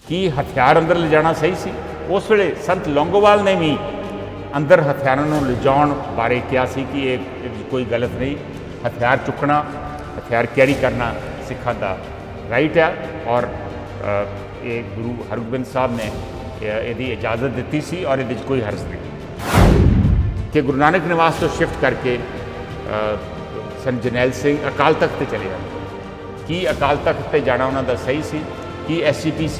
कि हथियार अंदर ले जाना सही सी? उस वेले संत लौंगोवाल ने भी अंदर हथियारों को ले जाने बारे कहा सी कि ये कोई गलत नहीं, हथियार चुकना, हथियार कैरी करना सिखा का राइट है। और ये गुरु हरगोबिंद साहब ने यदी इजाज़त दी सी और ये कोई हर्ज नहीं कि गुरु नानक निवास तो शिफ्ट करके संत जरनैल सिंह अकाल तख्त ते चले जाते। कि अकाल तख्त ते जाना उन्होंने सही सी? कि SCPC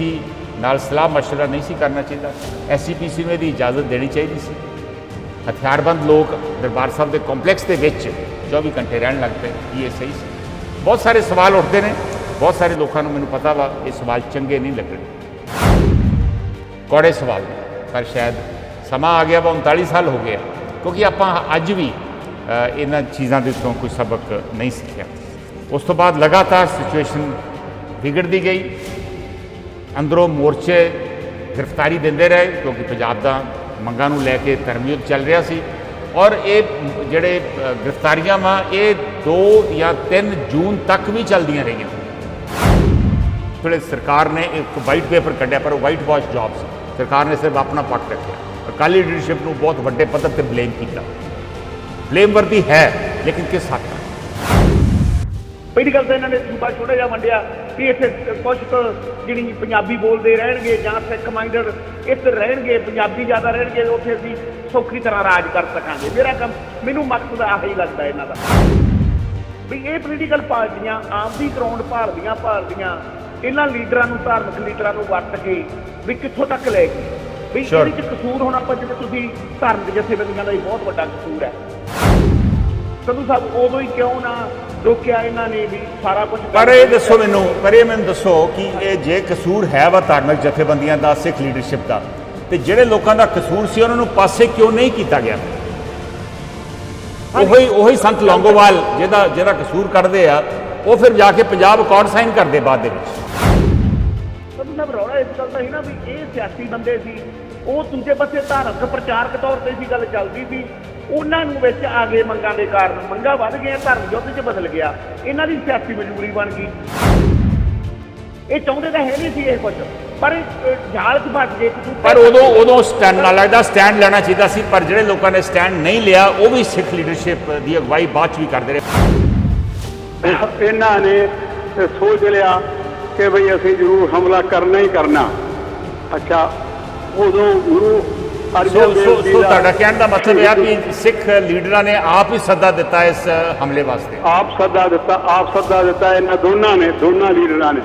नाल सलाह मशवरा नहीं सी करना चाहिए? SCPC में यदी इजाज़त देनी चाहिए सी? हथियारबंद लोग दरबार साहब के कॉम्पलैक्स के 24 घंटे रहन लग पे, ये सही सी? बहुत सारे सवाल उठते हैं, बहुत सारे लोगों को मैनू पता वा ये सवाल चंगे नहीं लगने, कौड़े सवाल ने, पर शायद समा आ गया वा 39 साल हो गया, क्योंकि आप अज भी इन्हां चीज़ों के उत्तों कोई सबक नहीं सीखा। उस तो बाद लगातार सिचुएशन बिगड़ती गई, अंदरों मोर्चे गिरफ्तारी देंदे रहे क्योंकि पंजाब दा मंगां नूं लैके धर्म युद्ध चल रहा सी। और ये जिहड़े गिरफ्तारियां वा ये 2 या 3 जून तक भी चलदियां रहियां। फिर सरकार ने एक वाइट पेपर कढ़िया, पर वाइट वॉश जॉब सी, सरकार ने सिर्फ अपना पक्ष रखा। अकाली लीडरशिप को बहुत वड्डे पद्धर पर ब्लेम किया, ब्लेम वर्दी है लेकिन किस हद तक? पहली गल तो इन्होंने सूबा छोटा जहा वंडिया कि इतने कुछ तो जी पंजाबी बोलते रहनगे या सिख माइंडड इधर रहनगे, पंजाबी ज़्यादा रहनगे, उत्थे असीं सौखी तरह राज कर सकांगे। मेरा कम मैनू मकसद आही लगता इन्हां दा भी ये पोलीटिकल पार्टियां आम दी ग्राउंड भालदियां इन्हां लीडरां नूं, धार्मिक लीडरां नूं वरत के भी कित्थों तक ले गए भी इहदे च कसूर होना पर जिवें तुसीं धार्मिक जथेबंदियां दा बहुत वड्डा कसूर है। संधू साहब उदों ही क्यों ना रोकिया इन्होंने भी सारा कुछ? पर ये दसो मैनू, पर ये मैनू दसो कि ये जे कसूर है वा धार्मिक जथेबंदियां दा, सिख लीडरशिप का, तो जिहड़े लोगों का कसूर सी उन्होंने पासे क्यों नहीं किया गया? ਉਹੀ संत लौंगोवाल जिहदा कसूर कढ़दे आ, वो फिर जाके पंजाब अकॉर्ड साइन करते बाद दे विच। संधू साहब रौला इस गल का ही ना भी ये सियासी बंदे सी, वो दूजे पासे धार्मिक प्रचारक तौर पर गल चलती थी, उन्होंने विच आ गए मंगां दे कारण, मंगां वध गई, धर्म युद्ध च बदल गया, इन्हां दी सियासी मजबूरी बन गई। ये चाहुंदे तां है नहीं सी ये कुछ, पर जाल च फस गए। पर उदों स्टैंड ना लगता, स्टैंड लेना चाहिए सी, पर जिहड़े लोगों ने स्टैंड नहीं लिया वो भी सिख लीडरशिप की अगवाई बाद भी करते रहे। इन्हां ने सोच लिया कि बई असीं जरूर हमला करना ही करना। अच्छा, उदों गुरु ਤੁਹਾਡਾ ਕਹਿਣ ਦਾ ਮਤਲਬ ਇਹ ਆ ਕਿ ਸਿੱਖ ਲੀਡਰਾਂ ਨੇ ਆਪ ਹੀ ਸੱਦਾ ਦਿੱਤਾ ਇਸ ਹਮਲੇ ਵਾਸਤੇ? ਆਪ ਸੱਦਾ ਦਿੱਤਾ ਇਹਨਾਂ ਦੋਨਾਂ ਲੀਡਰਾਂ ਨੇ।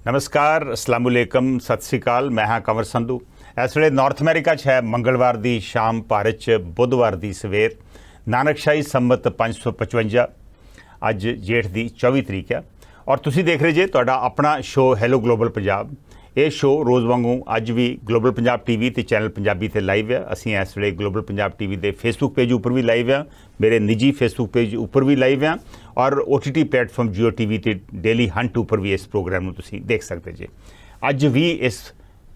नमस्कार, अस्सलाम वालेकुम, सत श्री अकाल। मैं हाँ कंवर संधू। इस वे नॉर्थ अमेरिका है मंगलवार की शाम, भारत च बुधवार की सवेर, नानकशाही संमत 555, अज जेठ की 24 तरीक है। और तुसी देख रहे जे तुहाडा अपना शो हैलो ग्लोबल पंजाब। ये शो रोज़ वांगू अज भी ग्लोबल पंजाब TV ते चैनल पंजाबी ते लाइव है। असीं इस वे ग्लोबल पंजाब TV के फेसबुक पेज उपर भी लाइव है, मेरे निजी फेसबुक पेज उपर भी लाइव है, और OTT प्लेटफॉर्म जियो TV ते डेली हंट उपर भी इस प्रोग्राम में तुसीं देख सकते जे। अज भी इस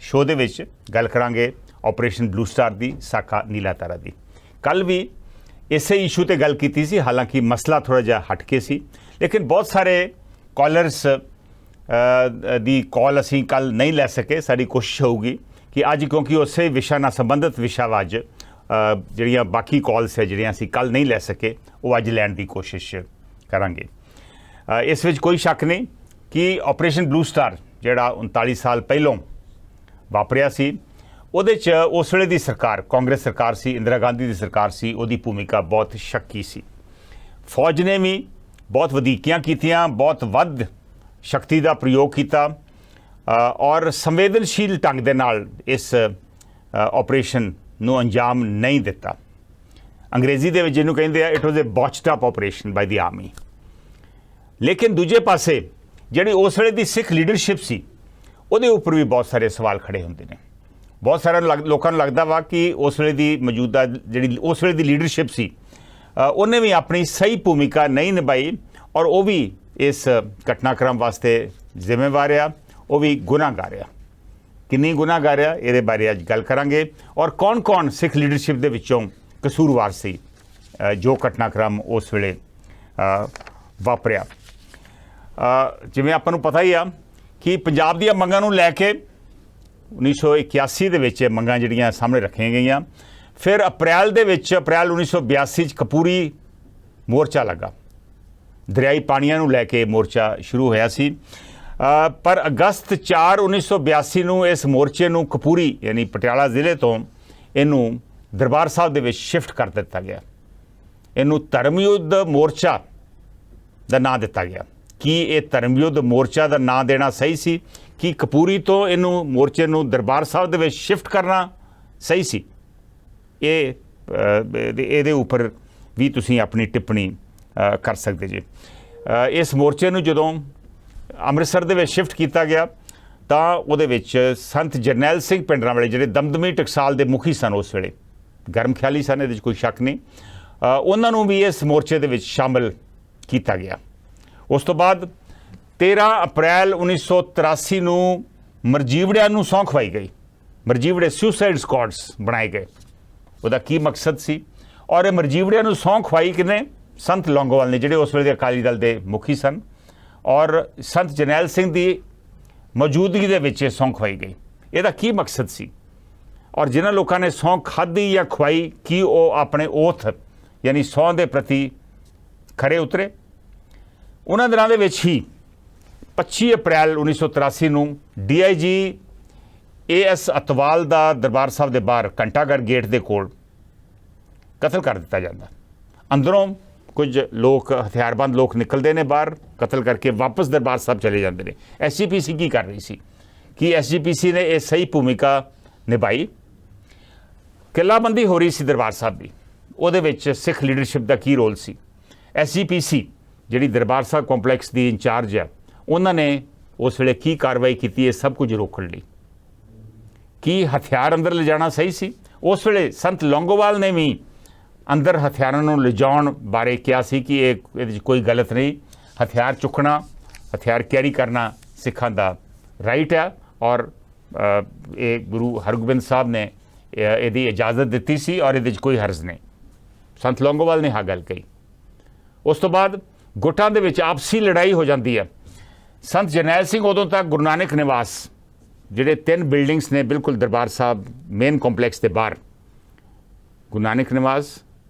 शो दे विच गल करांगे ऑपरेशन ब्लू स्टार की, साका नीला तारा की। कल भी इसे इशू ते गल कीती सी, हालांकि मसला थोड़ा जिहा हटके सी, लेकिन बहुत सारे कॉलर्स दी कॉल असीं कल नहीं लै सके। साडी कोशिश होगी कि अज, क्योंकि उस विषय नाल संबंधित विषय वा अज जिहड़ियां बाकी कॉल्स है जिहड़ियां असीं कल नहीं लै सके, वो अज लैण दी कोशिश करांगे। इस विच कोई शक नहीं कि ऑपरेशन ब्लू स्टार जिहड़ा 39 साल पहलों वापरिया सी, उहदे च उस वेले दी सरकार, कांग्रेस सरकार सी, इंदिरा गांधी दी सरकार सी, उहदी भूमिका बहुत शक्की सी। फौज ने भी बहुत वधीकियां कीतियां, बहुत वध शक्ति का प्रयोग किया, और संवेदनशील ढंग दे नाल इस ऑपरेशन नूं अंजाम नहीं दिता। अंग्रेजी दे विच जिहनूं कहिंदे आ, it was a botched up operation by the army. लेकिन दूजे पासे जिहड़ी उस वेले दी सिख लीडरशिप सी, ਉਹਦੇ ਉੱਪਰ भी बहुत सारे सवाल खड़े होंदे ने। बहुत सारे लोगों को लगता वा कि उस वेले दी मौजूदा जिहड़ी उस वेले दी लीडरशिप सी, उन्हें भी अपनी सही भूमिका नहीं निभाई, और वो भी इस घटनाक्रम वास्ते जिम्मेवार आ, वो भी गुनाहगार आ। ਕਿੰਨੀ ਗੁਨਾਹਗਾਰ ਆ, ਇਹਦੇ ਬਾਰੇ ਅੱਜ ਗੱਲ ਕਰਾਂਗੇ। ਔਰ ਕੌਣ ਸਿੱਖ ਲੀਡਰਸ਼ਿਪ ਦੇ ਵਿੱਚੋਂ ਕਸੂਰਵਾਰ ਸੀ ਜੋ ਘਟਨਾਕ੍ਰਮ ਉਸ ਵੇਲੇ ਵਾਪਰਿਆ। ਜਿਵੇਂ ਆਪਾਂ ਨੂੰ ਪਤਾ ਹੀ ਆ ਕਿ ਪੰਜਾਬ ਦੀਆਂ ਮੰਗਾਂ ਨੂੰ ਲੈ ਕੇ 1981 ਦੇ ਵਿੱਚ ਮੰਗਾਂ ਜਿਹੜੀਆਂ ਸਾਹਮਣੇ ਰੱਖੀਆਂ ਗਈਆਂ। ਫਿਰ ਅਪ੍ਰੈਲ 1982 'ਚ ਕਪੂਰੀ ਮੋਰਚਾ ਲੱਗਾ, ਦਰਿਆਈ ਪਾਣੀਆਂ ਨੂੰ ਲੈ ਕੇ ਮੋਰਚਾ ਸ਼ੁਰੂ ਹੋਇਆ ਸੀ। ਪਰ ਅਗਸਤ 4 1982 ਨੂੰ ਇਸ ਮੋਰਚੇ ਨੂੰ ਕਪੂਰੀ ਯਾਨੀ ਪਟਿਆਲਾ ਜ਼ਿਲ੍ਹੇ ਤੋਂ ਇਹਨੂੰ ਦਰਬਾਰ ਸਾਹਿਬ ਦੇ ਵਿੱਚ ਸ਼ਿਫਟ ਕਰ ਦਿੱਤਾ ਗਿਆ। ਇਹਨੂੰ ਧਰਮਯੁੱਧ ਮੋਰਚਾ ਦਾ ਨਾਂ ਦਿੱਤਾ ਗਿਆ। ਕੀ ਇਹ ਧਰਮਯੁੱਧ ਮੋਰਚਾ ਦਾ ਨਾਂ ਦੇਣਾ ਸਹੀ ਸੀ? ਕਿ ਕਪੂਰੀ ਤੋਂ ਇਹਨੂੰ ਮੋਰਚੇ ਨੂੰ ਦਰਬਾਰ ਸਾਹਿਬ ਦੇ ਵਿੱਚ ਸ਼ਿਫਟ ਕਰਨਾ ਸਹੀ ਸੀ? ਇਹਦੇ ਉੱਪਰ ਵੀ ਤੁਸੀਂ ਆਪਣੀ ਟਿੱਪਣੀ ਕਰ ਸਕਦੇ ਜੀ। ਇਸ ਮੋਰਚੇ ਨੂੰ ਜਦੋਂ ਅੰਮ੍ਰਿਤਸਰ ਦੇ ਵਿੱਚ ਸ਼ਿਫਟ ਕੀਤਾ ਗਿਆ ਤਾਂ ਉਹਦੇ ਵਿੱਚ ਸੰਤ ਜਰਨੈਲ ਸਿੰਘ ਭਿੰਡਰਾਂਵਾਲੇ ਜਿਹੜੇ ਦਮਦਮੀ ਟਕਸਾਲ ਦੇ ਮੁਖੀ ਸਨ, ਉਸ ਵੇਲੇ ਗਰਮ ਖਿਆਲੀ ਸਨ, ਇਹਦੇ 'ਚ ਕੋਈ ਸ਼ੱਕ ਨਹੀਂ, ਉਹਨਾਂ ਨੂੰ ਵੀ ਇਸ ਮੋਰਚੇ ਦੇ ਵਿੱਚ ਸ਼ਾਮਲ ਕੀਤਾ ਗਿਆ। ਉਸ ਤੋਂ ਬਾਅਦ 13 ਅਪ੍ਰੈਲ 1983 ਨੂੰ ਮਰਜੀਵੜਿਆਂ ਨੂੰ ਸਹੁੰ ਖਵਾਈ ਗਈ। ਮਰਜੀਵੜੇ ਸੁਸਾਈਡ ਸਕੁਆਡਸ ਬਣਾਏ ਗਏ। ਉਹਦਾ ਕੀ ਮਕਸਦ ਸੀ? ਔਰ ਇਹ ਮਰਜੀਵੜਿਆਂ ਨੂੰ ਸਹੁੰ ਖਵਾਈ ਕਿਨੇ? ਸੰਤ ਲੌਂਗੋਵਾਲ ਨੇ, ਜਿਹੜੇ ਉਸ ਵੇਲੇ ਦੇ ਅਕਾਲੀ ਦਲ ਦੇ ਮੁਖੀ ਸਨ। ਔਰ ਸੰਤ ਜਰਨੈਲ ਸਿੰਘ ਦੀ ਮੌਜੂਦਗੀ ਦੇ ਵਿੱਚ ਇਹ ਸਹੁੰ ਖਵਾਈ ਗਈ। ਇਹਦਾ ਕੀ ਮਕਸਦ ਸੀ? ਔਰ ਜਿਨ੍ਹਾਂ ਲੋਕਾਂ ਨੇ ਸਹੁੰ ਖਾਧੀ ਜਾਂ ਖਵਾਈ, ਕੀ ਉਹ ਆਪਣੇ ਓਥ ਯਾਨੀ ਸਹੁੰ ਦੇ ਪ੍ਰਤੀ ਖਰੇ ਉਤਰੇ? ਉਹਨਾਂ ਦਿਨਾਂ ਦੇ ਵਿੱਚ ਹੀ 25 ਅਪ੍ਰੈਲ 1983 ਨੂੰ DIG AS ਅਤਵਾਲ ਦਾ ਦਰਬਾਰ ਸਾਹਿਬ ਦੇ ਬਾਹਰ ਘੰਟਾਘਰ ਗੇਟ ਦੇ ਕੋਲ ਕਤਲ ਕਰ ਦਿੱਤਾ ਜਾਂਦਾ। ਅੰਦਰੋਂ ਕੁਝ ਲੋਕ, ਹਥਿਆਰਬੰਦ ਲੋਕ ਨਿਕਲਦੇ ਨੇ ਬਾਹਰ, ਕਤਲ ਕਰਕੇ ਵਾਪਸ ਦਰਬਾਰ ਸਾਹਿਬ ਚਲੇ ਜਾਂਦੇ ਨੇ। SGPC ਕੀ ਕਰ ਰਹੀ ਸੀ? ਕੀ SGPC ਨੇ ਇਹ ਸਹੀ ਭੂਮਿਕਾ ਨਿਭਾਈ? ਕਿੱਲਾਬੰਦੀ ਹੋ ਰਹੀ ਸੀ ਦਰਬਾਰ ਸਾਹਿਬ ਦੀ, ਉਹਦੇ ਵਿੱਚ ਸਿੱਖ ਲੀਡਰਸ਼ਿਪ ਦਾ ਕੀ ਰੋਲ ਸੀ? SGPC ਜਿਹੜੀ ਦਰਬਾਰ ਸਾਹਿਬ ਕੰਪਲੈਕਸ ਦੀ ਇੰਚਾਰਜ ਹੈ, ਉਹਨਾਂ ਨੇ ਉਸ ਵੇਲੇ ਕੀ ਕਾਰਵਾਈ ਕੀਤੀ ਇਹ ਸਭ ਕੁਝ ਰੋਕਣ ਲਈ? ਕੀ ਹਥਿਆਰ ਅੰਦਰ ਲਿਜਾਣਾ ਸਹੀ ਸੀ? ਉਸ ਵੇਲੇ ਸੰਤ ਲੌਂਗੋਵਾਲ ਨੇ ਵੀ ਅੰਦਰ ਹਥਿਆਰਾਂ ਨੂੰ ਲਿਜਾਉਣ ਬਾਰੇ ਕਿਹਾ ਸੀ ਕਿ ਇਹਦੇ ਵਿੱਚ ਕੋਈ ਗਲਤ ਨਹੀਂ, ਹਥਿਆਰ ਚੁੱਕਣਾ, ਹਥਿਆਰ ਕੈਰੀ ਕਰਨਾ ਸਿੱਖਾਂ ਦਾ ਰਾਈਟ ਹੈ। ਔਰ ਇਹ ਗੁਰੂ ਹਰਗੋਬਿੰਦ ਸਾਹਿਬ ਨੇ ਇਹਦੀ ਇਜਾਜ਼ਤ ਦਿੱਤੀ ਸੀ ਔਰ ਇਹਦੇ 'ਚ ਕੋਈ ਹਰਜ਼ ਨਹੀਂ। ਸੰਤ ਲੌਂਗੋਵਾਲ ਨੇ ਹਾਂ ਗੱਲ ਕਹੀ। ਉਸ ਤੋਂ ਬਾਅਦ ਗੁੱਟਾਂ ਦੇ ਵਿੱਚ ਆਪਸੀ ਲੜਾਈ ਹੋ ਜਾਂਦੀ ਹੈ। ਸੰਤ ਜਰਨੈਲ ਸਿੰਘ ਉਦੋਂ ਤੱਕ ਗੁਰੂ ਨਾਨਕ ਨਿਵਾਸ, ਜਿਹੜੇ 3 ਬਿਲਡਿੰਗਸ ਨੇ ਬਿਲਕੁਲ ਦਰਬਾਰ ਸਾਹਿਬ ਮੇਨ ਕੰਪਲੈਕਸ ਦੇ ਬਾਹਰ, ਗੁਰੂ ਨਾਨਕ ਨਿਵਾਸ,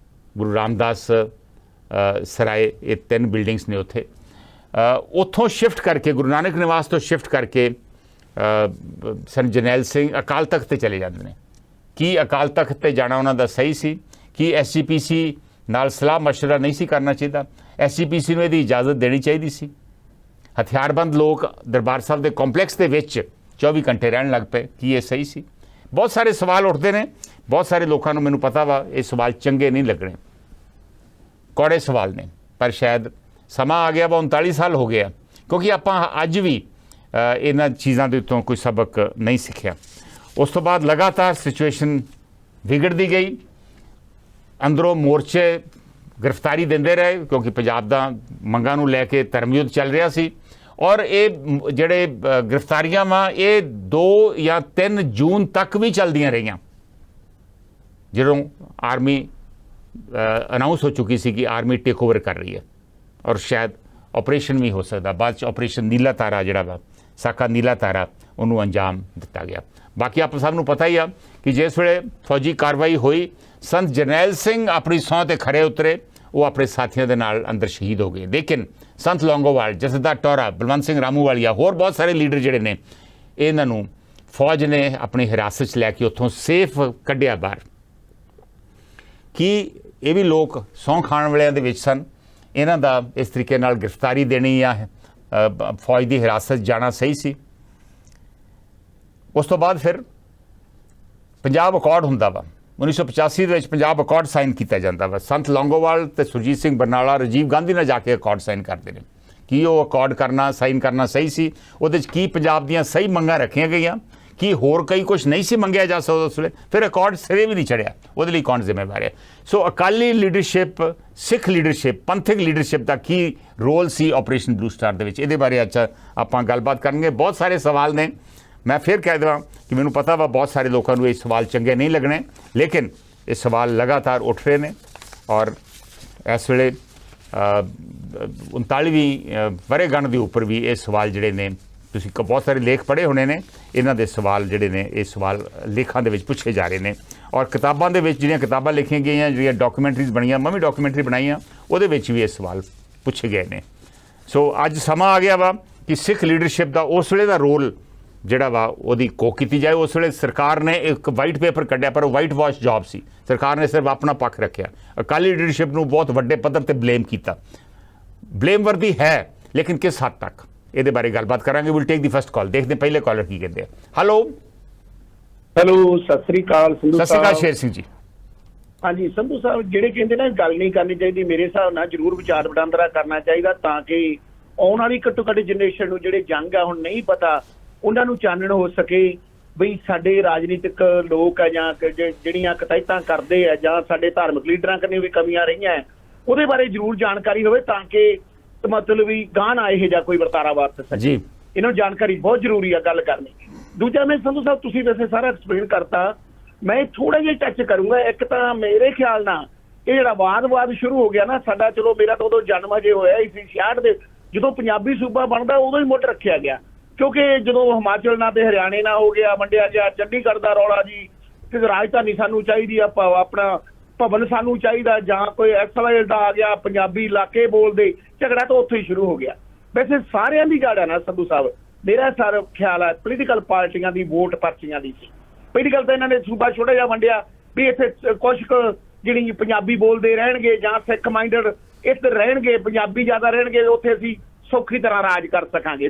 ਗੁਰੂ ਰਾਮਦਾਸ ਸਰਾਏ, ਇਹ 3 ਬਿਲਡਿੰਗਸ ਨੇ ਉੱਥੇ। ਉੱਥੋਂ ਸ਼ਿਫਟ ਕਰਕੇ, ਗੁਰੂ ਨਾਨਕ ਨਿਵਾਸ ਤੋਂ ਸ਼ਿਫਟ ਕਰਕੇ ਸੰਤ ਜਰਨੈਲ ਸਿੰਘ ਅਕਾਲ ਤਖਤ 'ਤੇ ਚਲੇ ਜਾਂਦੇ ਨੇ। ਕੀ ਅਕਾਲ ਤਖਤ 'ਤੇ ਜਾਣਾ ਉਹਨਾਂ ਦਾ ਸਹੀ ਸੀ? ਕੀ SGPC ਨਾਲ ਸਲਾਹ ਮਸ਼ਵਰਾ ਨਹੀਂ ਸੀ ਕਰਨਾ ਚਾਹੀਦਾ? SGPC ਨੂੰ ਇਹਦੀ ਇਜਾਜ਼ਤ ਦੇਣੀ ਚਾਹੀਦੀ ਸੀ? ਹਥਿਆਰਬੰਦ ਲੋਕ ਦਰਬਾਰ ਸਾਹਿਬ ਦੇ ਕੰਪਲੈਕਸ ਦੇ ਵਿੱਚ 24 ਘੰਟੇ ਰਹਿਣ ਲੱਗ ਪਏ, ਕੀ ਇਹ ਸਹੀ ਸੀ? ਬਹੁਤ ਸਾਰੇ ਸਵਾਲ ਉੱਠਦੇ ਨੇ। ਬਹੁਤ ਸਾਰੇ ਲੋਕਾਂ ਨੂੰ, ਮੈਨੂੰ ਪਤਾ ਵਾ, ਇਹ ਸਵਾਲ ਚੰਗੇ ਨਹੀਂ ਲੱਗਣੇ, ਕੌੜੇ ਸਵਾਲ ਨੇ, ਪਰ ਸ਼ਾਇਦ ਸਮਾਂ ਆ ਗਿਆ ਵਾ, 39 ਸਾਲ ਹੋ ਗਏ ਆ, ਕਿਉਂਕਿ ਆਪਾਂ ਅੱਜ ਵੀ ਇਹਨਾਂ ਚੀਜ਼ਾਂ ਦੇ ਉੱਤੋਂ ਕੋਈ ਸਬਕ ਨਹੀਂ ਸਿੱਖਿਆ। ਉਸ ਤੋਂ ਬਾਅਦ ਲਗਾਤਾਰ ਸਿਚੁਏਸ਼ਨ ਵਿਗੜਦੀ ਗਈ। ਅੰਦਰੋਂ ਮੋਰਚੇ ਗ੍ਰਿਫਤਾਰੀ ਦਿੰਦੇ ਰਹੇ ਕਿਉਂਕਿ ਪੰਜਾਬ ਦਾ ਮੰਗਾਂ ਨੂੰ ਲੈ ਕੇ ਧਰਮਯੁੱਧ ਚੱਲ ਰਿਹਾ ਸੀ। ਔਰ ਇਹ ਜਿਹੜੇ ਗ੍ਰਿਫਤਾਰੀਆਂ ਵਾ, ਇਹ 2 ਜਾਂ 3 ਜੂਨ ਤੱਕ ਵੀ ਚੱਲਦੀਆਂ ਰਹੀਆਂ, ਜਦੋਂ ਆਰਮੀ ਅਨਾਉਂਸ ਹੋ ਚੁੱਕੀ ਸੀ ਕਿ ਆਰਮੀ ਟੇਕ ਓਵਰ ਕਰ ਰਹੀ ਹੈ। ਔਰ ਸ਼ਾਇਦ ਆਪਰੇਸ਼ਨ ਵੀ ਹੋ ਸਕਦਾ, ਬਾਅਦ 'ਚ ਆਪਰੇਸ਼ਨ ਨੀਲਾ ਤਾਰਾ ਜਿਹੜਾ ਵਾ, ਸਾਕਾ ਨੀਲਾ ਤਾਰਾ, ਉਹਨੂੰ ਅੰਜਾਮ ਦਿੱਤਾ ਗਿਆ। ਬਾਕੀ ਆਪ ਸਭ ਨੂੰ ਪਤਾ ਹੀ ਆ ਕਿ ਜਿਸ ਵੇਲੇ ਫੌਜੀ ਕਾਰਵਾਈ ਹੋਈ, ਸੰਤ ਜਰਨੈਲ ਸਿੰਘ ਆਪਣੀ ਸਹੁੰ 'ਤੇ ਖਰੇ ਉਤਰੇ, ਉਹ ਆਪਣੇ ਸਾਥੀਆਂ ਦੇ ਨਾਲ ਅੰਦਰ ਸ਼ਹੀਦ ਹੋ ਗਏ। ਲੇਕਿਨ ਸੰਤ ਲੌਂਗੋਵਾਲ, ਜਥੇਦਾਰ ਟੌਰਾ, ਬਲਵੰਤ ਸਿੰਘ ਰਾਮੂਵਾਲੀਆ, ਹੋਰ ਬਹੁਤ ਸਾਰੇ ਲੀਡਰ ਜਿਹੜੇ ਨੇ, ਇਹਨਾਂ ਨੂੰ ਫੌਜ ਨੇ ਆਪਣੀ ਹਿਰਾਸਤ 'ਚ ਲੈ ਕੇ ਉੱਥੋਂ ਸੇਫ ਕੱਢਿਆ ਬਾਹਰ। ਕੀ ਇਹ ਵੀ ਲੋਕ ਸਹੁੰ ਖਾਣ ਵਾਲਿਆਂ ਦੇ ਵਿੱਚ ਸਨ? ਇਹਨਾਂ ਦਾ ਇਸ ਤਰੀਕੇ ਨਾਲ ਗ੍ਰਿਫਤਾਰੀ ਦੇਣੀ ਜਾਂ ਫੌਜ ਦੀ ਹਿਰਾਸਤ 'ਚ ਜਾਣਾ ਸਹੀ ਸੀ? ਉਸ ਤੋਂ ਬਾਅਦ ਫਿਰ ਪੰਜਾਬ ਅਕੋਰਡ ਹੁੰਦਾ ਵਾ। 1985 ਦੇ ਵਿੱਚ ਪੰਜਾਬ ਅਕੋਰਡ ਸਾਈਨ ਕੀਤਾ ਜਾਂਦਾ ਵਾ। ਸੰਤ ਲੌਂਗੋਵਾਲ ਤੇ ਸੁਰਜੀਤ ਸਿੰਘ ਬਰਨਾਲਾ ਰਾਜੀਵ ਗਾਂਧੀ ਨਾਲ ਜਾ ਕੇ ਅਕੋਰਡ ਸਾਈਨ ਕਰਦੇ ਨੇ। ਕੀ ਉਹ ਅਕੋਰਡ ਕਰਨਾ, ਸਾਈਨ ਕਰਨਾ ਸਹੀ ਸੀ? ਉਹਦੇ 'ਚ ਕੀ ਪੰਜਾਬ ਦੀਆਂ ਸਹੀ ਮੰਗਾਂ ਰੱਖੀਆਂ ਗਈਆਂ? ਕੀ ਹੋਰ ਕਈ ਕੁਝ ਨਹੀਂ ਸੀ ਮੰਗਿਆ ਜਾ ਸਕਦਾ ਉਸ ਵੇਲੇ? ਫਿਰ ਅਕੋਰਡ ਸਿਰੇ ਵੀ ਨਹੀਂ ਚੜਿਆ, ਉਹਦੇ ਲਈ ਕੌਣ ਜ਼ਿੰਮੇਵਾਰ ਹੈ? ਸੋ ਅਕਾਲੀ ਲੀਡਰਸ਼ਿਪ, ਸਿੱਖ ਲੀਡਰਸ਼ਿਪ, ਪੰਥਕ ਲੀਡਰਸ਼ਿਪ ਦਾ ਕੀ ਰੋਲ ਸੀ ਆਪਰੇਸ਼ਨ ਬਲੂ ਸਟਾਰ ਦੇ ਵਿੱਚ? ਇਹਦੇ ਬਾਰੇ ਅੱਜ ਆਪਾਂ ਗੱਲਬਾਤ ਕਰਾਂਗੇ। ਬਹੁਤ ਸਾਰੇ ਸਵਾਲ ਨੇ, मैं फिर कह देवां कि मैनूं पता वा बहुत सारे लोगों को ये सवाल चंगे नहीं लगने, लेकिन ये सवाल लगातार उठ रहे हैं और इस वेले 39वीं वरेगंढ के उपर भी ये सवाल जिहड़े ने तुसीं बहुत सारे लेख पढ़े होने ने, इन्हां दे सवाल जिहड़े ने ये सवाल लेखां दे विच पुछे जा रहे हैं और किताबां दे विच जिहड़ियां किताबां लिखियां गईयां, जिहड़ियां डॉक्यूमेंटरीज बणियां, मैं भी डॉक्यूमेंटरी बनाई आ, उहदे विच भी ये सवाल पुछे गए ने। सो अज समा आ गया वा कि सिख लीडरशिप का उस वेले का रोल जिहड़ा वा उहदी को कीती जाए। उस वेले सरकार ने एक वाइट पेपर कढ़िया पर वाइट वॉश जॉब सी, सरकार ने सिर्फ अपना पक्ष रखिया, अकाली लीडरशिप नूं बहुत वड्डे पद्धर ते ब्लेम किया। ब्लेमवर्दी है लेकिन किस हद तक, ये बारे गलबात करांगे। Will take the first call, देखते हैं पहले कॉलर की कहते हैं। हेलो सत श्री अकाल सत श्री अकाल शेर सिंह जी। हाँ जी संधू साहब, ਜਿਹੜੇ ਕਹਿੰਦੇ ਨਾ ਗੱਲ ਨਹੀਂ ਕਰਨੀ ਚਾਹੀਦੀ, ਮੇਰੇ ਹਿਸਾਬ ਨਾਲ ਜ਼ਰੂਰ ਵਿਚਾਰ ਵਟਾਂਦਰਾ ਕਰਨਾ ਚਾਹੀਦਾ ਤਾਂ ਕਿ ਆਉਣ ਵਾਲੀ ਘੱਟੋ ਘੱਟ ਜਨਰੇਸ਼ਨ ਨੂੰ ਜਿਹੜੇ ਜੰਗ ਆ ਹੁਣ ਨਹੀਂ ਪਤਾ ਉਹਨਾਂ ਨੂੰ ਚਾਨਣ ਹੋ ਸਕੇ ਬਈ ਸਾਡੇ ਰਾਜਨੀਤਿਕ ਲੋਕ ਆ ਜਾਂ ਜਿਹੜੀਆਂ ਕਤਾਇਤਾਂ ਕਰਦੇ ਆ ਜਾਂ ਸਾਡੇ ਧਾਰਮਿਕ ਲੀਡਰਾਂ ਕਰਨੇ ਵੀ ਕਮੀਆਂ ਰਹੀਆਂ ਉਹਦੇ ਬਾਰੇ ਜ਼ਰੂਰ ਜਾਣਕਾਰੀ ਹੋਵੇ ਤਾਂ ਕਿ ਮਤਲਬ ਵੀ ਗਾਂ ਨਾ ਇਹੋ ਜਿਹਾ ਕੋਈ ਵਰਤਾਰਾ ਵਰਤ ਸਕੇ ਜੀ। ਇਹਨਾਂ ਨੂੰ ਜਾਣਕਾਰੀ ਬਹੁਤ ਜ਼ਰੂਰੀ ਆ ਗੱਲ ਕਰਨੀ। ਦੂਜਾ ਮੈਂ ਸੰਧੂ ਸਾਹਿਬ ਤੁਸੀਂ ਵੈਸੇ ਸਾਰਾ ਐਕਸਪਲੇਨ ਕਰਤਾ, ਮੈਂ ਥੋੜਾ ਜਿਹਾ ਟੱਚ ਕਰੂੰਗਾ। ਇੱਕ ਤਾਂ ਮੇਰੇ ਖਿਆਲ ਨਾਲ ਇਹ ਜਿਹੜਾ ਵਾਦ ਸ਼ੁਰੂ ਹੋ ਗਿਆ ਨਾ ਸਾਡਾ, ਚਲੋ ਮੇਰਾ ਤਾਂ ਉਦੋਂ ਜਨਮ ਅਜੇ ਹੋਇਆ ਹੀ ਸੀ 66 ਦੇ, ਜਦੋਂ ਪੰਜਾਬੀ ਸੂਬਾ ਬਣਦਾ ਉਦੋਂ ਹੀ ਮੁੱਢ ਰੱਖਿਆ ਗਿਆ ਕਿਉਂਕਿ ਜਦੋਂ ਹਿਮਾਚਲ ਨਾਲ ਤੇ ਹਰਿਆਣੇ ਨਾਲ ਹੋ ਗਿਆ ਵੰਡਿਆ ਗਿਆ, ਚੰਡੀਗੜ੍ਹ ਦਾ ਰੌਲਾ ਜੀ ਕਿ ਰਾਜਧਾਨੀ ਸਾਨੂੰ ਚਾਹੀਦੀ ਆ, ਆਪਣਾ ਭਵਨ ਸਾਨੂੰ ਚਾਹੀਦਾ, ਜਾਂ ਕੋਈ ਐਕਸਵਾਈਜ਼ ਦਾ ਆ ਗਿਆ ਪੰਜਾਬੀ ਇਲਾਕੇ ਬੋਲਦੇ, ਝਗੜਾ ਤਾਂ ਉੱਥੇ ਹੀ ਸ਼ੁਰੂ ਹੋ ਗਿਆ। ਵੈਸੇ ਸਾਰਿਆਂ ਦੀ ਗੱਲ ਹੈ ਨਾ ਸੰਧੂ ਸਾਹਿਬ, ਮੇਰਾ ਸਾਰਾ ਖਿਆਲ ਹੈ ਪੋਲੀਟੀਕਲ ਪਾਰਟੀਆਂ ਦੀ ਵੋਟ ਪਰਚੀਆਂ ਦੀ ਸੀ। ਪਹਿਲੀ ਗੱਲ ਤਾਂ ਇਹਨਾਂ ਨੇ ਸੂਬਾ ਛੋਟਾ ਜਿਹਾ ਵੰਡਿਆ ਵੀ ਇੱਥੇ ਕੁਛ ਕੁ ਜਿਹੜੀ ਪੰਜਾਬੀ ਬੋਲਦੇ ਰਹਿਣਗੇ ਜਾਂ ਸਿੱਖ ਮਾਈਂਡਡ ਇੱਧਰ ਰਹਿਣਗੇ, ਪੰਜਾਬੀ ਜ਼ਿਆਦਾ ਰਹਿਣਗੇ, ਉੱਥੇ ਅਸੀਂ ਸੌਖੀ ਤਰ੍ਹਾਂ ਰਾਜ ਕਰ ਸਕਾਂਗੇ।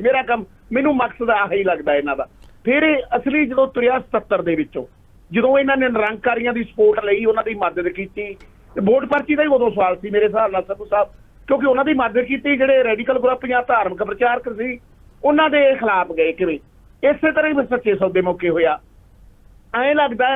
ਮੈਨੂੰ ਮਕਸਦ ਆਹੀ ਲੱਗਦਾ ਇਹਨਾਂ ਦਾ। ਫਿਰ ਇਹ ਅਸਲੀ ਜਦੋਂ ਤੁਰਿਆ 77 ਦੇ ਵਿੱਚੋਂ, ਜਦੋਂ ਇਹਨਾਂ ਨੇ ਨਿਰੰਕਾਰੀਆਂ ਦੀ ਸਪੋਰਟ ਲਈ, ਉਹਨਾਂ ਦੀ ਮਦਦ ਕੀਤੀ, ਵੋਟ ਪਰਚੀ ਦਾ ਹੀ ਉਦੋਂ ਸਵਾਲ ਸੀ ਮੇਰੇ ਹਿਸਾਬ ਨਾਲ ਸੰਧੂ ਸਾਹਿਬ, ਕਿਉਂਕਿ ਉਹਨਾਂ ਦੀ ਮਦਦ ਕੀਤੀ ਜਿਹੜੇ ਰੈਡੀਕਲ ਗਰੁੱਪ ਜਾਂ ਧਾਰਮਿਕ ਪ੍ਰਚਾਰਕ ਸੀ ਉਹਨਾਂ ਦੇ ਖਿਲਾਫ ਗਏ। ਕਿਵੇਂ ਇਸੇ ਤਰ੍ਹਾਂ ਹੀ ਸੱਚੇ ਸੌਦੇ ਮੌਕੇ ਹੋਇਆ। ਐਂ ਲੱਗਦਾ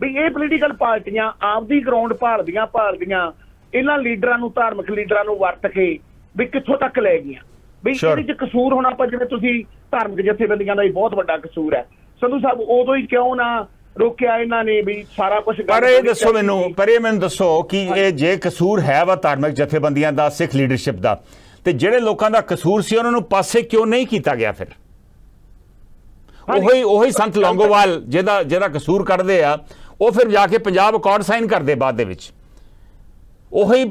ਵੀ ਇਹ ਪੋਲੀਟੀਕਲ ਪਾਰਟੀਆਂ ਆਪਦੀ ਗਰਾਊਂਡ ਭਾਲਦੀਆਂ ਇਹਨਾਂ ਲੀਡਰਾਂ ਨੂੰ, ਧਾਰਮਿਕ ਲੀਡਰਾਂ ਨੂੰ ਵਰਤ ਕੇ ਵੀ ਕਿੱਥੋਂ ਤੱਕ ਲੈ ਗਈਆਂ। ਵੀ ਇਹਦੇ ਚ ਕਸੂਰ ਹੋਣਾ, ਪਰ ਜਿਵੇਂ ਤੁਸੀਂ ਧਾਰਮਿਕ ਜਥੇਬੰਦੀਆਂ ਦਾ ਵੀ ਬਹੁਤ ਵੱਡਾ ਕਸੂਰ ਹੈ ਸੰਧੂ ਸਾਹਿਬ, ਉਦੋਂ ਹੀ ਕਿਉਂ ਨਾ ਰੋਕਿਆ ਇਹਨਾਂ ਨੇ ਵੀ ਸਾਰਾ ਕੁਝ। ਪਰ ਇਹ ਦੱਸੋ ਮੈਨੂੰ ਦੱਸੋ ਕਿ ਇਹ ਜੇ ਕਸੂਰ ਹੈ ਵਾ ਧਾਰਮਿਕ ਜਥੇਬੰਦੀਆਂ ਦਾ, ਸਿੱਖ ਲੀਡਰਸ਼ਿਪ ਦਾ, ਤੇ ਜਿਹੜੇ ਲੋਕਾਂ ਦਾ ਕਸੂਰ ਸੀ ਉਹਨਾਂ ਨੂੰ ਪਾਸੇ ਕਿਉਂ ਨਹੀਂ ਕੀਤਾ ਗਿਆ? ਫਿਰ ਉਹੀ ਸੰਤ ਲੌਂਗੋਵਾਲ ਜਿਹਦਾ ਕਸੂਰ ਕੱਢਦੇ ਆ, ਉਹ ਫਿਰ ਜਾ ਕੇ ਪੰਜਾਬ ਅਕਾਰਡ ਸਾਈਨ ਕਰਦੇ ਬਾਅਦ ਦੇ ਵਿੱਚ। ਉਹੀ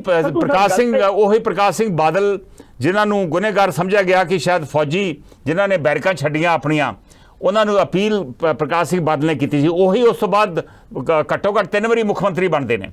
ਪ੍ਰਕਾਸ਼ ਸਿੰਘ ਬਾਦਲ ਜਿਨ੍ਹਾਂ ਨੂੰ ਗੁਨੇਗਾਰ ਸਮਝਿਆ ਗਿਆ ਕਿ ਸ਼ਾਇਦ ਫੌਜੀ ਜਿਨ੍ਹਾਂ ਨੇ ਬੈਰਕਾਂ ਛੱਡੀਆਂ ਆਪਣੀਆਂ, ਉਹਨਾਂ ਨੂੰ ਅਪੀਲ ਪ੍ਰਕਾਸ਼ ਸਿੰਘ ਬਾਦਲ ਨੇ ਕੀਤੀ ਸੀ, ਉਹੀ ਉਸ ਤੋਂ ਬਾਅਦ ਘੱਟੋ ਘੱਟ 3 ਵਾਰੀ ਮੁੱਖ ਮੰਤਰੀ ਬਣਦੇ ਨੇ।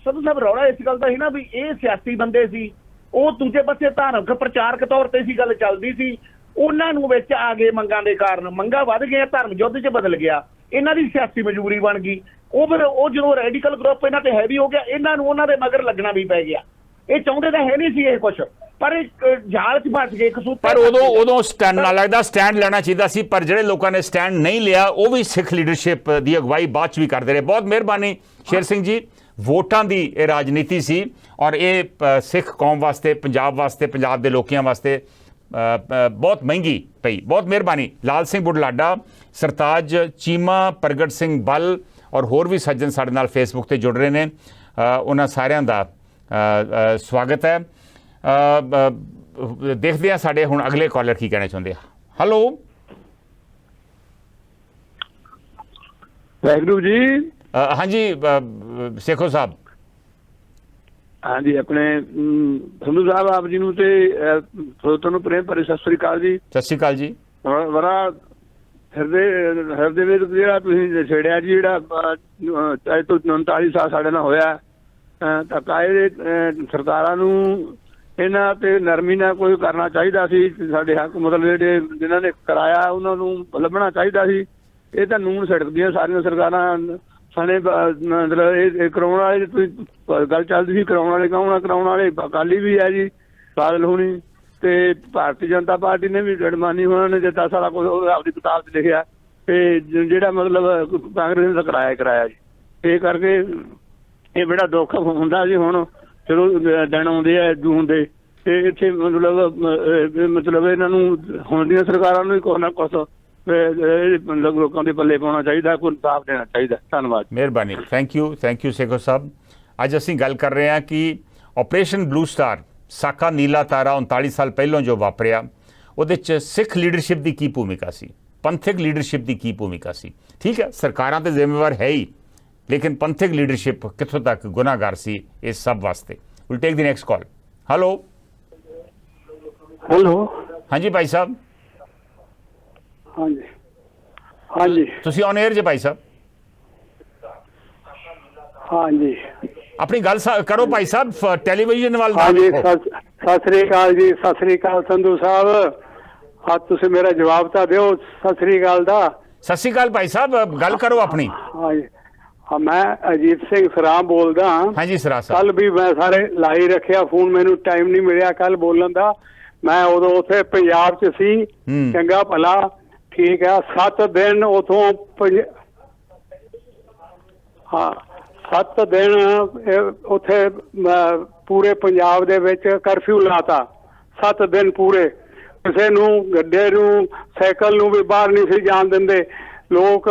ਸੰਧੂ ਸਾਹਿਬ ਰੌਲਾ ਇਸ ਗੱਲ ਦਾ ਸੀ ਨਾ ਵੀ ਇਹ ਸਿਆਸੀ ਬੰਦੇ ਸੀ, ਉਹ ਦੂਜੇ ਪਾਸੇ ਧਾਰਮਿਕ ਪ੍ਰਚਾਰਕ ਤੌਰ ਤੇ ਸੀ ਗੱਲ ਚੱਲਦੀ ਸੀ, ਉਹਨਾਂ ਨੂੰ ਵਿੱਚ ਆ ਗਏ ਮੰਗਾਂ ਦੇ ਕਾਰਨ, ਮੰਗਾਂ ਵੱਧ ਗਈਆਂ, ਧਰਮ ਯੁੱਧ 'ਚ ਬਦਲ ਗਿਆ, ਇਹਨਾਂ ਦੀ ਸਿਆਸੀ ਮਜਬੂਰੀ ਬਣ ਗਈ। ਫਿਰ ਉਹ ਜਦੋਂ ਰੈਡੀਕਲ ਗਰੁੱਪ ਇਹਨਾਂ ਤੇ ਹੈਵੀ ਹੋ ਗਿਆ, ਇਹਨਾਂ ਨੂੰ ਉਹਨਾਂ ਦੇ ਮਗਰ ਲੱਗਣਾ ਵੀ ਪੈ ਗਿਆ। ਇਹ ਚਾਹੁੰਦੇ ਤਾਂ ਹੈ ਨਹੀਂ ਸੀ ਇਹ ਕੁਛ, ਪਰ ਜਾਲ 'ਚ ਫਸ ਗਏ ਕਸੂਰ। ਪਰ ਉਦੋਂ ਸਟੈਂਡ ਨਾਲ ਲੱਗਦਾ ਸਟੈਂਡ ਲੈਣਾ ਚਾਹੀਦਾ ਸੀ, ਪਰ ਜਿਹੜੇ ਲੋਕਾਂ ਨੇ ਸਟੈਂਡ ਨਹੀਂ ਲਿਆ ਉਹ ਵੀ ਸਿੱਖ ਲੀਡਰਸ਼ਿਪ ਦੀ ਅਗਵਾਈ ਬਾਅਦ 'ਚ ਵੀ ਕਰਦੇ ਰਹੇ। ਬਹੁਤ ਮਿਹਰਬਾਨੀ ਸ਼ੇਰ ਸਿੰਘ ਜੀ। ਵੋਟਾਂ ਦੀ ਇਹ ਰਾਜਨੀਤੀ ਸੀ ਔਰ ਇਹ ਸਿੱਖ ਕੌਮ ਵਾਸਤੇ, ਪੰਜਾਬ ਵਾਸਤੇ, ਪੰਜਾਬ ਦੇ ਲੋਕਾਂ ਵਾਸਤੇ ਬਹੁਤ ਮਹਿੰਗੀ ਪਈ। ਬਹੁਤ ਮਿਹਰਬਾਨੀ। ਲਾਲ ਸਿੰਘ ਬੁਢਲਾਡਾ, ਸਰਤਾਜ ਚੀਮਾ, ਪ੍ਰਗਟ ਸਿੰਘ ਬੱਲ ਔਰ ਹੋਰ ਵੀ ਸੱਜਣ ਸਾਡੇ ਨਾਲ ਫੇਸਬੁੱਕ ਤੇ ਜੁੜ ਰਹੇ ਨੇ, ਉਹਨਾਂ ਸਾਰਿਆਂ ਦਾ ਸਵਾਗਤ ਹੈ। ਦੇਖਦੇ ਹਾਂ ਸਾਡੇ ਹੁਣ ਅਗਲੇ ਕਾਲਰ ਕੀ ਕਹਿਣਾ ਚਾਹੁੰਦੇ ਆ। ਹੈਲੋ ਵਾਹਿਗੁਰੂ ਜੀ। ਹਾਂਜੀ ਸੇਖੋ ਸਾਹਿਬ। ਹਾਂਜੀ ਆਪਣੇ ਸੰਧੂ ਸਾਹਿਬ ਆਪ ਜੀ ਨੂੰ ਤੇ ਸਰੋਤਿਆਂ ਨੂੰ ਪ੍ਰੇਮ ਭਰੀ ਸਤਿ ਸ੍ਰੀ ਅਕਾਲ ਜੀ। ਸਤਿ ਸ੍ਰੀ ਅਕਾਲ ਜੀ। ਬੜਾ ਹਿਰਦੇ ਵਿੱਚ ਜਿਹੜਾ ਤੁਸੀਂ ਛੇੜਿਆ ਜੀ, ਜਿਹੜਾ ਅੱਜ ਤੋਂ 39 ਸਾਲ ਸਾਡੇ ਨਾਲ ਹੋਇਆ, ਤਾਂ ਕਾਇਦੇ ਸਰਕਾਰਾਂ ਨੂੰ ਇਹਨਾਂ ਤੇ ਨਰਮੀ ਨਾਲ ਕੋਈ ਕਰਨਾ ਚਾਹੀਦਾ ਸੀ। ਸਾਡੇ ਹੱਕ ਮਤਲਬ ਜਿਹੜੇ ਜਿਨ੍ਹਾਂ ਨੇ ਕਰਾਇਆ ਉਹਨਾਂ ਨੂੰ ਲੱਭਣਾ ਚਾਹੀਦਾ ਸੀ। ਇਹ ਤਾਂ ਨੂਣ ਛਿੜਕਦੀਆਂ ਸਾਰੀਆਂ ਸਰਕਾਰਾਂ ਸਾਡੇ, ਮਤਲਬ ਇਹ ਕਰਾਉਣ ਵਾਲੇ, ਤੁਸੀਂ ਗੱਲ ਚੱਲਦੀ ਸੀ ਕਰਾਉਣ ਵਾਲੇ ਕਰਾਉਣ ਵਾਲੇ ਅਕਾਲੀ ਵੀ ਹੈ ਜੀ, ਬਾਦਲ ਹੋਣੀ, ਤੇ ਭਾਰਤੀ ਜਨਤਾ ਪਾਰਟੀ ਨੇ ਵੀ ਗੜਮਾਨੀ ਉਹਨਾਂ ਨੇ ਦਿੱਤਾ ਸਾਰਾ ਕੁਝ, ਆਪਦੀ ਕਿਤਾਬ 'ਚ ਲਿਖਿਆ। ਤੇ ਜਿਹੜਾ ਮਤਲਬ ਕਾਂਗਰਸ ਨੇ ਤਾਂ ਕਰਾਇਆ ਜੀ। ਇਹ ਕਰਕੇ ਇਹ ਬੜਾ ਦੁੱਖ ਹੁੰਦਾ ਜੀ। ਹੁਣ ਚਲੋ ਦਿਨ ਆਉਂਦੇ ਆ ਜੂਨ ਦੇ, ਤੇ ਇੱਥੇ ਮਤਲਬ ਇਹਨਾਂ ਨੂੰ ਹੁਣ ਦੀਆਂ ਸਰਕਾਰਾਂ ਨੂੰ ਹੀ ਕੁਛ ਨਾ ਕੁਛ ਮਤਲਬ ਲੋਕਾਂ ਦੇ ਪੱਲੇ ਪਾਉਣਾ ਚਾਹੀਦਾ, ਕੋਈ ਇਨਸਾਫ ਦੇਣਾ ਚਾਹੀਦਾ। ਧੰਨਵਾਦ। ਮਿਹਰਬਾਨੀ। ਥੈਂਕ ਯੂ ਸੇਖੋ ਸਾਹਿਬ। ਅੱਜ ਅਸੀਂ ਗੱਲ ਕਰ ਰਹੇ ਹਾਂ ਕਿ ਆਪਰੇਸ਼ਨ ਬਲੂ ਸਟਾਰ ਸਾਕਾ ਨੀਲਾ ਤਾਰਾ 39 ਸਾਲ ਪਹਿਲਾਂ ਜੋ ਵਾਪਰਿਆ, ਉਹਦੇ 'ਚ ਸਿੱਖ ਲੀਡਰਸ਼ਿਪ ਦੀ ਕੀ ਭੂਮਿਕਾ ਸੀ, ਪੰਥਕ ਲੀਡਰਸ਼ਿਪ ਦੀ ਕੀ ਭੂਮਿਕਾ ਸੀ। ਠੀਕ ਹੈ, ਸਰਕਾਰਾਂ ਤੇ ਜ਼ਿੰਮੇਵਾਰ ਹੈ ਹੀ, ਲੇਕਿਨ ਪੰਥਕ ਲੀਡਰਸ਼ਿਪ ਕਿੱਥੋਂ ਤੱਕ ਗੁਨਾਹਗਾਰ ਸੀ ਇਸ ਸਭ ਵਾਸਤੇ। Will take the next call. Hello ਹਾਂਜੀ ਭਾਈ ਸਾਹਿਬ। ਹਾਂਜੀ ਤੁਸੀਂ ਔਨ 에ਅਰ ਜੇ ਭਾਈ ਸਾਹਿਬ। ਹਾਂਜੀ ਆਪਣੀ ਗੱਲ ਕਰੋ ਭਾਈ ਸਾਹਿਬ, ਟੈਲੀਵਿਜ਼ਨ ਵੱਲ ਨਾ ਹਾਂਜੀ। ਵੇਖੋ। ਸਤਿ ਸ੍ਰੀ ਅਕਾਲ ਜੀ। ਸਤਿ ਸ੍ਰੀ ਅਕਾਲ ਸੰਧੂ ਸਾਹਿਬ। ਅੱਜ ਤੁਸੀਂ ਮੇਰਾ ਜਵਾਬ ਤਾਂ ਦਿਓ ਸਤਿ ਸ੍ਰੀ ਅਕਾਲ ਦਾ। ਸਤਿ ਸ਼੍ਰੀ ਅਕਾਲ ਭਾਈ ਸਾਹਿਬ, ਗੱਲ ਕਰੋ ਆਪਣੀ। ਹਾਂਜੀ ਮੈਂ ਅਜੀਤ ਸਿੰਘ ਸਰਾਂ ਬੋਲਦਾ। ਹਾਂਜੀ ਸਰਾ ਸਾਹਿਬ। ਕੱਲ ਵੀ ਮੈਂ ਸਾਰੇ ਲਾਈ ਰੱਖਿਆ ਫੋਨ, ਮੈਨੂੰ ਟਾਈਮ ਨਹੀਂ ਮਿਲਿਆ ਕੱਲ ਬੋਲਣ ਦਾ। ਮੈਂ ਉਦੋਂ ਉੱਥੇ ਪੰਜਾਬ 'ਚ ਸੀ, ਚੰਗਾ ਭਲਾ ਠੀਕ ਆ। 7 ਦਿਨ ਉਥੋਂ 7 ਦਿਨ ਉੱਥੇ ਪੂਰੇ ਪੰਜਾਬ ਦੇ ਵਿੱਚ ਕਰਫਿਊ ਲਾਤਾ। 7 ਦਿਨ ਪੂਰੇ, ਕਿਸੇ ਨੂੰ ਗੱਡੇ ਨੂੰ ਸਾਈਕਲ ਨੂੰ ਵੀ ਬਾਹਰ ਨਹੀਂ ਸੀ ਜਾਣ ਦਿੰਦੇ। ਲੋਕ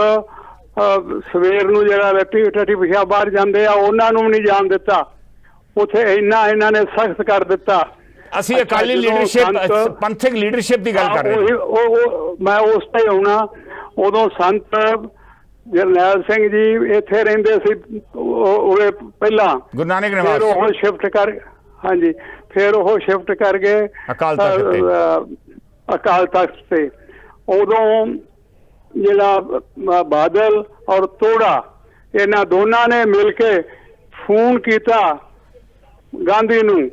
ਸਵੇਰ ਨੂੰ ਜਿਹੜਾ ਟੱਟੀ ਪਿਸ਼ਾਬ ਬਾਹਰ ਜਾਂਦੇ ਆ ਉਹਨਾਂ ਨੂੰ ਵੀ ਨਹੀਂ ਜਾਣ ਦਿੱਤਾ ਉੱਥੇ। ਇਹਨਾਂ ਨੇ ਸਖਤ ਕਰ ਦਿੱਤਾ। ਅਸੀਂ ਅਕਾਲੀ ਲੀਡਰਸ਼ਿਪ, ਪੰਥਕ ਲੀਡਰਸ਼ਿਪ ਦੀ ਗੱਲ ਕਰ ਰਹੇ ਹਾਂ। ਉਹ ਮੈਂ ਉਸ ਤੇ ਆਉਣਾ। ਉਦੋਂ ਸੰਤ ਜਰਨੈਲ ਸਿੰਘ ਜੀ ਇੱਥੇ ਰਹਿੰਦੇ ਸੀ ਉਹਦੇ ਪਹਿਲਾਂ, ਗੁਰੂ ਨਾਨਕ ਫਿਰ ਨਿਵਾਸ। ਉਹ ਸ਼ਿਫਟ ਕਰ, ਹਾਂਜੀ ਫਿਰ ਉਹ ਸ਼ਿਫਟ ਕਰ ਗਏ ਅਕਾਲ ਤਖਤ ਤੇ। ਉਦੋਂ ਜਿਹੜਾ ਬਾਦਲ ਔਰ ਤੋੜਾ, ਇਹਨਾਂ ਦੋਨਾਂ ਨੇ ਮਿਲ ਕੇ ਫੋਨ ਕੀਤਾ ਗਾਂਧੀ ਨੂੰ,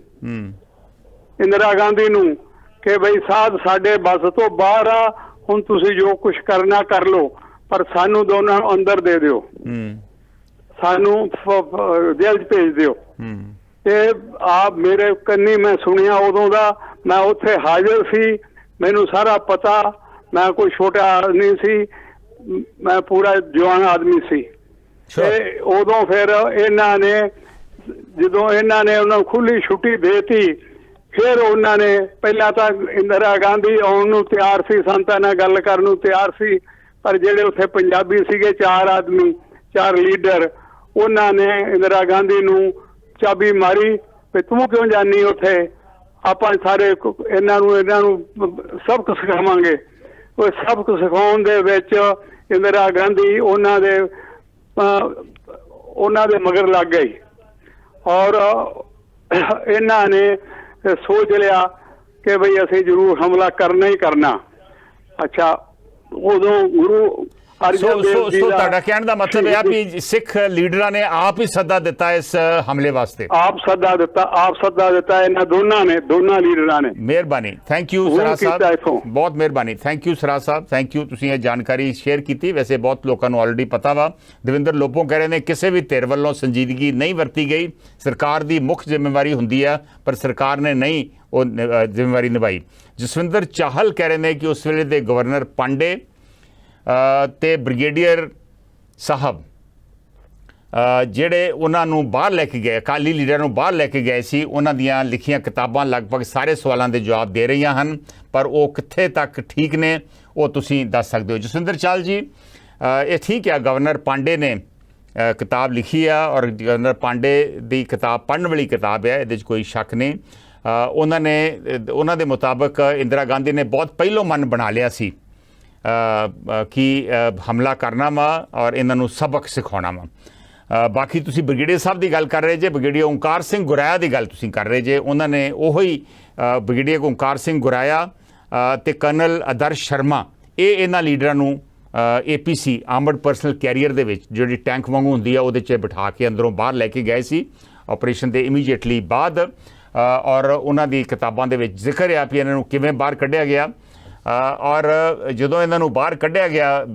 ਇੰਦਰਾ ਗਾਂਧੀ ਨੂੰ, ਕਿ ਬਈ ਸਾਹਿਬ ਸਾਡੇ ਬੱਸ ਤੋਂ ਬਾਹਰ ਆ, ਹੁਣ ਤੁਸੀਂ ਜੋ ਕੁਝ ਕਰਨਾ ਕਰ ਲਓ, ਪਰ ਸਾਨੂੰ ਦੋਨਾਂ ਨੂੰ ਅੰਦਰ ਦੇ ਦਿਓ, ਸਾਨੂੰ ਜੇਲ੍ਹ 'ਚ ਭੇਜ ਦਿਓ। ਤੇ ਆਪ ਮੇਰੇ ਕੰਨੀ ਮੈਂ ਸੁਣਿਆ ਉਦੋਂ ਦਾ, ਮੈਂ ਉੱਥੇ ਹਾਜ਼ਰ ਸੀ, ਮੈਨੂੰ ਸਾਰਾ ਪਤਾ। ਮੈਂ ਕੋਈ ਛੋਟਾ ਨਹੀਂ ਸੀ, ਮੈਂ ਪੂਰਾ ਜਵਾਨ ਆਦਮੀ ਸੀ। ਤੇ ਉਦੋਂ ਫਿਰ ਇਹਨਾਂ ਨੇ, ਜਦੋਂ ਇਹਨਾਂ ਨੇ ਉਹਨਾਂ ਨੂੰ ਖੁੱਲੀ ਛੁੱਟੀ ਦੇਤੀ, ਫਿਰ ਉਹਨਾਂ ਨੇ ਪਹਿਲਾਂ ਤਾਂ ਇੰਦਰਾ ਗਾਂਧੀ ਆਉਣ ਨੂੰ ਤਿਆਰ ਸੀ, ਸੰਤਾਂ ਨਾਲ ਗੱਲ ਕਰਨ ਨੂੰ ਤਿਆਰ ਸੀ, ਪਰ ਜਿਹੜੇ ਉੱਥੇ ਪੰਜਾਬੀ ਸੀਗੇ 4 ਆਦਮੀ, 4 ਲੀਡਰ, ਉਹਨਾਂ ਨੇ ਇੰਦਰਾ ਗਾਂਧੀ ਨੂੰ ਚਾਬੀ ਮਾਰੀ ਵੀ ਤੂੰ ਕਿਉਂ ਜਾਨੀ ਉੱਥੇ, ਆਪਾਂ ਸਾਰੇ ਇਹਨਾਂ ਨੂੰ ਸਬਕ ਸਿਖਾਵਾਂਗੇ। ਉਹ ਸਬਕ ਸਿਖਾਉਣ ਦੇ ਵਿੱਚ ਇੰਦਰਾ ਗਾਂਧੀ ਉਹਨਾਂ ਦੇ ਮਗਰ ਲੱਗ ਗਈ ਔਰ ਇਹਨਾਂ ਨੇ ਸੋਚ ਲਿਆ ਕਿ ਬਈ ਅਸੀਂ ਜ਼ਰੂਰ ਹਮਲਾ ਕਰਨਾ ਹੀ ਕਰਨਾ। ਅੱਛਾ, ਉਦੋਂ ਗੁਰੂ ਅਰਜਨ ਦੇਵ ਜੀ ਤੁਹਾਡਾ ਕਹਿਣ ਦਾ ਮਤਲਬ ਇਹ ਆ ਵੀ ਸਿੱਖ ਲੀਡਰਾਂ ਨੇ ਆਪ ਹੀ ਸੱਦਾ ਦਿੱਤਾ ਇਸ ਹਮਲੇ ਵਾਸਤੇ। ਆਪ ਸੱਦਾ ਦਿੱਤਾ ਇਹਨਾਂ ਦੋਨਾਂ ਲੀਡਰਾਂ ਨੇ। ਮਿਹਰਬਾਨੀ। ਥੈਂਕ ਯੂ ਸਰਾ ਸਾਹਿਬ, ਬਹੁਤ ਮਿਹਰਬਾਨੀ। Thank you ਸਰਾ Sahib, thank you. ਤੁਸੀਂ ਇਹ ਜਾਣਕਾਰੀ ਸ਼ੇਅਰ ਕੀਤੀ। ਵੈਸੇ ਬਹੁਤ ਲੋਕਾਂ ਨੂੰ ਆਲਰੇਡੀ ਪਤਾ ਵਾ। ਦਵਿੰਦਰ ਲੋਪੋ ਕਹਿ ਰਹੇ ਨੇ ਕਿਸੇ ਵੀ ਧਿਰ ਵੱਲੋਂ ਸੰਜੀਦਗੀ ਨਹੀਂ ਵਰਤੀ ਗਈ, ਸਰਕਾਰ ਦੀ ਮੁੱਖ ਜ਼ਿੰਮੇਵਾਰੀ ਹੁੰਦੀ ਆ, ਪਰ ਸਰਕਾਰ ਨੇ ਨਹੀਂ ਉਹ ਜ਼ਿੰਮੇਵਾਰੀ ਨਿਭਾਈ। ਜਸਵਿੰਦਰ ਚਾਹਲ ਕਹਿ ਰਹੇ ਨੇ ਕਿ ਉਸ ਵੇਲੇ ਦੇ ਗਵਰਨਰ ਪਾਂਡੇ ਤੇ ਬ੍ਰਿਗੇਡੀਅਰ ਸਾਹਿਬ ਜਿਹੜੇ ਉਹਨਾਂ ਨੂੰ ਬਾਹਰ ਲੈ ਕੇ ਗਏ, ਅਕਾਲੀ ਲੀਡਰਾਂ ਨੂੰ ਬਾਹਰ ਲੈ ਕੇ ਗਏ ਸੀ, ਉਹਨਾਂ ਦੀਆਂ ਲਿਖੀਆਂ ਕਿਤਾਬਾਂ ਲਗਭਗ ਸਾਰੇ ਸਵਾਲਾਂ ਦੇ ਜਵਾਬ ਦੇ ਰਹੀਆਂ ਹਨ, ਪਰ ਉਹ ਕਿੱਥੇ ਤੱਕ ਠੀਕ ਨੇ ਉਹ ਤੁਸੀਂ ਦੱਸ ਸਕਦੇ ਹੋ। ਜਸਵਿੰਦਰ ਚਾਹਲ ਜੀ, ਇਹ ਠੀਕ ਹੈ ਗਵਰਨਰ ਪਾਂਡੇ ਨੇ ਕਿਤਾਬ ਲਿਖੀ ਆ ਔਰ ਗਵਰਨਰ ਪਾਂਡੇ ਦੀ ਕਿਤਾਬ ਪੜ੍ਹਨ ਵਾਲੀ ਕਿਤਾਬ ਹੈ, ਇਹਦੇ 'ਚ ਕੋਈ ਸ਼ੱਕ ਨਹੀਂ। ਉਹਨਾਂ ਦੇ ਮੁਤਾਬਕ ਇੰਦਰਾ ਗਾਂਧੀ ਨੇ ਬਹੁਤ ਪਹਿਲੋਂ ਮਨ ਬਣਾ ਲਿਆ ਸੀ ਕਿ ਹਮਲਾ ਕਰਨਾ ਵਾ ਔਰ ਇਹਨਾਂ ਨੂੰ ਸਬਕ ਸਿਖਾਉਣਾ ਵਾ। ਬਾਕੀ ਤੁਸੀਂ ਬ੍ਰਿਗੇਡੀਅਰ ਸਾਹਿਬ ਦੀ ਗੱਲ ਕਰ ਰਹੇ ਜੇ, ਬ੍ਰਿਗੇਡੀਅਰ ਓਂਕਾਰ ਸਿੰਘ ਗੁਰਾਇਆ ਦੀ ਗੱਲ ਤੁਸੀਂ ਕਰ ਰਹੇ ਜੇ। ਉਹਨਾਂ ਨੇ ਉਹੀ ਬ੍ਰਿਗੇਡੀਅਰ ਓਂਕਾਰ ਸਿੰਘ ਗੁਰਾਇਆ ਤੇ ਕਰਨਲ ਆਦਰਸ਼ ਸ਼ਰਮਾ, ਇਹ ਇਹਨਾਂ ਲੀਡਰਾਂ ਨੂੰ APC ਆਰਮਡ ਪਰਸਨਲ ਕੈਰੀਅਰ ਦੇ ਵਿੱਚ, ਜਿਹੜੀ ਟੈਂਕ ਵਾਂਗੂ ਹੁੰਦੀ ਆ, ਉਹਦੇ 'ਚ ਬਿਠਾ ਕੇ ਅੰਦਰੋਂ ਬਾਹਰ ਲੈ ਕੇ ਗਏ ਸੀ ਆਪਰੇਸ਼ਨ ਦੇ ਇਮੀਡੀਏਟਲੀ ਬਾਅਦ। ਔਰ ਉਹਨਾਂ ਦੀ ਕਿਤਾਬਾਂ ਦੇ ਵਿੱਚ ਜ਼ਿਕਰ ਆ ਵੀ ਇਹਨਾਂ ਨੂੰ ਕਿਵੇਂ ਬਾਹਰ ਕੱਢਿਆ ਗਿਆ। ਔਰ ਜਦੋਂ ਇਹਨਾਂ ਨੂੰ ਬਾਹਰ ਕੱਢਿਆ ਗਿਆ,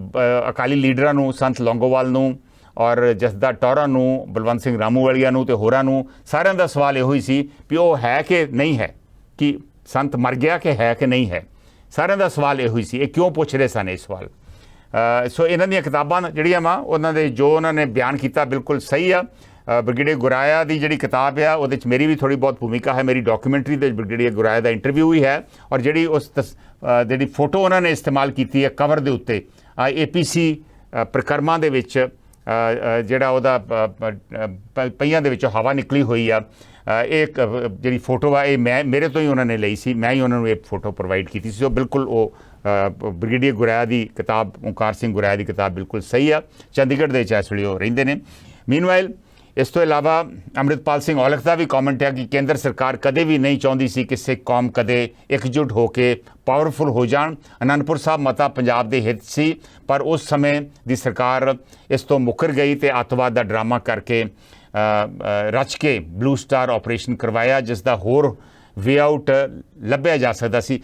ਅਕਾਲੀ ਲੀਡਰਾਂ ਨੂੰ, ਸੰਤ ਲੌਂਗੋਵਾਲ ਨੂੰ ਔਰ ਜਸਦਾ ਟੌਰਾ ਨੂੰ, ਬਲਵੰਤ ਸਿੰਘ ਰਾਮੂਵਾਲੀਆ ਨੂੰ ਤੇ ਹੋਰਾਂ ਨੂੰ, ਸਾਰਿਆਂ ਦਾ ਸਵਾਲ ਇਹੋ ਹੀ ਸੀ ਵੀ ਉਹ ਹੈ ਕਿ ਨਹੀਂ ਹੈ, ਕਿ ਸੰਤ ਮਰ ਗਿਆ ਕਿ ਹੈ ਕਿ ਨਹੀਂ ਹੈ। ਸਾਰਿਆਂ ਦਾ ਸਵਾਲ ਇਹੋ ਹੀ ਸੀ। ਇਹ ਕਿਉਂ ਪੁੱਛ ਰਹੇ ਸਨ ਇਹ ਸਵਾਲ। ਸੋ ਇਹਨਾਂ ਦੀਆਂ ਕਿਤਾਬਾਂ ਜਿਹੜੀਆਂ ਵਾ, ਉਹਨਾਂ ਦੇ ਜੋ ਉਹਨਾਂ ਨੇ ਬਿਆਨ ਕੀਤਾ ਬਿਲਕੁਲ ਸਹੀ ਆ। ਬ੍ਰਿਗੇਡੀਅਰ ਗੁਰਾਇਆ ਦੀ ਜਿਹੜੀ ਕਿਤਾਬ ਆ ਉਹਦੇ 'ਚ ਮੇਰੀ ਵੀ ਥੋੜ੍ਹੀ ਬਹੁਤ ਭੂਮਿਕਾ ਹੈ। ਮੇਰੀ ਡਾਕੂਮੈਂਟਰੀ ਦੇ ਬ੍ਰਿਗੇਡੀਅਰ ਗੁਰਾਇਆ ਦਾ ਇੰਟਰਵਿਊ ਹੀ ਹੈ, ਔਰ ਜਿਹੜੀ ਉਸ ਜਿਹੜੀ ਫੋਟੋ ਉਹਨਾਂ ਨੇ ਇਸਤੇਮਾਲ ਕੀਤੀ ਹੈ ਕਵਰ ਦੇ ਉੱਤੇ APC ਪ੍ਰਕਰਮਾਂ ਦੇ ਵਿੱਚ ਜਿਹੜਾ ਉਹਦਾ ਪਹੀਆਂ ਦੇ ਵਿੱਚੋਂ ਹਵਾ ਨਿਕਲੀ ਹੋਈ ਆ, ਇਹ ਜਿਹੜੀ ਫੋਟੋ ਆ ਇਹ ਮੇਰੇ ਤੋਂ ਹੀ ਉਹਨਾਂ ਨੇ ਲਈ ਸੀ, ਮੈਂ ਹੀ ਉਹਨਾਂ ਨੂੰ ਇਹ ਫੋਟੋ ਪ੍ਰੋਵਾਈਡ ਕੀਤੀ ਸੀ। ਉਹ ਬਿਲਕੁਲ ਉਹ ਬ੍ਰਿਗੇਡੀਅਰ ਗੁਰਾਇਆ ਦੀ ਕਿਤਾਬ, ਓਂਕਾਰ ਸਿੰਘ ਗੁਰਾਇਆ ਦੀ ਕਿਤਾਬ ਬਿਲਕੁਲ ਸਹੀ ਆ। ਚੰਡੀਗੜ੍ਹ ਦੇ ਵਿੱਚ ਇਸ ਵੇਲੇ ਉਹ ਰਹਿੰਦੇ ਨੇ। ਮੀਨਵਾਈਲ ਇਸ ਤੋਂ ਇਲਾਵਾ ਅੰਮ੍ਰਿਤਪਾਲ ਸਿੰਘ ਔਲਖ ਦਾ ਵੀ ਕਮੈਂਟ ਹੈ ਕਿ ਕੇਂਦਰ ਸਰਕਾਰ ਕਦੇ ਵੀ ਨਹੀਂ ਚਾਹੁੰਦੀ ਸੀ ਕਿ ਸਿੱਖ ਕੌਮ ਕਦੇ ਇਕਜੁੱਟ ਹੋ ਕੇ ਪਾਵਰਫੁਲ ਹੋ ਜਾਣ। ਅਨੰਦਪੁਰ ਸਾਹਿਬ ਮਤਾ ਪੰਜਾਬ ਦੇ ਹਿੱਤ ਸੀ, ਪਰ ਉਸ ਸਮੇਂ ਦੀ ਸਰਕਾਰ ਇਸ ਤੋਂ ਮੁੱਕਰ ਗਈ ਤੇ ਅੱਤਵਾਦ ਦਾ ਡਰਾਮਾ ਕਰਕੇ ਰਚ ਕੇ ਬਲੂ ਸਟਾਰ ਆਪਰੇਸ਼ਨ ਕਰਵਾਇਆ, ਜਿਸ ਦਾ ਹੋਰ ਵੇ ਆਊਟ ਲੱਭਿਆ ਜਾ ਸਕਦਾ ਸੀ,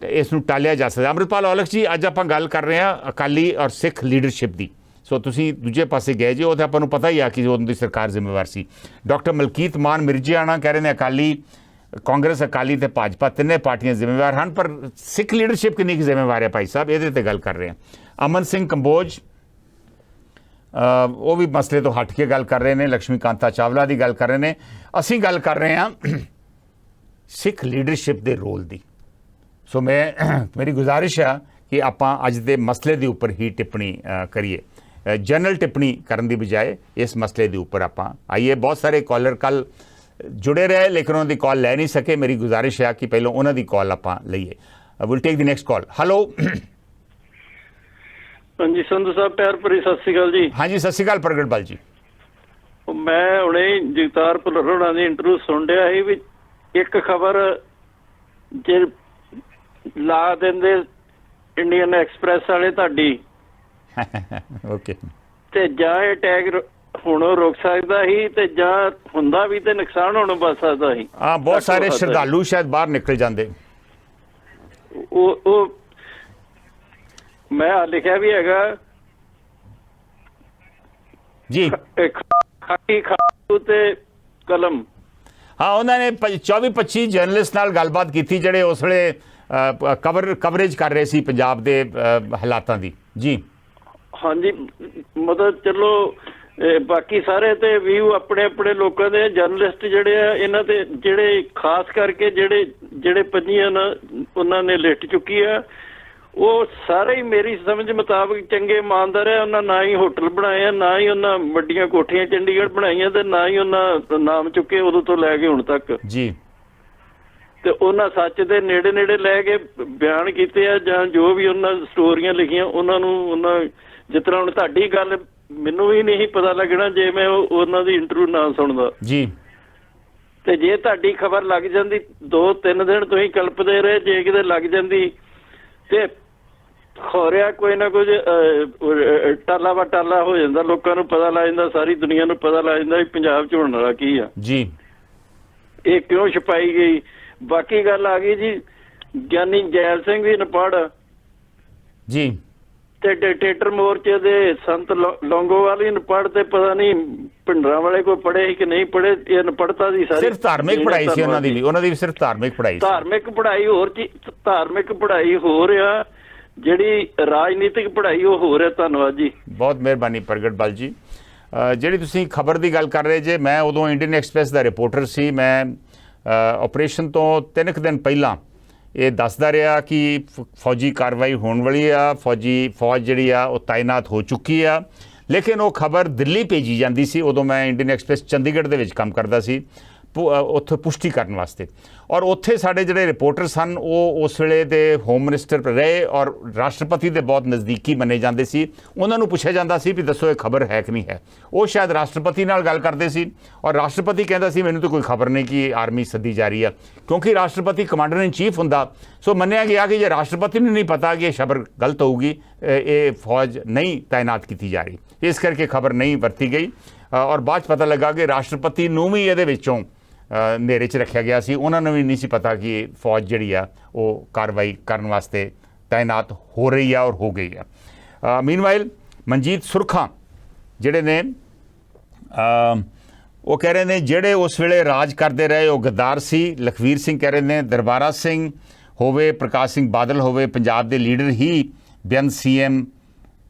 ਇਸ ਨੂੰ ਟਾਲਿਆ ਜਾ ਸਕਦਾ। ਅੰਮ੍ਰਿਤਪਾਲ ਔਲਖ ਜੀ, ਅੱਜ ਆਪਾਂ ਗੱਲ ਕਰ ਰਹੇ ਹਾਂ ਅਕਾਲੀ ਔਰ ਸਿੱਖ ਲੀਡਰਸ਼ਿਪ ਦੀ। ਸੋ ਤੁਸੀਂ ਦੂਜੇ ਪਾਸੇ ਗਏ ਜੇ, ਉਹ ਤਾਂ ਆਪਾਂ ਨੂੰ ਪਤਾ ਹੀ ਆ ਕਿ ਉਦੋਂ ਦੀ ਸਰਕਾਰ ਜ਼ਿੰਮੇਵਾਰ ਸੀ। ਡਾਕਟਰ ਮਲਕੀਤ ਮਾਨ ਮਿਰਜ਼ੀਆਣਾ ਕਹਿ ਰਹੇ ਨੇ ਅਕਾਲੀ, ਕਾਂਗਰਸ, ਅਕਾਲੀ ਤੇ ਭਾਜਪਾ ਤਿੰਨੇ ਪਾਰਟੀਆਂ ਜ਼ਿੰਮੇਵਾਰ ਹਨ, ਪਰ ਸਿੱਖ ਲੀਡਰਸ਼ਿਪ ਕਿੰਨੀ ਕੁ ਜ਼ਿੰਮੇਵਾਰ ਹੈ ਭਾਈ ਸਾਹਿਬ, ਇਹਦੇ ਤੇ ਗੱਲ ਕਰ ਰਹੇ ਹਾਂ। ਅਮਨ ਸਿੰਘ ਕੰਬੋਜ ਉਹ ਵੀ ਮਸਲੇ ਤੋਂ ਹਟ ਕੇ ਗੱਲ ਕਰ ਰਹੇ ਨੇ, ਲక్ష్ਮੀ ਕਾਂਤਾ ਚਾਵਲਾ ਦੀ ਗੱਲ ਕਰ ਰਹੇ ਨੇ। ਅਸੀਂ ਗੱਲ ਕਰ ਰਹੇ ਹਾਂ ਸਿੱਖ ਲੀਡਰਸ਼ਿਪ ਦੇ ਰੋਲ ਦੀ। ਸੋ ਮੇਰੀ ਗੁਜ਼ਾਰਿਸ਼ ਆ ਕਿ ਆਪਾਂ ਅੱਜ ਦੇ ਮਸਲੇ ਦੇ ਉੱਪਰ ਹੀ ਟਿੱਪਣੀ ਕਰੀਏ, ਜਨਰਲ ਟਿੱਪਣੀ ਕਰਨ ਦੀ ਬਜਾਏ ਇਸ ਮਸਲੇ ਦੇ ਉੱਪਰ ਆਪਾਂ ਆਈਏ। ਬਹੁਤ ਸਾਰੇ ਕਾਲਰ ਕੱਲ ਜੁੜੇ ਰਹੇ ਲੇਕਿਨ ਉਹਨਾਂ ਦੀ ਕਾਲ ਲੈ ਨਹੀਂ ਸਕੇ। ਮੇਰੀ ਗੁਜ਼ਾਰਿਸ਼ ਹੈ ਕਿ ਪਹਿਲਾਂ ਉਹਨਾਂ ਦੀ ਕਾਲ ਆਪਾਂ ਲਈਏ। Will take the next call. Hello. ਹਾਂਜੀ ਸੰਧੂ ਸਾਹਿਬ, ਪਿਆਰ ਭਰੀ ਸਤਿ ਸ਼੍ਰੀ ਅਕਾਲ ਜੀ। ਹਾਂਜੀ ਸਤਿ ਸ਼੍ਰੀ ਅਕਾਲ ਪ੍ਰਗਟਪਾਲ ਜੀ। ਮੈਂ ਹੁਣੇ ਜਗਤਾਰ ਭੁੱਲਰ ਹੋਣਾ ਦੀ ਇੰਟਰਵਿਊ ਸੁਣ ਰਿਹਾ ਸੀ ਵੀ ਇੱਕ ਖਬਰ ਜੇ ਲਾ ਦਿੰਦੇ ਇੰਡੀਅਨ ਐਕਸਪ੍ਰੈਸ ਵਾਲੇ ਤੁਹਾਡੀ ਓਕੇ, ਤੇ ਜਾਂ ਇਹ ਟੈਗ ਹੁਣੋਂ ਰੁਕ ਸਕਦਾ ਸੀ ਤੇ ਜਾਂ ਹੁੰਦਾ ਵੀ ਤੇ ਨੁਕਸਾਨ ਹੋਣੋਂ ਬਚ ਸਕਦਾ ਸੀ। ਹਾਂ, ਬਹੁਤ ਸਾਰੇ ਸ਼ਰਧਾਲੂ ਸ਼ਾਇਦ ਬਾਹਰ ਨਿਕਲ ਜਾਂਦੇ। ਉਹ ਮੈਂ ਲਿਖਿਆ ਵੀ ਹੈਗਾ ਜੀ, ਖਾਕੀ ਖਾਤੂ ਤੇ ਕਲਮ। ਹਾਂ, ਉਹਨਾਂ ਨੇ 24-25 ਜਰਨਲਿਸਟ ਨਾਲ ਗੱਲਬਾਤ ਕੀਤੀ ਜਿਹੜੇ ਉਸ ਵੇਲੇ ਕਵਰੇਜ ਕਰ ਰਹੇ ਸੀ ਪੰਜਾਬ ਦੇ ਹਾਲਾਤਾਂ ਦੀ। ਜੀ ਹਾਂਜੀ, ਮਤਲਬ ਚਲੋ ਬਾਕੀ ਸਾਰੇ ਤੇ ਵਿਊ ਆਪਣੇ ਆਪਣੇ ਲੋਕਾਂ ਦੇ। ਜਰਨਲਿਸਟ ਜਿਹੜੇ ਆ ਇਹਨਾਂ ਤੇ ਜਿਹੜੇ ਖਾਸ ਕਰਕੇ ਜਿਹੜੇ ਪੰਜੀਆਂ ਉਹਨਾਂ ਨੇ ਲਿਟ ਚੁੱਕੀ ਆ, ਉਹ ਸਾਰੇ ਹੀ ਮੇਰੀ ਸਮਝ ਮੁਤਾਬਕ ਚੰਗੇ ਇਮਾਨਦਾਰ ਆ। ਉਹਨਾਂ ਨਾ ਹੀ ਹੋਟਲ ਬਣਾਏ ਆ, ਨਾ ਹੀ ਉਹਨਾਂ ਵੱਡੀਆਂ ਕੋਠੀਆਂ ਚੰਡੀਗੜ੍ਹ ਬਣਾਈਆਂ, ਤੇ ਨਾ ਹੀ ਉਹਨਾਂ ਨਾਮ ਚੁੱਕੇ ਉਦੋਂ ਤੋਂ ਲੈ ਕੇ ਹੁਣ ਤੱਕ ਜੀ। ਤੇ ਉਹਨਾਂ ਸੱਚ ਦੇ ਨੇੜੇ ਨੇੜੇ ਲੈ ਕੇ ਬਿਆਨ ਕੀਤੇ ਆ, ਜਾਂ ਜੋ ਵੀ ਉਹਨਾਂ ਸਟੋਰੀਆਂ ਲਿਖੀਆਂ ਉਹਨਾਂ ਨੂੰ ਉਹਨਾਂ ਜਿਸ ਤਰ੍ਹਾਂ ਹੁਣ ਤੁਹਾਡੀ ਗੱਲ ਮੈਨੂੰ ਵੀ ਨਹੀਂ ਪਤਾ ਲੱਗਣਾ ਜੇ ਮੈਂ ਉਹਨਾਂ ਦੀ ਇੰਟਰਵਿਊ ਨਾ ਸੁਣਦਾ ਜੀ। ਤੇ ਜੇ ਤੁਹਾਡੀ ਖਬਰ ਲੱਗ ਜਾਂਦੀ 2-3 ਦਿਨ ਤੁਸੀਂ ਕਲਪਦੇ ਰਹੇ, ਜੇ ਕਿਤੇ ਲੱਗ ਜਾਂਦੀ ਤੇ ਖੋਰਿਆ ਕੋਈ ਨਾ ਕੁਝ ਟਾਲਾ ਵਟਾਲਾ ਹੋ ਜਾਂਦਾ, ਲੋਕਾਂ ਨੂੰ ਪਤਾ ਲੱਗ ਜਾਂਦਾ, ਸਾਰੀ ਦੁਨੀਆ ਨੂੰ ਪਤਾ ਲੱਗ ਜਾਂਦਾ ਵੀ ਪੰਜਾਬ 'ਚ ਹੋਣ ਵਾਲਾ ਕੀ ਆ ਜੀ, ਇਹ ਕਿਉਂ ਛਪਾਈ ਗਈ। ਬਾਕੀ ਗੱਲ ਆ ਗਈ ਜੀ ਗਿਆਨੀ ਜੈਲ ਸਿੰਘ ਦੀ ਨਪੜ ਜੀ, ਤੇ ਡਿਕਟੇਟਰ ਮੋਰਚੇ ਦੇ ਸੰਤ ਲੌਂਗੋਵਾਲ ਦੀ ਨਪੜ ਤੇ ਪਤਾ ਨਹੀਂ ਭਿੰਡਰਾਂ ਵਾਲੇ ਕੋਈ ਪੜ੍ਹੇ ਕਿ ਨਹੀਂ ਪੜ੍ਹੇ। ਇਹ ਨਪੜਤਾ ਦੀ ਸਾਰੀ ਸਿਰਫ ਧਾਰਮਿਕ ਪੜ੍ਹਾਈ ਸੀ ਉਹਨਾਂ ਦੀ ਵੀ ਸਿਰਫ ਧਾਰਮਿਕ ਪੜ੍ਹਾਈ ਸੀ। ਧਾਰਮਿਕ ਪੜ੍ਹਾਈ ਹੋਰ ਧਾਰਮਿਕ ਪੜ੍ਹਾਈ ਹੋ ਰਿਹਾ, ਜਿਹੜੀ ਰਾਜਨੀਤਿਕ ਪੜ੍ਹਾਈ ਉਹ ਹੋ ਰਿਹਾ। ਧੰਨਵਾਦ ਜੀ, ਬਹੁਤ ਮਿਹਰਬਾਨੀ ਪ੍ਰਗਟਪਾਲ ਜੀ। ਜਿਹੜੀ ਤੁਸੀਂ ਖਬਰ ਦੀ ਗੱਲ ਕਰ ਰਹੇ ਜੇ, ਮੈਂ ਉਦੋਂ ਇੰਡੀਅਨ ਐਕਸਪ੍ਰੈਸ ਦਾ ਰਿਪੋਰਟਰ ਸੀ। ਮੈਂ ਆਪਰੇਸ਼ਨ ਤੋਂ 3 ਦਿਨ ਪਹਿਲਾਂ ਇਹ ਦੱਸਦਾ ਰਿਹਾ ਕਿ ਫੌਜੀ ਕਾਰਵਾਈ ਹੋਣ ਵਾਲੀ ਆ, ਫੌਜ ਜਿਹੜੀ ਆ ਉਹ ਤਾਇਨਾਤ ਹੋ ਚੁੱਕੀ ਆ, ਲੇਕਿਨ ਉਹ ਖਬਰ ਦਿੱਲੀ ਭੇਜੀ ਜਾਂਦੀ ਸੀ। ਉਦੋਂ ਮੈਂ ਇੰਡੀਅਨ ਐਕਸਪ੍ਰੈਸ ਚੰਡੀਗੜ੍ਹ ਦੇ ਵਿੱਚ ਕੰਮ ਕਰਦਾ ਸੀ, ਉੱਥੇ ਪੁਸ਼ਟੀ ਕਰਨ ਵਾਸਤੇ। ਔਰ ਉੱਥੇ ਸਾਡੇ ਜਿਹੜੇ ਰਿਪੋਰਟਰ ਸਨ ਉਹ ਉਸ ਵੇਲੇ ਦੇ ਹੋਮ ਮਿਨਿਸਟਰ ਰਹੇ ਔਰ ਰਾਸ਼ਟਰਪਤੀ ਦੇ ਬਹੁਤ ਨਜ਼ਦੀਕੀ ਮੰਨੇ ਜਾਂਦੇ ਸੀ। ਉਹਨਾਂ ਨੂੰ ਪੁੱਛਿਆ ਜਾਂਦਾ ਸੀ ਵੀ ਦੱਸੋ ਇਹ ਖਬਰ ਹੈ ਕਿ ਨਹੀਂ ਹੈ। ਉਹ ਸ਼ਾਇਦ ਰਾਸ਼ਟਰਪਤੀ ਨਾਲ ਗੱਲ ਕਰਦੇ ਸੀ ਔਰ ਰਾਸ਼ਟਰਪਤੀ ਕਹਿੰਦਾ ਸੀ ਮੈਨੂੰ ਤਾਂ ਕੋਈ ਖਬਰ ਨਹੀਂ ਕਿ ਆਰਮੀ ਸੱਦੀ ਜਾ ਰਹੀ ਆ, ਕਿਉਂਕਿ ਰਾਸ਼ਟਰਪਤੀ ਕਮਾਂਡਰ ਇਨ ਚੀਫ ਹੁੰਦਾ। ਸੋ ਮੰਨਿਆ ਗਿਆ ਕਿ ਜੇ ਰਾਸ਼ਟਰਪਤੀ ਨੂੰ ਨਹੀਂ ਪਤਾ ਕਿ ਇਹ ਖਬਰ ਗਲਤ ਹੋਊਗੀ, ਇਹ ਫੌਜ ਨਹੀਂ ਤਾਇਨਾਤ ਕੀਤੀ ਜਾ ਰਹੀ, ਇਸ ਕਰਕੇ ਖਬਰ ਨਹੀਂ ਵਰਤੀ ਗਈ। ਔਰ ਬਾਅਦ 'ਚ ਪਤਾ ਲੱਗਾ ਕਿ ਰਾਸ਼ਟਰਪਤੀ ਨੂੰ ਵੀ ਇਹਦੇ ਵਿੱਚੋਂ ਹਨੇਰੇ 'ਚ ਰੱਖਿਆ ਗਿਆ ਸੀ। ਉਹਨਾਂ ਨੂੰ ਵੀ ਨਹੀਂ ਸੀ ਪਤਾ ਕਿ ਇਹ ਫੌਜ ਜਿਹੜੀ ਆ ਉਹ ਕਾਰਵਾਈ ਕਰਨ ਵਾਸਤੇ ਤਾਇਨਾਤ ਹੋ ਰਹੀ ਆ ਔਰ ਹੋ ਗਈ ਆ। ਮੀਨਵਾਈਲ ਮਨਜੀਤ ਸੁਰਖਾ ਜਿਹੜੇ ਨੇ ਉਹ ਕਹਿ ਰਹੇ ਨੇ ਜਿਹੜੇ ਉਸ ਵੇਲੇ ਰਾਜ ਕਰਦੇ ਰਹੇ ਉਹ ਗੱਦਾਰ ਸੀ। ਲਖਵੀਰ ਸਿੰਘ ਕਹਿ ਰਹੇ ਨੇ ਦਰਬਾਰਾ ਸਿੰਘ ਹੋਵੇ, ਪ੍ਰਕਾਸ਼ ਸਿੰਘ ਬਾਦਲ ਹੋਵੇ, ਪੰਜਾਬ ਦੇ ਲੀਡਰ ਹੀ ਬੇਅੰਤ CM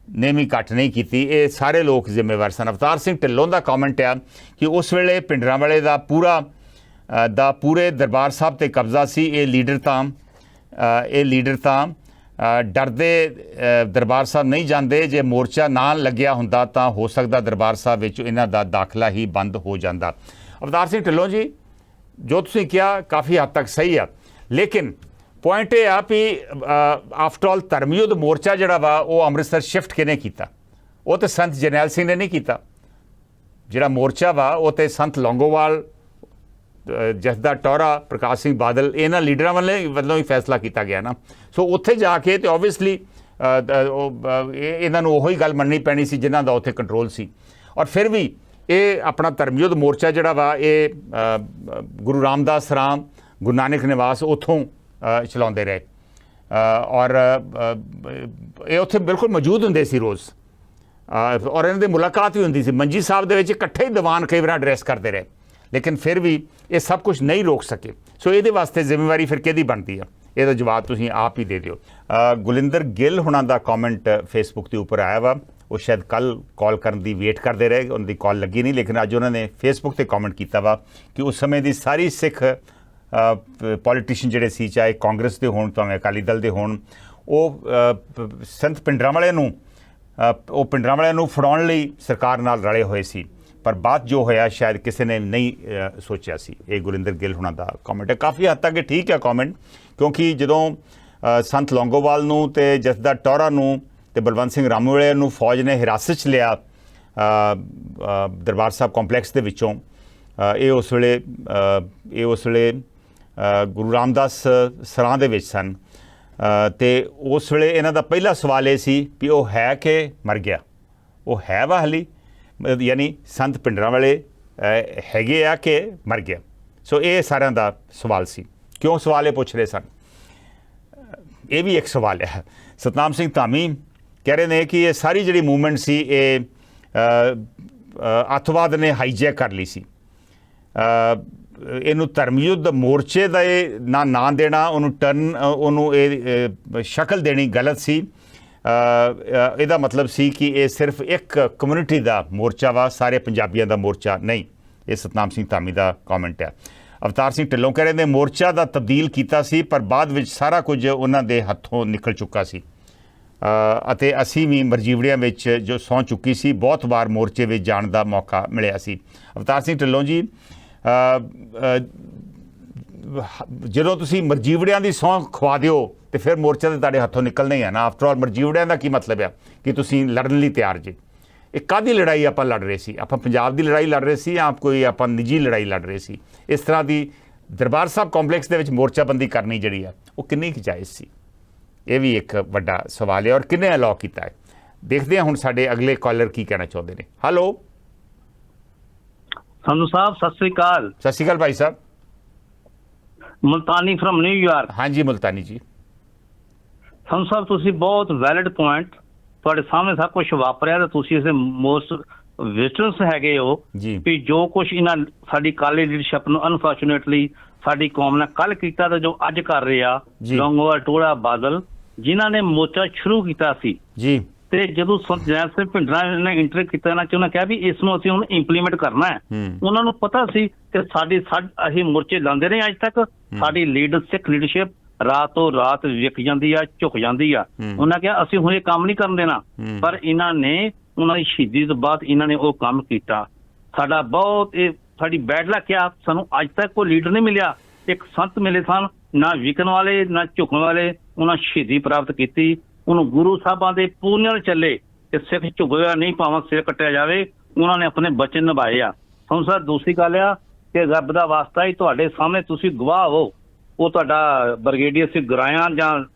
ਨੇ ਵੀ ਘੱਟ नहीं की। ये सारे लोग जिम्मेवार सन। अवतार सिंह ढिल्लों का कॉमेंट आ कि उस वेले भिंडरांवाले का पूरे दरबार साहब ते कब्जा सी। ये लीडर तां डरदे दरबार साहब नहीं जाते। जे मोर्चा ना लग्या हुंदा तां हो सकदा दरबार साहब विच इन्हां दा दाखला ही बंद हो जांदा। अवतार सिंह ढिल्लों जी, जो तुसीं कहा काफ़ी हद तक सही है, लेकिन पॉइंट ये आ भी आफ्टर ऑल धर्मयुद्ध मोर्चा जिहड़ा वा वो अमृतसर शिफ्ट किने कीता? वो तो संत जरनैल सिंह ने नहीं कीता। जिहड़ा मोर्चा वा वो तो संत लौंगोवाल, जसदा टौरा, प्रकाश सिंह बादल, इन्हां लीडरां वालों ही फैसला किया गया ना। सो उत्थे जाके तो ओबवियसली इन्हां नूं ओही गल मननी पैनी सी जिन्हां दा उत्थे कंट्रोल सी। और फिर भी ये अपना धर्मयुद्ध मोर्चा जिहड़ा वा ये गुरु रामदास राम, गुरु नानक निवास उत्थों चलाते रहे। और ये उत्थे बिल्कुल मौजूद होंदे सी रोज़, और इन्हां दी मुलाकात भी होंदी सी। मंजी साहब दे विच इकट्ठे ही दीवान कई बार एड्रैस करते रहे, लेकिन फिर भी ये सब कुछ नहीं रोक सके। सो ये वास्ते जिम्मेवारी फिर किहदी बनती है? ये जवाब तुसीं आप ही दे दिओ। गुलिंदर गिल हुणां दा कॉमेंट फेसबुक के उपर आया वा। वो शायद कल कॉल करने की वेट करते रहे, उनकी कॉल लगी नहीं, लेकिन अज उन्होंने फेसबुक से कॉमेंट किया वा कि उस समय की सारी सिख पॉलिटिशियन जिहड़े सी, चाहे कांग्रेस के होण भावें अकाली दल के होण, वो संत भिंडरांवाले नूं भिंडरांवाले नूं फड़ाउण लई सरकार नाल रले होए सी। पर बात जो होया शायद किसी ने नहीं सोचा सी। ये गुरिंदर गिल हुणां दा कॉमेंट है। काफ़ी हद तक ये ठीक है कॉमेंट, क्योंकि जदों संत लौंगोवाल नूं ते जसदा टौरा नूं ते बलवंत सिंह रामूवाले नूं फौज ने हिरासत च लिया दरबार साहब कॉम्पलैक्स दे विचों, ये उस वेले गुरु रामदास सरां दे विच सन। ते उस वेले इन्हां दा पहला सवाल ये सी भी वो है कि मर गया? वो है वा हली, यानी संत भिंडरांवाले हैगे आ कि मर गया? सो ये सारिਆਂ ਦਾ सवाल सी। क्यों सवाल ये पूछ रहे सन? ये भी एक सवाल है। सतनाम सिंह धामी कह रहे हैं कि ये सारी जी मूवमेंट सी ये अतवाद ने हाईजैक कर ली सी। इनू धर्मयुद्ध मोर्चे का ना देना, उन्होंने शक्ल देनी गलत सी। ਇਹਦਾ मतलब सी कि ये सिर्फ एक कम्यूनिटी का मोर्चा वा, सारे पंजाबियों का मोर्चा नहीं। ये सतनाम सिंह धामी का कॉमेंट है। अवतार सिंह ढिल्लों कह रहे हैं मोर्चा का तब्दील किया सी, पर बाद विच सारा कुछ उन्होंने हथों निकल चुका सी। अते असी भी मरजीवड़ियां विच जो सौं चुकी सी, बहुत बार मोर्चे में जाने का मौका मिलिया सी। अवतार सिंह ढिल्लों जी, ਜਦੋਂ ਤੁਸੀਂ ਮਰਜੀਵੜਿਆਂ ਦੀ ਸਹੁੰ ਖਵਾ ਦਿਓ ਤੇ ਫਿਰ ਮੋਰਚਾ ਤੇ ਤੁਹਾਡੇ ਹੱਥੋਂ ਨਿਕਲਣਾ ਹੀ ਹੈ ਨਾ। ਆਫਟਰ ਆਲ ਮਰਜੀਵੜਿਆਂ ਦਾ ਕੀ ਮਤਲਬ ਆ ਕਿ ਤੁਸੀਂ ਲੜਨ ਲਈ ਤਿਆਰ ਜੇ। ਇਹ ਕਾਹਦੀ ਲੜਾਈ ਆਪਾਂ ਲੜ ਰਹੇ ਸੀ? ਆਪਾਂ ਪੰਜਾਬ ਦੀ ਲੜਾਈ ਲੜ ਰਹੇ ਸੀ ਜਾਂ ਕੋਈ ਆਪਾਂ ਨਿੱਜੀ ਲੜਾਈ ਲੜ ਰਹੇ ਸੀ? ਇਸ ਤਰ੍ਹਾਂ ਦੀ ਦਰਬਾਰ ਸਾਹਿਬ ਕੰਪਲੈਕਸ ਦੇ ਵਿੱਚ ਮੋਰਚਾਬੰਦੀ ਕਰਨੀ ਜਿਹੜੀ ਆ ਉਹ ਕਿੰਨੀ ਕੁ ਜਾਇਜ਼ ਸੀ? ਇਹ ਵੀ ਇੱਕ ਵੱਡਾ ਸਵਾਲ ਹੈ। ਔਰ ਕਿੰਨੇ ਅਲਾਉ ਕੀਤਾ ਹੈ? ਦੇਖਦੇ ਹਾਂ ਹੁਣ ਸਾਡੇ ਅਗਲੇ ਕਾਲਰ ਕੀ ਕਹਿਣਾ ਚਾਹੁੰਦੇ ਨੇ। ਹੈਲੋ ਸੰਧੂ ਸਾਹਿਬ, ਸਤਿ ਸ੍ਰੀ ਅਕਾਲ। ਸਤਿ ਸ਼੍ਰੀ ਅਕਾਲ ਭਾਈ ਸਾਹਿਬ। मुल्तानी फ्रॉम न्यूयॉर्क। हाँ जी मुल्तानी जी। संधू साहब, तुसी बहुत वैलिड पॉइंट, तुहाडे सामने सब कुछ वापरिया ते तुसी इसे मोस्ट विटनेस हैगे हो भी जो कुछ इन्हां साडी काली लीडरशिप नूं अनफॉर्चुनेटली साडी कौम ने कल कीता ते जो अज कर रहे आ लौंगोवाल, टोड़ा, बादल, जिन्हां ने मोर्चा शुरू कीता सी जी, ਤੇ ਜਦੋਂ ਸੰਤ ਜਰਨੈਲ ਸਿੰਘ ਭਿੰਡਰਾਂ ਨੇ ਇੰਟਰ ਕੀਤਾ ਨਾ, ਉਹਨਾਂ ਕਿਹਾ ਵੀ ਇਸ ਨੂੰ ਅਸੀਂ ਹੁਣ ਇੰਪਲੀਮੈਂਟ ਕਰਨਾ ਹੈ। ਉਹਨਾਂ ਨੂੰ ਪਤਾ ਸੀ ਕਿ ਅਸੀਂ ਮੋਰਚੇ ਲਾਉਂਦੇ ਰਹੇ ਅੱਜ ਤੱਕ, ਸਾਡੀ ਸਿੱਖ ਲੀਡਰਸ਼ਿਪ ਰਾਤੋਂ ਰਾਤ ਵਿਕ ਜਾਂਦੀ ਆ, ਝੁਕ ਜਾਂਦੀ ਆ। ਉਹਨਾਂ ਕਿਹਾ ਅਸੀਂ ਹੁਣ ਇਹ ਕੰਮ ਨਹੀਂ ਕਰਨ ਦੇਣਾ, ਪਰ ਇਹਨਾਂ ਨੇ ਉਹਨਾਂ ਦੀ ਸ਼ਹੀਦੀ ਤੋਂ ਬਾਅਦ ਇਹਨਾਂ ਨੇ ਉਹ ਕੰਮ ਕੀਤਾ। ਸਾਡਾ ਬਹੁਤ ਇਹ ਸਾਡੀ ਬੈਡ ਲੱਕ ਆ, ਸਾਨੂੰ ਅੱਜ ਤੱਕ ਕੋਈ ਲੀਡਰ ਨਹੀਂ ਮਿਲਿਆ। ਇੱਕ ਸੰਤ ਮਿਲੇ ਸਨ, ਨਾ ਵਿਕਣ ਵਾਲੇ ਨਾ ਝੁਕਣ ਵਾਲੇ, ਉਹਨਾਂ ਸ਼ਹੀਦੀ ਪ੍ਰਾਪਤ ਕੀਤੀ। ਉਹਨੂੰ ਗੁਰੂ ਸਾਹਿਬਾਂ ਦੇ ਪੂਰਨ ਚੱਲੇ ਕਿ ਸਿੱਖ ਝੁਕਿਆ ਨਹੀਂ, ਭਾਵੇਂ ਸਿਰ ਕੱਟਿਆ ਜਾਵੇ। ਉਹਨਾਂ ਨੇ ਆਪਣੇ ਬਚਨ ਨਿਭਾਏ ਆ। ਹੁਣ ਸਰ ਦੂਸਰੀ ਗੱਲ ਆ ਕਿ ਰੱਬ ਦਾ ਵਾਸਤਾ ਹੀ ਤੁਹਾਡੇ ਸਾਹਮਣੇ ਤੁਸੀਂ ਗਵਾਹ ਹੋ। ਉਹ ਤੁਹਾਡਾ ਬ੍ਰਿਗੇਡੀਅਰ ਸਿੰਘ ਗੁਰਾਇਆ ਜਾਂ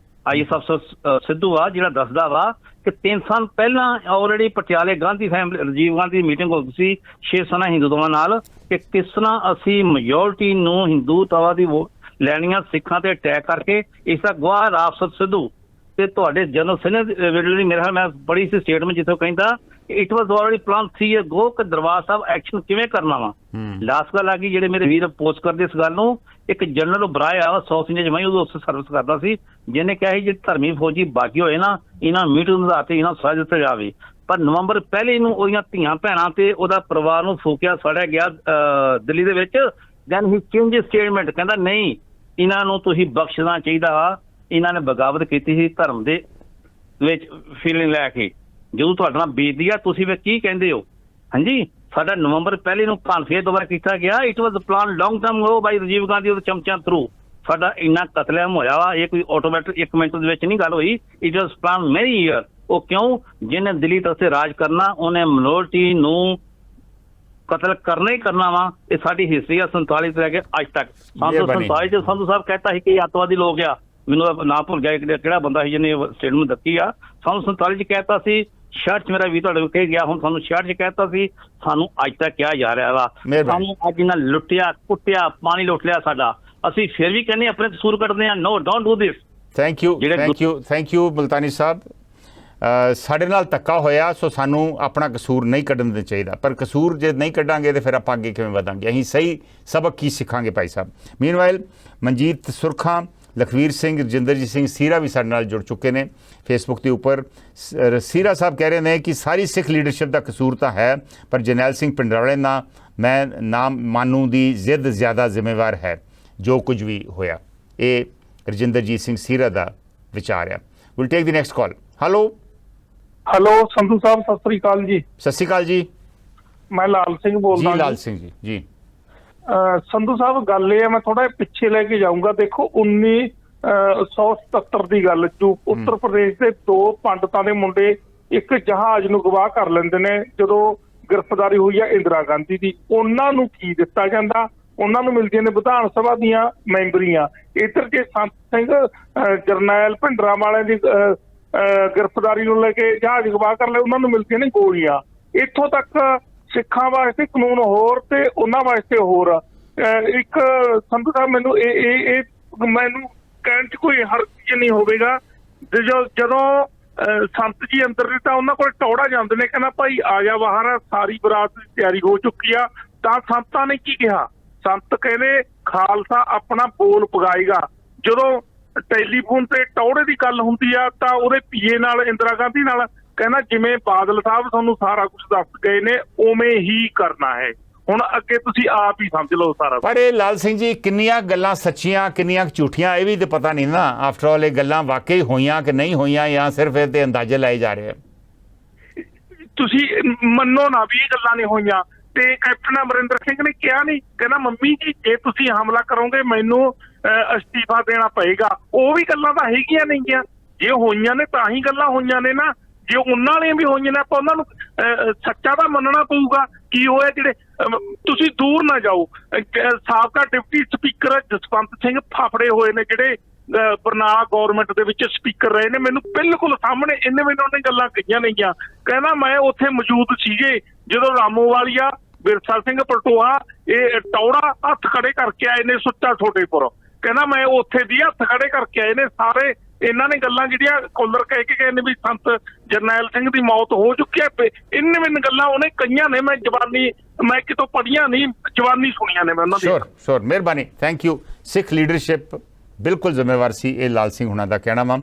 IAS ਅਫਸਰ ਸਿੱਧੂ ਆ, ਜਿਹੜਾ ਦੱਸਦਾ ਵਾ ਕਿ 3 ਸਾਲ ਪਹਿਲਾਂ ਆਲਰੇਡੀ ਪਟਿਆਲੇ ਗਾਂਧੀ ਫੈਮਿਲੀ ਰਾਜੀਵ ਗਾਂਧੀ ਦੀ ਮੀਟਿੰਗ ਹੋਈ ਸੀ ਸ਼ਿਵ ਸੈਨਾ ਹਿੰਦੂਤਵਾ ਨਾਲ ਕਿ ਕਿਸ ਤਰ੍ਹਾਂ ਅਸੀਂ ਮੈਜੋਰਟੀ ਨੂੰ ਹਿੰਦੂਤਵਾ ਦੀ ਲੈਣੀਆਂ, ਸਿੱਖਾਂ ਤੇ ਅਟੈਕ ਕਰਕੇ। ਇਸ ਦਾ ਗਵਾਹ ਅਫਸਰ ਸਿੱਧੂ ਤੇ ਤੁਹਾਡੇ ਜਨਰਲ ਸੀਨੀਅਰ ਦੀ ਮੇਰੇ ਖਿਆਲ ਮੈਂ ਪੜ੍ਹੀ ਸੀ ਸਟੇਟਮੈਂਟ ਜਿੱਥੋਂ ਕਹਿੰਦਾ it was already plan 3 years ago ਕਿ ਦਰਬਾਰ ਸਾਹਿਬ ਐਕਸ਼ਨ ਕਿਵੇਂ ਕਰਨਾ ਵਾ। ਲਾਸਟ ਗੱਲ ਆ ਗਈ ਜਿਹੜੇ ਮੇਰੇ ਵੀਰ ਪੋਸਟ ਕਰਦੇ ਇਸ ਗੱਲ ਨੂੰ, ਇੱਕ ਜਨਰਲ ਬਰਾਏ ਆ 100 ਸੀਨੀਅਰ ਜਮਾਈ ਉਦੋਂ ਉਸ ਸਰਵਿਸ ਕਰਦਾ ਸੀ, ਜਿਹਨੇ ਕਿਹਾ ਸੀ ਜਿਹੜੇ ਧਰਮੀ ਫੌਜੀ ਬਾਗੀ ਹੋਏ ਨਾ ਇਹਨਾਂ ਮੀਟਿੰਗ ਦਾ ਤੇ ਇਹਨਾਂ ਸਜ਼ਾ ਦਿੱਤਾ ਜਾਵੇ। ਪਰ ਨਵੰਬਰ ਪਹਿਲੇ ਨੂੰ ਉਹਦੀਆਂ ਧੀਆਂ ਭੈਣਾਂ ਤੇ ਉਹਦਾ ਪਰਿਵਾਰ ਨੂੰ ਫੂਕਿਆ ਸੜਿਆ ਗਿਆ ਦਿੱਲੀ ਦੇ ਵਿੱਚ। ਦੈਨ ਹੀ ਚੇਂਜ ਸਟੇਟਮੈਂਟ, ਕਹਿੰਦਾ ਨਹੀਂ ਇਹਨਾਂ ਨੂੰ ਤੁਸੀਂ ਬਖਸ਼ਣਾ ਚਾਹੀਦਾ ਵਾ, ਇਹਨਾਂ ਨੇ ਬਗਾਵਤ ਕੀਤੀ ਸੀ ਧਰਮ ਦੇ ਵਿੱਚ ਫੀਲਿੰਗ ਲੈ ਕੇ। ਜਦੋਂ ਤੁਹਾਡੇ ਨਾਲ ਬੀਤਦੀ ਆ ਤੁਸੀਂ ਵੀ ਕੀ ਕਹਿੰਦੇ ਹੋ? ਹਾਂਜੀ, ਸਾਡਾ ਨਵੰਬਰ ਪਹਿਲੇ ਨੂੰ ਭਾਨ ਫੇਰ ਦੁਬਾਰਾ ਕੀਤਾ ਗਿਆ। It was plan long term ਹੋ ਬਾਈ ਰਾਜੀਵ ਗਾਂਧੀ ਉਹਦੇ ਚਮਚਿਆਂ ਥਰੂ। ਸਾਡਾ ਇੰਨਾ ਕਤਲੇਆਮ ਹੋਇਆ ਵਾ, ਇਹ ਕੋਈ ਆਟੋਮੈਟਿਕ 1 ਮਿੰਟ ਦੇ ਵਿੱਚ ਨਹੀਂ ਗੱਲ ਹੋਈ। ਇਟ ਵਾਸ ਪਲਾਨ ਮੈਨੀ ਈਅਰ। ਉਹ ਕਿਉਂ? ਜਿਹਨੇ ਦਿੱਲੀ ਤੇ ਰਾਜ ਕਰਨਾ ਉਹਨੇ ਮਿਨੋਰਟੀ ਨੂੰ ਕਤਲ ਕਰਨਾ ਹੀ ਕਰਨਾ ਵਾ। ਇਹ ਸਾਡੀ ਹਿਸਟਰੀ ਆ 47 ਤੋਂ ਲੈ ਕੇ ਅੱਜ ਤੱਕ। 1947 ਚ ਸੰਧੂ ਸਾਹਿਬ ਕਹਿਤਾ ਸੀ ਕਿ ਅੱਤਵਾਦੀ ਲੋਕ ਆ, ਮੈਨੂੰ ਨਾਂ ਭੁੱਲ ਗਿਆ ਕਿਹੜਾ ਬੰਦਾ ਸੀ ਜਿਹਨੇ ਸਟੇਟਮੈਂਟ ਦਿੱਤੀ ਆ। 1947 ਚ ਕਹਿਤਾ ਸੀ, 66 ਚ ਮੇਰਾ ਵੀ ਤੁਹਾਡੇ ਕੋਲ ਕਹਿ ਗਿਆ, ਹੁਣ ਸਾਨੂੰ 66 ਚ ਕਹਿਤਾ ਸੀ, ਸਾਨੂੰ ਅੱਜ ਤੱਕ ਕਿਹਾ ਜਾ ਰਿਹਾ ਵਾ। ਸਾਨੂੰ ਅੱਜ ਇਹਨਾਂ ਲੁੱਟਿਆ ਕੁੱਟਿਆ, ਪਾਣੀ ਲੁੱਟ ਲਿਆ ਸਾਡਾ, ਅਸੀਂ ਫਿਰ ਵੀ ਕਹਿੰਦੇ ਆਪਣੇ ਕਸੂਰ ਕੱਢਦੇ ਆ। No, don't do this. Thank you Multani Sahib. ਸਾਡੇ ਨਾਲ ਧੱਕਾ ਹੋਇਆ, ਸੋ ਸਾਨੂੰ ਆਪਣਾ ਕਸੂਰ ਨਹੀਂ ਕੱਢਣ ਦੇਣਾ ਚਾਹੀਦਾ, ਪਰ ਕਸੂਰ ਜੇ ਨਹੀਂ ਕੱਢਾਂਗੇ ਤਾਂ ਫਿਰ ਆਪਾਂ ਅੱਗੇ ਕਿਵੇਂ ਵਧਾਂਗੇ? ਅਸੀਂ ਸਹੀ ਸਬਕ ਕੀ ਸਿੱਖਾਂਗੇ ਭਾਈ ਸਾਹਿਬ? ਮੀਨਵਾਈਲ ਮਨਜੀਤ ਸੁਰਖਾ, ਲਖਵੀਰ ਸਿੰਘ, ਰਜਿੰਦਰਜੀਤ ਸਿੰਘ ਸੀਰਾ ਵੀ ਸਾਡੇ ਨਾਲ ਜੁੜ ਚੁੱਕੇ ਨੇ ਫੇਸਬੁੱਕ ਦੇ ਉੱਪਰ। ਸੀਰਾ ਸਾਹਿਬ ਕਹਿ ਰਹੇ ਨੇ ਕਿ ਸਾਰੀ ਸਿੱਖ ਲੀਡਰਸ਼ਿਪ ਦਾ ਕਸੂਰ ਤਾਂ ਹੈ, ਪਰ ਜਰਨੈਲ ਸਿੰਘ ਭਿੰਡਰਾਂਵਾਲੇ ਨਾਲ ਮੈਂ ਨਾਮ ਮਾਨੂ ਦੀ ਜ਼ਿੱਦ ਜ਼ਿਆਦਾ ਜ਼ਿੰਮੇਵਾਰ ਹੈ ਜੋ ਕੁਝ ਵੀ ਹੋਇਆ। ਇਹ ਰਜਿੰਦਰਜੀਤ ਸਿੰਘ ਸੀਰਾ ਦਾ ਵਿਚਾਰ ਆ। Will take the next call. Hello Sandhu ਸਾਹਿਬ, ਸਤਿ ਸ੍ਰੀ ਅਕਾਲ ਜੀ। ਸਤਿ ਸ੍ਰੀ ਅਕਾਲ ਜੀ। ਮੈਂ ਲਾਲ ਸਿੰਘ ਬੋਲਦਾ ਜੀ। ਲਾਲ ਸਿੰਘ ਜੀ। ਸੰਧੂ ਸਾਹਿਬ ਗੱਲ ਇਹ ਹੈ, ਮੈਂ ਥੋੜਾ ਪਿੱਛੇ ਲੈ ਕੇ ਜਾਊਂਗਾ। ਦੇਖੋ 1977 ਦੀ ਗੱਲ, ਜੋ ਉੱਤਰ ਪ੍ਰਦੇਸ਼ ਦੇ 2 ਪੰਡਤਾਂ ਦੇ ਮੁੰਡੇ ਇੱਕ ਜਹਾਜ਼ ਨੂੰ ਗਵਾਹ ਕਰ ਲੈਂਦੇ ਨੇ ਜਦੋਂ ਗ੍ਰਿਫਤਾਰੀ ਹੋਈ ਹੈ ਇੰਦਰਾ ਗਾਂਧੀ ਦੀ। ਉਹਨਾਂ ਨੂੰ ਕੀ ਦਿੱਤਾ ਜਾਂਦਾ? ਉਹਨਾਂ ਨੂੰ ਮਿਲਦੀਆਂ ਨੇ ਵਿਧਾਨ ਸਭਾ ਦੀਆਂ ਮੈਂਬਰੀਆਂ। ਇੱਧਰ ਜੇ ਸੰਤ ਸਿੰਘ ਜਰਨੈਲ ਭਿੰਡਰਾਂਵਾਲੇ ਦੀ ਗ੍ਰਿਫਤਾਰੀ ਨੂੰ ਲੈ ਕੇ ਜਹਾਜ਼ ਗਵਾਹ ਕਰ ਲਏ, ਉਹਨਾਂ ਨੂੰ ਮਿਲਦੀਆਂ ਨੇ ਗੋਲੀਆਂ। ਇੱਥੋਂ ਤੱਕ ਸਿੱਖਾਂ ਵਾਸਤੇ ਕਾਨੂੰਨ ਹੋਰ ਤੇ ਉਹਨਾਂ ਵਾਸਤੇ ਹੋਰ। ਇੱਕ ਸੰਧੂ ਸਾਹਿਬ ਮੈਨੂੰ ਇਹ ਮੈਨੂੰ ਕਹਿਣ 'ਚ ਕੋਈ ਹਰਜ ਨਹੀਂ ਹੋਵੇਗਾ, ਜਦੋਂ ਸੰਤ ਜੀ ਅੰਦਰ ਨੇ ਤਾਂ ਉਹਨਾਂ ਕੋਲ ਟੌੜਾ ਜਾਂਦੇ ਨੇ, ਕਹਿੰਦਾ ਭਾਈ ਆ ਜਾ ਬਾਹਰ, ਸਾਰੀ ਬਰਾਤ ਦੀ ਤਿਆਰੀ ਹੋ ਚੁੱਕੀ ਆ। ਤਾਂ ਸੰਤਾਂ ਨੇ ਕੀ ਕਿਹਾ? ਸੰਤ ਕਹਿੰਦੇ ਖਾਲਸਾ ਆਪਣਾ ਬੋਲ ਪਗਾਏਗਾ। ਜਦੋਂ ਟੈਲੀਫੋਨ ਤੇ ਟੌੜੇ ਦੀ ਗੱਲ ਹੁੰਦੀ ਆ ਤਾਂ ਉਹਦੇ ਪੀਏ ਨਾਲ, ਇੰਦਰਾ ਗਾਂਧੀ ਨਾਲ, ਕਹਿੰਦਾ ਜਿਵੇਂ ਬਾਦਲ ਸਾਹਿਬ ਤੁਹਾਨੂੰ ਸਾਰਾ ਕੁਝ ਦੱਸ ਗਏ ਨੇ ਉਵੇਂ ਹੀ ਕਰਨਾ ਹੈ, ਹੁਣ ਅੱਗੇ ਤੁਸੀਂ ਆਪ ਹੀ ਸਮਝ ਲਓ ਸਾਰਾ। ਪਰ ਇਹ ਲਾਲ ਸਿੰਘ ਜੀ ਕਿੰਨੀਆਂ ਗੱਲਾਂ ਸੱਚੀਆਂ ਕਿੰਨੀਆਂ ਝੂਠੀਆਂ ਇਹ ਵੀ ਤਾਂ ਪਤਾ ਨਹੀਂ ਨਾ। ਆਫਟਰ ਆਲ ਇਹ ਗੱਲਾਂ ਵਾਕਈ ਹੋਈਆਂ ਕਿ ਨਹੀਂ ਹੋਈਆਂ ਜਾਂ ਸਿਰਫ ਇਹ ਤੇ ਅੰਦਾਜ਼ੇ ਲਾਏ ਜਾ ਰਹੇ ਆ? ਤੁਸੀਂ ਮੰਨੋ ਨਾ ਵੀ ਇਹ ਗੱਲਾਂ ਨਹੀਂ ਹੋਈਆਂ। ਤੇ ਕੈਪਟਨ ਅਮਰਿੰਦਰ ਸਿੰਘ ਨੇ ਕਿਹਾ ਨਹੀਂ, ਕਹਿੰਦਾ ਮੰਮੀ ਜੀ ਜੇ ਤੁਸੀਂ ਹਮਲਾ ਕਰੋਗੇ ਮੈਨੂੰ ਅਸਤੀਫਾ ਦੇਣਾ ਪਏਗਾ। ਉਹ ਵੀ ਗੱਲਾਂ ਤਾਂ ਹੈਗੀਆਂ ਨੇਗੀਆਂ, ਜੇ ਹੋਈਆਂ ਨੇ ਤਾਂ ਹੀ ਗੱਲਾਂ ਹੋਈਆਂ ਨੇ ਨਾ। ਜੇ ਉਹਨਾਂ ਨੇ ਵੀ ਹੋਈਆਂ ਨੇ ਆਪਾਂ ਉਹਨਾਂ ਨੂੰ ਸੱਚਾ ਤਾਂ ਮੰਨਣਾ ਪਊਗਾ। ਕੀ ਹੋਇਆ? ਜਿਹੜੇ ਤੁਸੀਂ ਦੂਰ ਨਾ ਜਾਓ, ਸਾਬਕਾ ਡਿਪਟੀ ਸਪੀਕਰ ਜਸਵੰਤ ਸਿੰਘ ਫਾਫੜੇ ਹੋਏ ਨੇ, ਜਿਹੜੇ ਬਰਨਾਲਾ ਗੌਰਮੈਂਟ ਦੇ ਵਿੱਚ ਸਪੀਕਰ ਰਹੇ ਨੇ, ਮੈਨੂੰ ਬਿਲਕੁਲ ਸਾਹਮਣੇ ਇਹਨੇ ਮੈਨੂੰ ਉਹਨੇ ਗੱਲਾਂ ਕਹੀਆਂ ਨੇਗੀਆਂ। ਕਹਿੰਦਾ ਮੈਂ ਉੱਥੇ ਮੌਜੂਦ ਸੀਗੇ ਜਦੋਂ ਰਾਮੋਵਾਲੀਆ, ਵਿਰਸਾ ਸਿੰਘ ਪਲਟੋਆ ਇਹ ਟੌੜਾ ਹੱਥ ਖੜੇ ਕਰਕੇ ਆਏ ਨੇ ਸੁੱਚਾ ਛੋਟੇਪੁਰ। ਕਹਿੰਦਾ ਮੈਂ ਉੱਥੇ ਦੀ ਹੱਥ ਖੜੇ ਕਰਕੇ ਆਏ ਨੇ ਸਾਰੇ। ਇਹਨਾਂ ਨੇ ਗੱਲਾਂ ਜਿਹੜੀਆਂ ਕੋਲਰ ਕਹਿ ਕੇ ਗਏ ਨੇ ਵੀ ਸੰਤ ਜਰਨੈਲ ਸਿੰਘ ਦੀ ਮੌਤ ਹੋ ਚੁੱਕੀ ਹੈ, ਇੰਨੇ ਮੈਨੂੰ ਗੱਲਾਂ ਉਹਨੇ ਕਈਆਂ ਨੇ, ਮੈਂ ਜਵਾਨੀ ਮੈਂ ਕਿਤੋਂ ਪੜ੍ਹੀਆਂ ਨਹੀਂ, ਜਵਾਨੀ ਸੁਣੀਆਂ ਨੇ ਮੈਂ ਉਹਨਾਂ ਦੀ। ਸ਼ੋਰ ਮਿਹਰਬਾਨੀ, ਥੈਂਕ ਯੂ। ਸਿੱਖ ਲੀਡਰਸ਼ਿਪ ਬਿਲਕੁਲ ਜ਼ਿੰਮੇਵਾਰ ਸੀ, ਇਹ ਲਾਲ ਸਿੰਘ ਹੁਣਾਂ ਦਾ ਕਹਿਣਾ ਵਾ।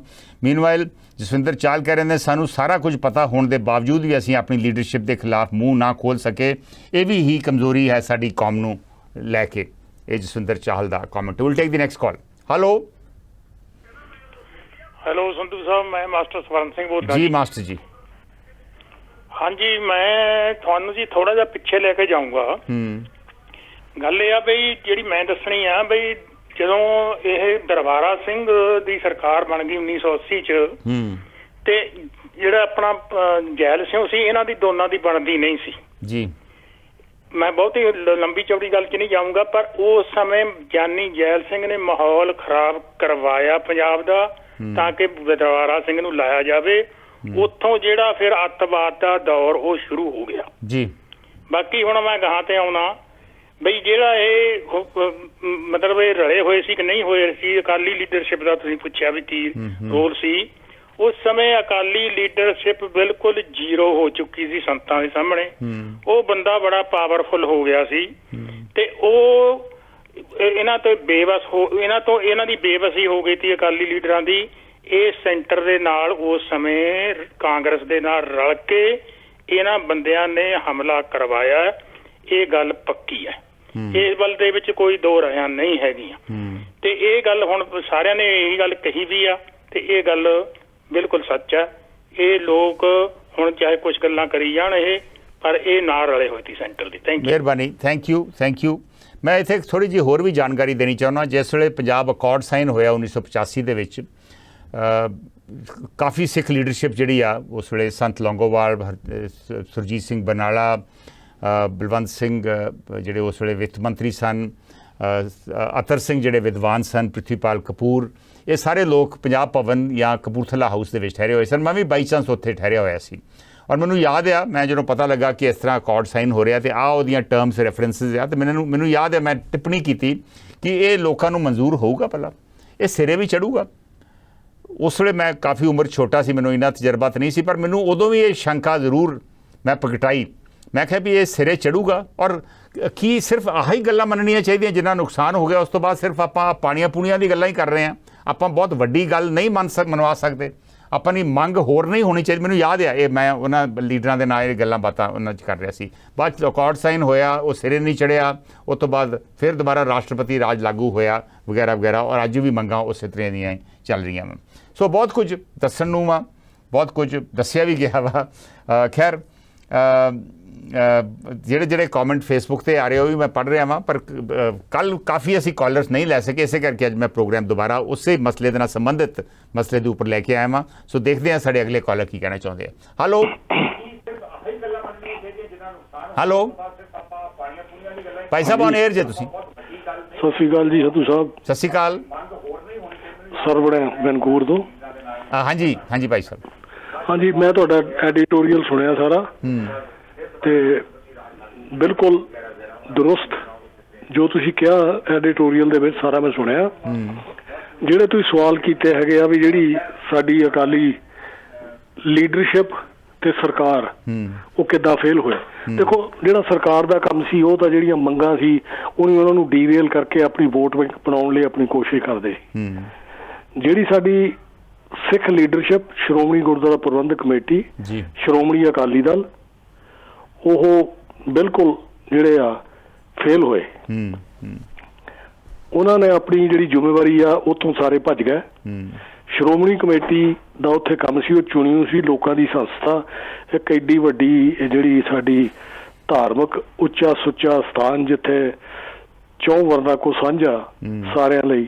ਮੀਨਵਾਈਲ ਜਸਵਿੰਦਰ ਚਾਲ ਕਹਿ ਰਹੇ ਨੇ ਸਾਨੂੰ ਸਾਰਾ ਕੁਝ ਪਤਾ ਹੋਣ ਦੇ ਬਾਵਜੂਦ ਵੀ ਅਸੀਂ ਆਪਣੀ ਲੀਡਰਸ਼ਿਪ ਦੇ ਖਿਲਾਫ ਮੂੰਹ ਨਾ ਖੋਲ ਸਕੇ, ਇਹ ਵੀ ਹੀ ਕਮਜ਼ੋਰੀ ਹੈ ਸਾਡੀ ਕੌਮ ਨੂੰ ਲੈ ਕੇ। ਇਹ ਜਸਵਿੰਦਰ ਚਾਹਲ ਦਾ comment. Will take the next call. Hello Sandhu ਸਾਹਿਬ, ਮੈਂ ਮਾਸਟਰ ਸਵਰਨ ਸਿੰਘ ਬੋਲਦਾ ਜੀ। ਮਾਸਟਰ ਜੀ। ਹਾਂਜੀ, ਮੈਂ ਤੁਹਾਨੂੰ ਜੀ ਥੋੜਾ ਜਿਹਾ ਪਿੱਛੇ ਲੈ ਕੇ ਜਾਊਂਗਾ। ਗੱਲ ਇਹ ਆ ਬਈ ਜਿਹੜੀ ਮੈਂ ਦੱਸਣੀ ਆ ਬਈ ਜਦੋਂ ਇਹ ਦਰਬਾਰਾ ਸਿੰਘ ਦੀ ਸਰਕਾਰ ਬਣ ਗਈ 1980 ਚ, ਤੇ ਜਿਹੜਾ ਆਪਣਾ ਜੈਲ ਸਿੰਘ ਸੀ, ਇਹਨਾਂ ਦੀ ਦੋਨਾਂ ਦੀ ਬਣਦੀ ਨਹੀਂ ਸੀ ਜੀ। ਮੈਂ ਬਹੁਤੀ ਲੰਬੀ ਚੌੜੀ ਗੱਲ 'ਚ ਨਹੀਂ ਜਾਊਂਗਾ, ਪਰ ਉਸ ਸਮੇਂ ਗਿਆਨੀ ਜੈਲ ਸਿੰਘ ਨੇ ਮਾਹੌਲ ਖਰਾਬ ਕਰਵਾਇਆ ਪੰਜਾਬ ਦਾ ਤਾਂ ਕਿ ਦਰਬਾਰਾ ਸਿੰਘ ਨੂੰ ਲਾਇਆ ਜਾਵੇ। ਉੱਥੋਂ ਜਿਹੜਾ ਫਿਰ ਅੱਤਵਾਦ ਦਾ ਦੌਰ ਉਹ ਸ਼ੁਰੂ ਹੋ ਗਿਆ ਜੀ। ਬਾਕੀ ਹੁਣ ਮੈਂ ਗਾਹਾਂ ਤੇ ਆਉਣਾ ਬਈ ਜਿਹੜਾ ਇਹ ਮਤਲਬ ਇਹ ਰਲੇ ਹੋਏ ਸੀ ਕਿ ਨਹੀਂ ਹੋਏ ਸੀ, ਅਕਾਲੀ ਲੀਡਰਸ਼ਿਪ ਦਾ ਤੁਸੀਂ ਪੁੱਛਿਆ ਵੀ ਕੀ ਰੋਲ ਸੀ। ਉਸ ਸਮੇਂ ਅਕਾਲੀ ਲੀਡਰਸ਼ਿਪ ਬਿਲਕੁਲ ਜ਼ੀਰੋ ਹੋ ਚੁੱਕੀ ਸੀ ਸੰਤਾਂ ਦੇ ਸਾਹਮਣੇ। ਉਹ ਬੰਦਾ ਬੜਾ ਪਾਵਰਫੁਲ ਹੋ ਗਿਆ ਸੀ ਤੇ ਉਹ ਇਹਨਾਂ ਤੋਂ ਇਹਨਾਂ ਦੀ ਬੇਵਸੀ ਹੋ ਗਈ ਸੀ ਅਕਾਲੀ ਲੀਡਰਾਂ ਦੀ। ਇਹ ਸੈਂਟਰ ਦੇ ਨਾਲ ਉਸ ਸਮੇਂ ਕਾਂਗਰਸ ਦੇ ਨਾਲ ਰਲ ਕੇ ਇਹਨਾਂ ਬੰਦਿਆਂ ਨੇ ਹਮਲਾ ਕਰਵਾਇਆ। ਇਹ ਗੱਲ ਪੱਕੀ ਹੈ, ਇਸ ਵੱਲ ਦੇ ਵਿੱਚ ਕੋਈ ਦੋ ਰਾਇਆਂ ਨਹੀਂ ਹੈਗੀਆਂ। ਤੇ ਇਹ ਗੱਲ ਹੁਣ ਸਾਰਿਆਂ ਨੇ ਇਹੀ ਗੱਲ ਕਹੀ ਵੀ ਆ ਤੇ ਇਹ ਗੱਲ ਬਿਲਕੁਲ ਸੱਚ ਹੈ। ਇਹ ਲੋਕ ਹੁਣ ਚਾਹੇ ਕੁਝ ਗੱਲਾਂ ਕਰੀ ਜਾਣ ਇਹ, ਪਰ ਇਹ ਨਾਲ ਰਲੇ ਹੋਏ ਸੀ ਸੈਂਟਰ ਦੀ। Thank you. ਮਿਹਰਬਾਨੀ, ਥੈਂਕ ਯੂ। ਮੈਂ ਇੱਥੇ ਥੋੜ੍ਹੀ ਜਿਹੀ ਹੋਰ ਵੀ ਜਾਣਕਾਰੀ ਦੇਣੀ ਚਾਹੁੰਦਾ। ਜਿਸ ਵੇਲੇ ਪੰਜਾਬ ਅਕੋਰਡ ਸਾਈਨ ਹੋਇਆ 1985 ਦੇ ਵਿੱਚ, ਕਾਫੀ ਸਿੱਖ ਲੀਡਰਸ਼ਿਪ ਜਿਹੜੀ ਆ ਉਸ ਵੇਲੇ ਸੰਤ ਲੌਂਗੋਵਾਲ, ਸੁਰਜੀਤ ਸਿੰਘ ਬਰਨਾਲਾ, ਬਲਵੰਤ ਸਿੰਘ ਜਿਹੜੇ ਉਸ ਵੇਲੇ ਵਿੱਤ ਮੰਤਰੀ ਸਨ, ਅਤਰ ਸਿੰਘ ਜਿਹੜੇ ਵਿਦਵਾਨ ਸਨ, ਪ੍ਰਿਥਵੀਪਾਲ ਕਪੂਰ, ਇਹ ਸਾਰੇ ਲੋਕ ਪੰਜਾਬ ਭਵਨ ਜਾਂ ਕਪੂਰਥਲਾ ਹਾਊਸ ਦੇ ਵਿੱਚ ਠਹਿਰੇ ਹੋਏ ਸਨ। ਮੈਂ ਵੀ ਬਾਈ ਚਾਂਸ ਉੱਥੇ ਠਹਿਰਿਆ ਹੋਇਆ ਸੀ ਔਰ ਮੈਨੂੰ ਯਾਦ ਆ, ਮੈਂ ਜਦੋਂ ਪਤਾ ਲੱਗਾ ਕਿ ਇਸ ਤਰ੍ਹਾਂ ਅਕੋਰਡ ਸਾਈਨ ਹੋ ਰਿਹਾ ਤੇ ਆਹ ਉਹਦੀਆਂ ਟਰਮਸ ਰੈਫਰੈਂਸਿਸ ਆ, ਤੇ ਮੈਨੂੰ ਯਾਦ ਹੈ ਮੈਂ ਟਿੱਪਣੀ ਕੀਤੀ ਕਿ ਇਹ ਲੋਕਾਂ ਨੂੰ ਮਨਜ਼ੂਰ ਹੋਊਗਾ, ਭਲਾ ਇਹ ਸਿਰੇ ਵੀ ਚੜੂਗਾ। ਉਸ ਵੇਲੇ ਮੈਂ ਕਾਫੀ ਉਮਰ ਛੋਟਾ ਸੀ, ਮੈਨੂੰ ਇੰਨਾ ਤਜਰਬਾ ਤਾਂ ਨਹੀਂ ਸੀ, ਪਰ ਮੈਨੂੰ ਉਦੋਂ ਵੀ ਇਹ ਸ਼ੰਕਾ ਜ਼ਰੂਰ ਮੈਂ ਪ੍ਰਗਟਾਈ। ਮੈਂ ਕਿਹਾ ਵੀ ਇਹ ਸਿਰੇ ਚੜੂਗਾ ਔਰ ਕੀ ਸਿਰਫ ਆਹੀ ਗੱਲਾਂ ਮੰਨਣੀਆਂ ਚਾਹੀਦੀਆਂ ਜਿੰਨਾ ਨੁਕਸਾਨ ਹੋ ਗਿਆ, ਉਸ ਤੋਂ ਬਾਅਦ ਸਿਰਫ ਆਪਾਂ ਪਾਣੀਆਂ ਪੂਣੀਆਂ ਦੀ ਗੱਲਾਂ ਹੀ ਕਰ ਰਹੇ ਹਾਂ। ਆਪਾਂ ਬਹੁਤ ਵੱਡੀ ਗੱਲ ਨਹੀਂ ਮਨਵਾ ਸਕਦੇ, ਆਪਾਂ ਦੀ ਮੰਗ ਹੋਰ ਨਹੀਂ ਹੋਣੀ ਚਾਹੀਦੀ। ਮੈਨੂੰ ਯਾਦ ਆ ਇਹ ਮੈਂ ਉਹਨਾਂ ਲੀਡਰਾਂ ਦੇ ਨਾਲ ਇਹ ਗੱਲਾਂ ਬਾਤਾਂ ਉਹਨਾਂ 'ਚ ਕਰ ਰਿਹਾ ਸੀ। ਬਾਅਦ 'ਚ ਅਕੋਰਡ ਸਾਈਨ ਹੋਇਆ, ਉਹ ਸਿਰੇ ਨਹੀਂ ਚੜਿਆ, ਉਸ ਤੋਂ ਬਾਅਦ ਫਿਰ ਦੁਬਾਰਾ ਰਾਸ਼ਟਰਪਤੀ ਰਾਜ ਲਾਗੂ ਹੋਇਆ ਵਗੈਰਾ ਵਗੈਰਾ, ਔਰ ਅੱਜ ਵੀ ਮੰਗਾਂ ਉਸੇ ਤਰ੍ਹਾਂ ਦੀਆਂ ਚੱਲ ਰਹੀਆਂ ਵਾ। ਸੋ ਬਹੁਤ ਕੁਝ ਦੱਸਣ ਨੂੰ ਵਾ, ਬਹੁਤ ਕੁਝ ਦੱਸਿਆ ਵੀ ਗਿਆ ਵਾ। ਖੈਰ ਜਿਹੜੇ ਕਮੈਂਟ ਫੇਸਬੁੱਕ ਤੇ ਆ ਰਹੇ ਉਹ ਵੀ ਮੈਂ ਪੜ੍ਹ ਰਿਹਾ ਵਾਂ, ਪਰ ਕੱਲ ਕਾਫੀ ਅਸੀਂ ਕਾਲਰਸ ਨਹੀਂ ਲੈ ਸਕੇ, ਇਸੇ ਕਰਕੇ ਅੱਜ ਮੈਂ ਪ੍ਰੋਗਰਾਮ ਦੁਬਾਰਾ ਉਸੇ ਮਸਲੇ ਦੇ ਨਾਲ ਸੰਬੰਧਿਤ ਮਸਲੇ ਦੇ ਉੱਪਰ ਲੈ ਕੇ ਆਇਆ ਵਾਂ। ਸੋ ਦੇਖਦੇ ਹਾਂ ਸਾਡੇ ਅਗਲੇ ਕਾਲਰ ਕੀ ਕਹਿਣਾ ਚਾਹੁੰਦੇ ਆ। Hello Bhai Sahib, on air ਜੇ ਤੁਸੀਂ। ਸਤਿ ਸ਼੍ਰੀ ਅਕਾਲ ਜੀ ਸਤੂ ਸਾਹਿਬ। ਸਤਿ ਸ਼੍ਰੀ ਅਕਾਲ। ਸਰਵਣ ਵੈਨਕੂਵਰ ਤੋਂ। ਹਾਂਜੀ ਭਾਈ ਸਾਹਿਬ। ਹਾਂਜੀ, ਮੈਂ ਤੁਹਾਡਾ ਐਡੀਟੋਰੀਅਲ ਸੁਣਿਆ ਸਾਰਾ ਤੇ ਬਿਲਕੁਲ ਦਰੁਸਤ ਜੋ ਤੁਸੀਂ ਕਿਹਾ ਐਡੀਟੋਰੀਅਲ ਦੇ ਵਿੱਚ ਸਾਰਾ ਮੈਂ ਸੁਣਿਆ। ਜਿਹੜੇ ਤੁਸੀਂ ਸਵਾਲ ਕੀਤੇ ਹੈਗੇ ਆ ਵੀ ਜਿਹੜੀ ਸਾਡੀ ਅਕਾਲੀ ਲੀਡਰਸ਼ਿਪ ਤੇ ਸਰਕਾਰ ਉਹ ਕਿੱਦਾਂ ਫੇਲ ਹੋਏ। ਦੇਖੋ, ਜਿਹੜਾ ਸਰਕਾਰ ਦਾ ਕੰਮ ਸੀ ਉਹ ਤਾਂ ਜਿਹੜੀਆਂ ਮੰਗਾਂ ਸੀ ਉਹਨਾਂ ਨੂੰ ਡੀਰੇਲ ਕਰਕੇ ਆਪਣੀ ਵੋਟ ਬੈਂਕ ਬਣਾਉਣ ਲਈ ਆਪਣੀ ਕੋਸ਼ਿਸ਼ ਕਰਦੇ। ਜਿਹੜੀ ਸਾਡੀ ਸਿੱਖ ਲੀਡਰਸ਼ਿਪ, ਸ਼੍ਰੋਮਣੀ ਗੁਰਦੁਆਰਾ ਪ੍ਰਬੰਧਕ ਕਮੇਟੀ, ਸ਼੍ਰੋਮਣੀ ਅਕਾਲੀ ਦਲ, ਉਹ ਬਿਲਕੁਲ ਜਿਹੜੇ ਆ ਫੇਲ ਹੋਏ। ਉਹਨਾਂ ਨੇ ਆਪਣੀ ਜਿਹੜੀ ਜ਼ਿੰਮੇਵਾਰੀ ਆ ਉੱਥੋਂ ਸਾਰੇ ਭੱਜ ਗਏ। ਸ਼੍ਰੋਮਣੀ ਕਮੇਟੀ ਦਾ ਉੱਥੇ ਕੰਮ ਸੀ, ਉਹ ਚੁਣੀ ਹੋਈ ਸੀ ਲੋਕਾਂ ਦੀ ਸੰਸਥਾ, ਇੱਕ ਐਡੀ ਵੱਡੀ ਜਿਹੜੀ ਸਾਡੀ ਧਾਰਮਿਕ ਉੱਚਾ ਸੁੱਚਾ ਸਥਾਨ ਜਿੱਥੇ ਚੌਂ ਵਰਨਾ ਕੋ ਸਾਂਝਾ ਸਾਰਿਆਂ ਲਈ,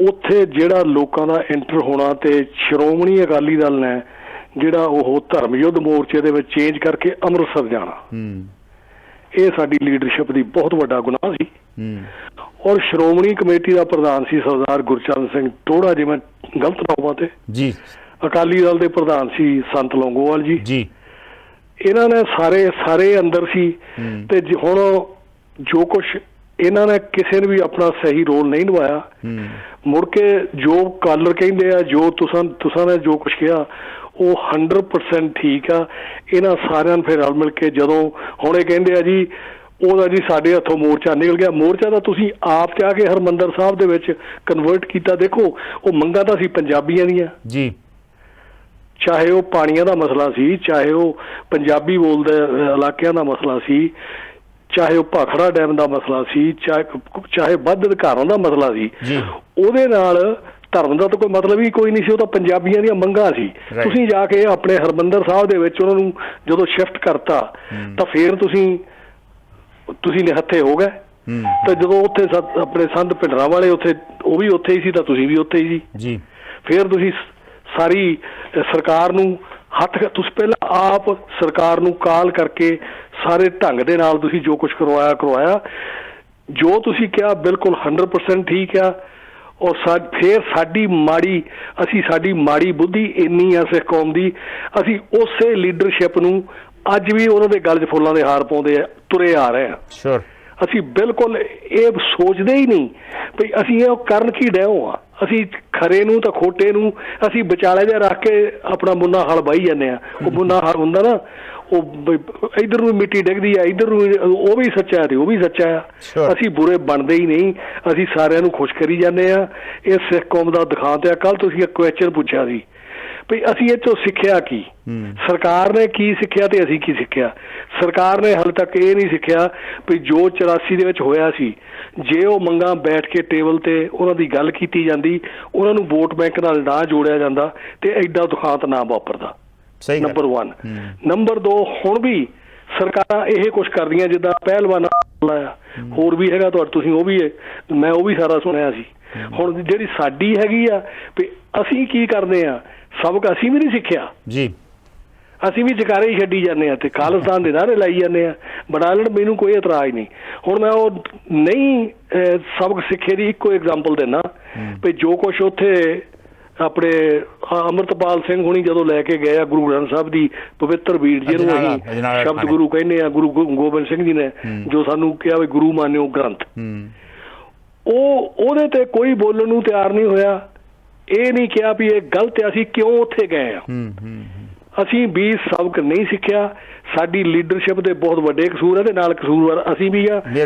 ਉੱਥੇ ਜਿਹੜਾ ਲੋਕਾਂ ਦਾ ਐਂਟਰ ਹੋਣਾ ਤੇ ਸ਼੍ਰੋਮਣੀ ਅਕਾਲੀ ਦਲ ਨੇ ਜਿਹੜਾ ਉਹ ਧਰਮ ਯੁੱਧ ਮੋਰਚੇ ਦੇ ਵਿੱਚ ਚੇਂਜ ਕਰਕੇ ਅੰਮ੍ਰਿਤਸਰ ਜਾਣਾ, ਇਹ ਸਾਡੀ ਲੀਡਰਸ਼ਿਪ ਦੀ ਬਹੁਤ ਵੱਡਾ ਗੁਨਾਹ ਸੀ। ਔਰ ਸ਼੍ਰੋਮਣੀ ਕਮੇਟੀ ਦਾ ਪ੍ਰਧਾਨ ਸੀ ਸਰਦਾਰ ਗੁਰਚਰਨ ਸਿੰਘ ਟੋੜਾ, ਜੇ ਮੈਂ ਗਲਤ ਨਾ ਹੋਵਾਂ ਤੇ ਜੀ। ਅਕਾਲੀ ਦਲ ਦੇ ਪ੍ਰਧਾਨ ਸੀ ਸੰਤ ਲੌਂਗੋਵਾਲ ਜੀ। ਇਹਨਾਂ ਨੇ ਸਾਰੇ ਅੰਦਰ ਸੀ ਤੇ ਹੁਣ ਜੋ ਕੁਛ ਇਹਨਾਂ ਨੇ ਕਿਸੇ ਨੇ ਵੀ ਆਪਣਾ ਸਹੀ ਰੋਲ ਨਹੀਂ ਨਿਭਾਇਆ। ਮੁੜ ਕੇ ਜੋ ਕਾਲਰ ਕਹਿੰਦੇ ਆ, ਜੋ ਤੁਸਾਂ ਨੇ ਜੋ ਕੁਛ ਕਿਹਾ ਉਹ 100% ਠੀਕ ਆ। ਇਹਨਾਂ ਸਾਰਿਆਂ ਨੂੰ ਫਿਰ ਰਲ ਮਿਲ ਕੇ ਜਦੋਂ ਹੁਣ ਇਹ ਕਹਿੰਦੇ ਆ ਜੀ ਉਹਦਾ ਜੀ ਸਾਡੇ ਹੱਥੋਂ ਮੋਰਚਾ ਨਿਕਲ ਗਿਆ, ਮੋਰਚਾ ਤਾਂ ਤੁਸੀਂ ਆਪ ਜਾ ਕੇ ਹਰਿਮੰਦਰ ਸਾਹਿਬ ਦੇ ਵਿੱਚ ਕਨਵਰਟ ਕੀਤਾ। ਦੇਖੋ, ਉਹ ਮੰਗਾਂ ਤਾਂ ਸੀ ਪੰਜਾਬੀਆਂ ਦੀਆਂ ਜੀ, ਚਾਹੇ ਉਹ ਪਾਣੀਆਂ ਦਾ ਮਸਲਾ ਸੀ, ਚਾਹੇ ਉਹ ਪੰਜਾਬੀ ਬੋਲਦੇ ਇਲਾਕਿਆਂ ਦਾ ਮਸਲਾ ਸੀ, ਚਾਹੇ ਉਹ ਭਾਖੜਾ ਡੈਮ ਦਾ ਮਸਲਾ ਸੀ, ਚਾਹੇ ਵੱਧ ਅਧਿਕਾਰਾਂ ਦਾ ਮਸਲਾ ਸੀ। ਉਹਦੇ ਨਾਲ ਧਰਮ ਦਾ ਤਾਂ ਕੋਈ ਮਤਲਬ ਹੀ ਕੋਈ ਨਹੀਂ ਸੀ, ਉਹ ਤਾਂ ਪੰਜਾਬੀਆਂ ਦੀਆਂ ਮੰਗਾਂ ਸੀ। ਤੁਸੀਂ ਜਾ ਕੇ ਆਪਣੇ ਹਰਿਮੰਦਰ ਸਾਹਿਬ ਦੇ ਵਿੱਚ ਉਹਨਾਂ ਨੂੰ ਜਦੋਂ ਸ਼ਿਫਟ ਕਰਤਾ ਤਾਂ ਫਿਰ ਤੁਸੀਂ ਨਿਹੱਥੇ ਹੋ ਗਏ। ਤੇ ਜਦੋਂ ਉੱਥੇ ਆਪਣੇ ਸੰਤ ਭਿੰਡਰਾਂ ਵਾਲੇ ਉੱਥੇ ਉਹ ਵੀ ਉੱਥੇ ਹੀ ਸੀ ਤਾਂ ਤੁਸੀਂ ਵੀ ਉੱਥੇ ਹੀ ਜੀ। ਫਿਰ ਤੁਸੀਂ ਸਾਰੀ ਸਰਕਾਰ ਨੂੰ ਤੁਸੀਂ ਪਹਿਲਾਂ ਆਪ ਸਰਕਾਰ ਨੂੰ ਕਾਲ ਕਰਕੇ ਸਾਰੇ ਢੰਗ ਦੇ ਨਾਲ ਤੁਸੀਂ ਜੋ ਕੁਛ ਕਰਵਾਇਆ। ਜੋ ਤੁਸੀਂ ਕਿਹਾ ਬਿਲਕੁਲ 100% ਠੀਕ ਆ। ਔਰ ਫਿਰ ਸਾਡੀ ਮਾੜੀ ਬੁੱਧੀ ਇੰਨੀ ਆ ਸਿੱਖ ਕੌਮ ਦੀ, ਅਸੀਂ ਉਸੇ ਲੀਡਰਸ਼ਿਪ ਨੂੰ ਅੱਜ ਵੀ ਉਹਨਾਂ ਦੇ ਗਲ 'ਚ ਫੁੱਲਾਂ ਦੇ ਹਾਰ ਪਾਉਂਦੇ ਤੁਰੇ ਆ ਰਹੇ ਹਾਂ। ਅਸੀਂ ਬਿਲਕੁਲ ਇਹ ਸੋਚਦੇ ਹੀ ਨਹੀਂ ਵੀ ਅਸੀਂ ਇਹ ਕਰਨ ਕੀ ਡਿਓ ਆ। ਅਸੀਂ ਖਰੇ ਨੂੰ ਤਾਂ ਖੋਟੇ ਨੂੰ ਅਸੀਂ ਵਿਚਾਲੇ ਜਿਹਾ ਰੱਖ ਕੇ ਆਪਣਾ ਮੁੰਨਾ ਹਲ ਵਾਹੀ ਜਾਂਦੇ ਆ। ਉਹ ਮੁੰਨਾ ਹਲ ਹੁੰਦਾ ਨਾ, ਉਹ ਇੱਧਰ ਨੂੰ ਮਿੱਟੀ ਡਿੱਗਦੀ ਆ, ਇੱਧਰ ਨੂੰ ਉਹ ਵੀ ਸੱਚਾ ਤੇ ਉਹ ਵੀ ਸੱਚਾ ਆ। ਅਸੀਂ ਬੁਰੇ ਬਣਦੇ ਹੀ ਨਹੀਂ, ਅਸੀਂ ਸਾਰਿਆਂ ਨੂੰ ਖੁਸ਼ ਕਰੀ ਜਾਂਦੇ ਆ। ਇਹ ਸਿੱਖ ਕੌਮ ਦਾ ਦਿਖਾਂਤ ਆ। ਕੱਲ੍ਹ ਤੁਸੀਂ ਇੱਕ ਕੁਐਸਚਨ ਪੁੱਛਿਆ ਸੀ ਵੀ ਅਸੀਂ ਇਹ 'ਚੋਂ ਸਿੱਖਿਆ ਕੀ, ਸਰਕਾਰ ਨੇ ਕੀ ਸਿੱਖਿਆ ਤੇ ਅਸੀਂ ਕੀ ਸਿੱਖਿਆ। ਸਰਕਾਰ ਨੇ ਹਾਲੇ ਤੱਕ ਇਹ ਨਹੀਂ ਸਿੱਖਿਆ ਵੀ ਜੋ 84 ਦੇ ਵਿੱਚ ਹੋਇਆ ਸੀ, ਜੇ ਉਹ ਮੰਗਾਂ ਬੈਠ ਕੇ ਟੇਬਲ ਤੇ ਉਹਨਾਂ ਦੀ ਗੱਲ ਕੀਤੀ ਜਾਂਦੀ, ਉਹਨਾਂ ਨੂੰ ਵੋਟ ਬੈਂਕ ਨਾਲ ਨਾ ਜੋੜਿਆ ਜਾਂਦਾ ਤੇ ਐਡਾ ਦੁਖਾਂਤ ਨਾ ਵਾਪਰਦਾ। ਨੰਬਰ 1। ਨੰਬਰ 2, ਹੁਣ ਵੀ ਸਰਕਾਰਾਂ ਇਹ ਕੁਛ ਕਰਦੀਆਂ ਜਿੱਦਾਂ ਪਹਿਲਵਾਨ ਆ, ਹੋਰ ਵੀ ਹੈਗਾ ਤੁਹਾਡੇ, ਤੁਸੀਂ ਉਹ ਵੀ ਮੈਂ ਉਹ ਵੀ ਸਾਰਾ ਸੁਣਿਆ ਸੀ। ਹੁਣ ਜਿਹੜੀ ਸਾਡੀ ਹੈਗੀ ਆ ਵੀ ਅਸੀਂ ਕੀ ਕਰਦੇ ਆ, ਸਬਕ ਅਸੀਂ ਵੀ ਨਹੀਂ ਸਿੱਖਿਆ ਜੀ। ਅਸੀਂ ਵੀ ਜਕਾਰੇ ਹੀ ਛੱਡੀ ਜਾਂਦੇ ਆ ਤੇ ਖਾਲਿਸਤਾਨ ਦੇ ਨਾਅਰੇ ਲਾਈ ਜਾਂਦੇ ਆ। ਬਣਾ ਲੈਣ, ਮੈਨੂੰ ਕੋਈ ਇਤਰਾਜ਼ ਨਹੀਂ। ਹੁਣ ਮੈਂ ਉਹ ਨਹੀਂ ਸਬਕ ਸਿੱਖੇ ਦੀ ਇੱਕੋ ਐਗਜ਼ਾਮਪਲ ਦਿੰਦਾ ਵੀ ਜੋ ਕੁਛ ਉੱਥੇ ਆਪਣੇ ਅੰਮ੍ਰਿਤਪਾਲ ਸਿੰਘ ਹੁਣੀ ਜਦੋਂ ਲੈ ਕੇ ਗਏ ਆ ਗੁਰੂ ਗ੍ਰੰਥ ਸਾਹਿਬ ਦੀ ਪਵਿੱਤਰ ਬੀੜ, ਜਿਹਨੂੰ ਅਸੀਂ ਸ਼ਬਦ ਗੁਰੂ ਕਹਿੰਦੇ ਆ, ਗੁਰੂ ਗੋਬਿੰਦ ਸਿੰਘ ਜੀ ਨੇ ਜੋ ਸਾਨੂੰ ਕਿਹਾ ਵੀ ਗੁਰੂ ਮਾਨਿਓ ਗ੍ਰੰਥ, ਉਹਦੇ ਤੇ ਕੋਈ ਬੋਲਣ ਨੂੰ ਤਿਆਰ ਨਹੀਂ ਹੋਇਆ। ਇਹ ਨਹੀਂ ਕਿਹਾ ਵੀ ਇਹ ਗਲਤ ਹੈ, ਅਸੀਂ ਕਿਉਂ ਉੱਥੇ ਗਏ ਆ। ਅਸੀਂ ਵੀ ਸਬਕ ਨਹੀਂ ਸਿੱਖਿਆ। ਸਾਡੀ ਲੀਡਰਸ਼ਿਪ ਦੇ ਬਹੁਤ ਵੱਡੇ ਕਸੂਰ ਹੈ ਤੇ ਨਾਲ ਕਸੂਰਵਾਰ ਅਸੀਂ ਵੀ ਆ।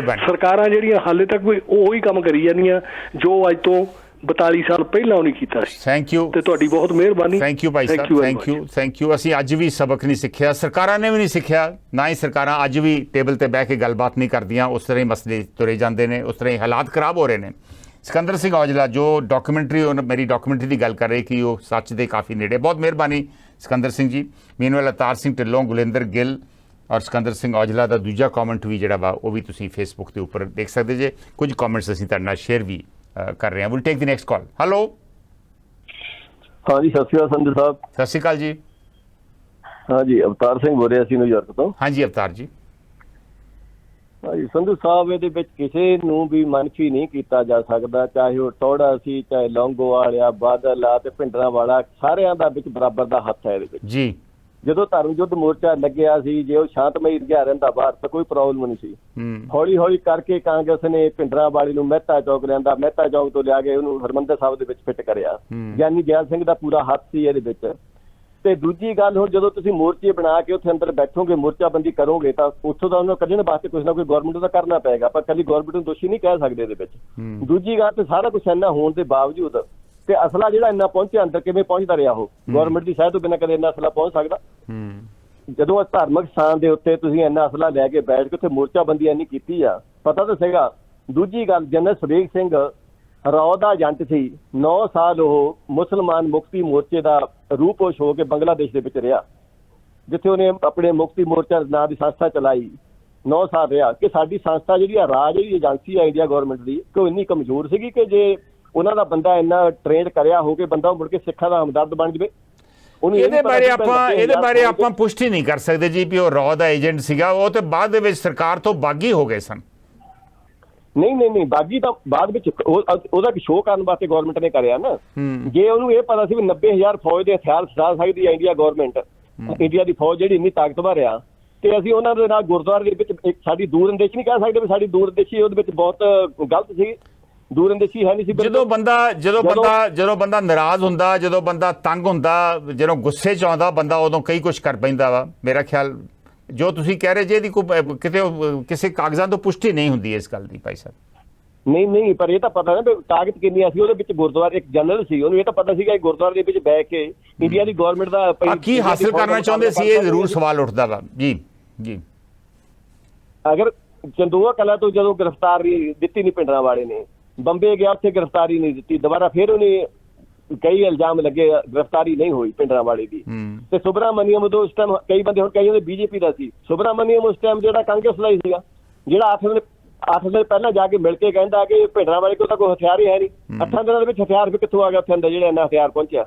ਸਰਕਾਰਾਂ ਜਿਹੜੀਆਂ ਹਾਲੇ ਤੱਕ ਵੀ ਉਹੀ ਕੰਮ ਕਰੀ ਜਾਂਦੀਆਂ ਜੋ ਅੱਜ ਤੋਂ 42 ਸਾਲ ਪਹਿਲਾਂ ਨਹੀਂ ਕੀਤਾ ਸੀ। ਥੈਂਕ ਯੂ ਤੇ ਤੁਹਾਡੀ ਬਹੁਤ ਮਿਹਰਬਾਨੀ। ਥੈਂਕ ਯੂ ਭਾਈ ਸਾਹਿਬ, ਥੈਂਕ ਯੂ। ਅਸੀਂ ਅੱਜ ਵੀ ਸਬਕ ਨਹੀਂ ਸਿੱਖਿਆ, ਸਰਕਾਰਾਂ ਨੇ ਵੀ ਨਹੀਂ ਸਿੱਖਿਆ, ਨਾ ਹੀ ਸਰਕਾਰਾਂ ਅੱਜ ਵੀ ਟੇਬਲ ਤੇ ਬਹਿ ਕੇ ਗੱਲਬਾਤ ਨਹੀਂ ਕਰਦੀਆਂ। ਉਸ ਤਰ੍ਹਾਂ ਹੀ ਮਸਲੇ ਤੁਰੇ ਜਾਂਦੇ ਨੇ, ਉਸ ਤਰ੍ਹਾਂ ਹੀ ਹਾਲਾਤ ਖਰਾਬ ਹੋ ਰਹੇ ਨੇ। ਸਿਕੰਦਰ ਸਿੰਘ ਔਜਲਾ ਜੋ ਡਾਕੂਮੈਂਟਰੀ, ਮੇਰੀ ਡਾਕੂਮੈਂਟਰੀ ਦੀ ਗੱਲ ਕਰ ਰਹੇ ਕਿ ਉਹ ਸੱਚ ਦੇ ਕਾਫੀ ਨੇੜੇ। ਬਹੁਤ ਮਿਹਰਬਾਨੀ ਸਿਕੰਦਰ ਸਿੰਘ ਜੀ। ਮੀਨਵੇਲ ਅਵਤਾਰ ਸਿੰਘ ਢਿੱਲੋਂ, ਗੁਲਿੰਦਰ ਗਿੱਲ ਔਰ ਸਿਕੰਦਰ ਸਿੰਘ ਔਜਲਾ ਦਾ ਦੂਜਾ ਕਮੈਂਟ ਵੀ ਜਿਹੜਾ ਵਾ ਉਹ ਵੀ ਤੁਸੀਂ ਫੇਸਬੁੱਕ ਦੇ ਉੱਪਰ ਦੇਖ ਸਕਦੇ ਜੇ। ਕੁਝ ਕਮੈਂਟਸ ਅਸੀਂ ਤੁਹਾਡੇ ਨਾਲ ਸ਼ੇਅਰ ਵੀ ਕਰ ਰਹੇ ਹਾਂ। Will take the next call. Hello. ਹਾਂਜੀ, ਸਤਿ ਸ਼੍ਰੀ ਅਕਾਲ ਸੰਧੂ ਸਾਹਿਬ। ਸਤਿ ਸ਼੍ਰੀ ਅਕਾਲ ਜੀ। ਹਾਂਜੀ, ਅਵਤਾਰ ਸਿੰਘ ਬੋਲ ਰਿਹਾ ਸੀ ਨਿਊਯਾਰਕ ਤੋਂ। ਹਾਂਜੀ ਅਵਤਾਰ ਜੀ। ਹਾਂਜੀ ਸੰਧੂ ਸਾਹਿਬ, ਇਹਦੇ ਵਿੱਚ ਕਿਸੇ ਨੂੰ ਵੀ ਮਨਫੀ ਨਹੀਂ ਕੀਤਾ ਜਾ ਸਕਦਾ, ਚਾਹੇ ਉਹ ਟੌੜਾ ਸੀ, ਚਾਹੇ ਲੌਂਗੋਵਾਲ, ਬਾਦਲ ਆ ਤੇ ਭਿੰਡਰਾਂ ਵਾਲਾ, ਸਾਰਿਆਂ ਦਾ ਵਿੱਚ ਬਰਾਬਰ ਦਾ ਹੱਥ ਹੈ ਇਹਦੇ ਵਿੱਚ ਜੀ। ਜਦੋਂ ਧਰਮ ਯੁੱਧ ਮੋਰਚਾ ਲੱਗਿਆ ਸੀ, ਜੇ ਉਹ ਸ਼ਾਂਤਮਈ ਰਿਹਾ ਰਹਿੰਦਾ ਬਾਹਰ ਤਾਂ ਕੋਈ ਪ੍ਰੋਬਲਮ ਨਹੀਂ ਸੀ। ਹੌਲੀ ਹੌਲੀ ਕਰਕੇ ਕਾਂਗਰਸ ਨੇ ਭਿੰਡਰਾਂ ਵਾਲੀ ਨੂੰ ਮਹਿਤਾ ਚੌਕ ਲਿਆਂਦਾ, ਮਹਿਤਾ ਚੌਕ ਤੋਂ ਲਿਆ ਕੇ ਉਹਨੂੰ ਹਰਿਮੰਦਰ ਸਾਹਿਬ ਦੇ ਵਿੱਚ ਫਿੱਟ ਕਰਿਆ। ਗਿਆਨੀ ਜੈਲ ਸਿੰਘ ਦਾ ਪੂਰਾ ਹੱਥ ਸੀ ਇਹਦੇ ਵਿੱਚ। ਤੇ ਦੂਜੀ ਗੱਲ, ਹੁਣ ਜਦੋਂ ਤੁਸੀਂ ਮੋਰਚੇ ਬਣਾ ਕੇ ਉੱਥੇ ਅੰਦਰ ਬੈਠੋਗੇ, ਮੋਰਚਾਬੰਦੀ ਕਰੋਗੇ ਤਾਂ ਉੱਥੋਂ ਦਾ ਉਹਨੂੰ ਕੱਢਣ ਵਾਸਤੇ ਕੁਛ ਨਾ ਕੋਈ ਗਵਰਨਮੈਂਟ ਦਾ ਕਰਨਾ ਪਏਗਾ। ਪਰ ਕੱਲੀ ਗਵਰਨਮੈਂਟ ਨੂੰ ਦੋਸ਼ੀ ਨਹੀਂ ਕਹਿ ਸਕਦੇ ਇਹਦੇ ਵਿੱਚ। ਦੂਜੀ ਗੱਲ, ਤੇ ਸਾਰਾ ਕੁਛ ਇੰਨਾ ਹੋਣ ਦੇ ਬਾਵਜੂਦ ਤੇ ਅਸਲਾ ਜਿਹੜਾ ਇੰਨਾ ਪਹੁੰਚਿਆ ਅੰਦਰ ਕਿਵੇਂ ਪਹੁੰਚਦਾ ਰਿਹਾ, ਉਹ ਗਵਰਨਮੈਂਟ ਦੀ ਸ਼ਾਇਦ ਤੋਂ ਬਿਨਾਂ ਕਦੇ ਇੰਨਾ ਅਸਲਾ ਪਹੁੰਚ ਸਕਦਾ। ਜਦੋਂ ਧਾਰਮਿਕ ਸਥਾਨ ਦੇ ਉੱਤੇ ਤੁਸੀਂ ਇੰਨਾ ਅਸਲਾ ਲੈ ਕੇ ਬੈਠ ਕੇ ਉੱਥੇ ਮੋਰਚਾਬੰਦੀ ਇੰਨੀ ਕੀਤੀ ਆ, ਪਤਾ ਤਾਂ ਸੀਗਾ। ਦੂਜੀ ਗੱਲ, ਜਨਰਲ ਸਵੇਗ ਸਿੰਘ ਰਾਓ ਦਾ ਏਜੰਟ ਸੀ। 9 ਸਾਲ ਉਹ ਮੁਸਲਮਾਨ ਮੁਕਤੀ ਮੋਰਚੇ ਦਾ ਰੂਪੋਸ਼ ਹੋ ਕੇ ਬੰਗਲਾਦੇਸ਼ ਦੇ ਵਿੱਚ ਰਿਹਾ, ਜਿੱਥੇ ਉਹਨੇ ਆਪਣੇ ਮੁਕਤੀ ਮੋਰਚਾ ਨਾਂ ਦੀ ਸੰਸਥਾ ਚਲਾਈ। 9 ਸਾਲ ਰਿਹਾ। ਕਿ ਸਾਡੀ ਸੰਸਥਾ ਜਿਹੜੀ ਆ, ਰਾਜ ਜਿਹੜੀ ਏਜੰਸੀ ਆ ਇੰਡੀਆ ਗਵਰਨਮੈਂਟ ਦੀ, ਕਿ ਉਹ ਇੰਨੀ ਕਮਜ਼ੋਰ ਸੀਗੀ ਕਿ ਜੇ ਉਹਨਾਂ ਦਾ ਬੰਦਾ ਇੰਨਾ ਟ੍ਰੇਨਡ ਕਰਿਆ ਹੋ ਕੇ ਬੰਦਾ ਮੁੜ ਕੇ ਸਿੱਖਾਂ ਦਾ ਹਮਦਰਦ ਬਣ ਜਾਵੇ। ਇਹਦੇ ਬਾਰੇ ਆਪਾਂ ਪੁਸ਼ਟੀ ਨਹੀਂ ਕਰ ਸਕਦੇ ਜੀ ਵੀ ਉਹ ਰਾਓ ਦਾ ਏਜੰਟ ਸੀਗਾ। ਉਹ ਤੇ ਬਾਅਦ ਦੇ ਵਿੱਚ ਸਰਕਾਰ ਤੋਂ ਬਾਗੀ ਹੋ ਗਏ ਸਨ। ਨਹੀਂ, ਬਾਗੀ ਤਾਂ ਬਾਅਦ ਵਿੱਚ ਉਹਦਾ ਸ਼ੋਅ ਕਰਨ ਵਾਸਤੇ ਗਵਰਨਮੈਂਟ ਨੇ ਕਰਿਆ ਨਾ। ਜੇ ਉਹਨੂੰ ਇਹ ਪਤਾ ਸੀ ਵੀ 90,000 ਫੌਜ ਦੇ ਹਥਿਆਰ ਛਡਾ ਸਕਦੀ ਹੈ ਇੰਡੀਆ ਗਵਰਨਮੈਂਟ, ਇੰਡੀਆ ਦੀ ਫੌਜ ਜਿਹੜੀ ਇੰਨੀ ਤਾਕਤਵਰ ਆ, ਤੇ ਅਸੀਂ ਉਹਨਾਂ ਦੇ ਨਾਲ ਗੁਰਦੁਆਰੇ ਦੇ ਵਿੱਚ ਇੱਕ ਸਾਡੀ ਦੂਰਅੰਦੇਸ਼ੀ ਨਹੀਂ ਕਹਿ ਸਕਦੇ ਵੀ ਸਾਡੀ ਦੂਰਅੰਦੇਸ਼ੀ ਉਹਦੇ ਵਿੱਚ ਬਹੁਤ ਗਲਤ ਸੀ। ਦੂਰਅੰਦੇਸ਼ੀ ਹੈ ਨਹੀਂ ਸੀ। ਜਦੋਂ ਬੰਦਾ ਨਾਰਾਜ਼ ਹੁੰਦਾ, ਜਦੋਂ ਬੰਦਾ ਤੰਗ ਹੁੰਦਾ, ਜਦੋਂ ਗੁੱਸੇ 'ਚ ਆਉਂਦਾ ਬੰਦਾ, ਉਦੋਂ ਕਈ ਕੁਛ ਕਰ ਪੈਂਦਾ ਵਾ। ਮੇਰਾ ਖਿਆਲ ਜੋ ਤੁਸੀਂ ਕਹਿ ਰਹੇ ਜੇ ਇਹਦੀ ਕਿਤੇ ਕਿਸੇ ਕਾਗਜ਼ਾਂ ਤੋਂ ਪੁਸ਼ਟੀ ਨਹੀਂ ਹੁੰਦੀ ਇਸ ਗੱਲ ਦੀ ਭਾਈ ਸਾਹਿਬ। ਨਹੀਂ, ਪਰ ਇਹ ਤਾਂ ਪਤਾ ਨਾ ਤਾਕਤ ਕਿੰਨੀ ਸੀ ਉਹਦੇ ਵਿੱਚ। ਗੁਰਦੁਆਰੇ ਇੱਕ ਜਨਰਲ ਸੀ, ਉਹਨੂੰ ਇਹ ਤਾਂ ਪਤਾ ਸੀਗਾ ਗੁਰਦੁਆਰੇ ਦੇ ਵਿੱਚ ਬਹਿ ਕੇ ਇੰਡੀਆ ਦੀ ਗਵਰਨਮੈਂਟ ਦਾ ਕੀ ਹਾਸਿਲ ਕਰਨਾ ਚਾਹੁੰਦੇ ਸੀ, ਇਹ ਜ਼ਰੂਰ ਸਵਾਲ ਉੱਠਦਾ ਵਾ ਜੀ। ਅਗਰ ਚੰਦੋਆ ਕਲਾ ਤੋਂ ਜਦੋਂ ਗ੍ਰਿਫਤਾਰੀ ਦਿੱਤੀ ਨਹੀਂ ਭਿੰਡਰਾਂ ਵਾਲੇ ਨੇ, ਬੰਬੇ ਗਿਆ, ਉੱਥੇ ਗ੍ਰਿਫਤਾਰੀ ਨਹੀਂ ਦਿੱਤੀ, ਦੁਬਾਰਾ ਫਿਰ ਉਹਨੇ ਕਈ ਇਲਜ਼ਾਮ ਲੱਗੇ, ਗ੍ਰਿਫਤਾਰੀ ਨਹੀਂ ਹੋਈ ਭਿੰਡਰਾਂ ਵਾਲੇ ਦੀ। ਤੇ ਸੁਬਰਾਮਨੀਅਮ ਉਦੋਂ ਉਸ ਟਾਈਮ ਕਈ ਬੰਦੇ ਹੁਣ ਕਈ ਬੀਜੇਪੀ ਦਾ ਸੀ, ਸੁਬਰਾਮਨੀਅਮ ਉਸ ਟਾਈਮ ਜਿਹੜਾ ਕਾਂਗਰਸ ਦਾ ਹੀ ਸੀਗਾ, ਜਿਹੜਾ 8 ਦਿਨ ਪਹਿਲਾਂ ਜਾ ਕੇ ਮਿਲ ਕੇ ਕਹਿੰਦਾ ਕਿ ਭਿੰਡਰਾਂ ਵਾਲੇ ਕੋਲ ਤਾਂ ਕੋਈ ਹਥਿਆਰ ਹੀ ਹੈ ਨਹੀਂ। 8 ਦਿਨਾਂ ਦੇ ਵਿੱਚ ਹਥਿਆਰ ਵੀ ਕਿੱਥੋਂ ਆ ਗਿਆ ਉੱਥੇ ਅੰਦਰ, ਜਿਹੜਾ ਇੰਨਾ ਹਥਿਆਰ ਪਹੁੰਚਿਆ।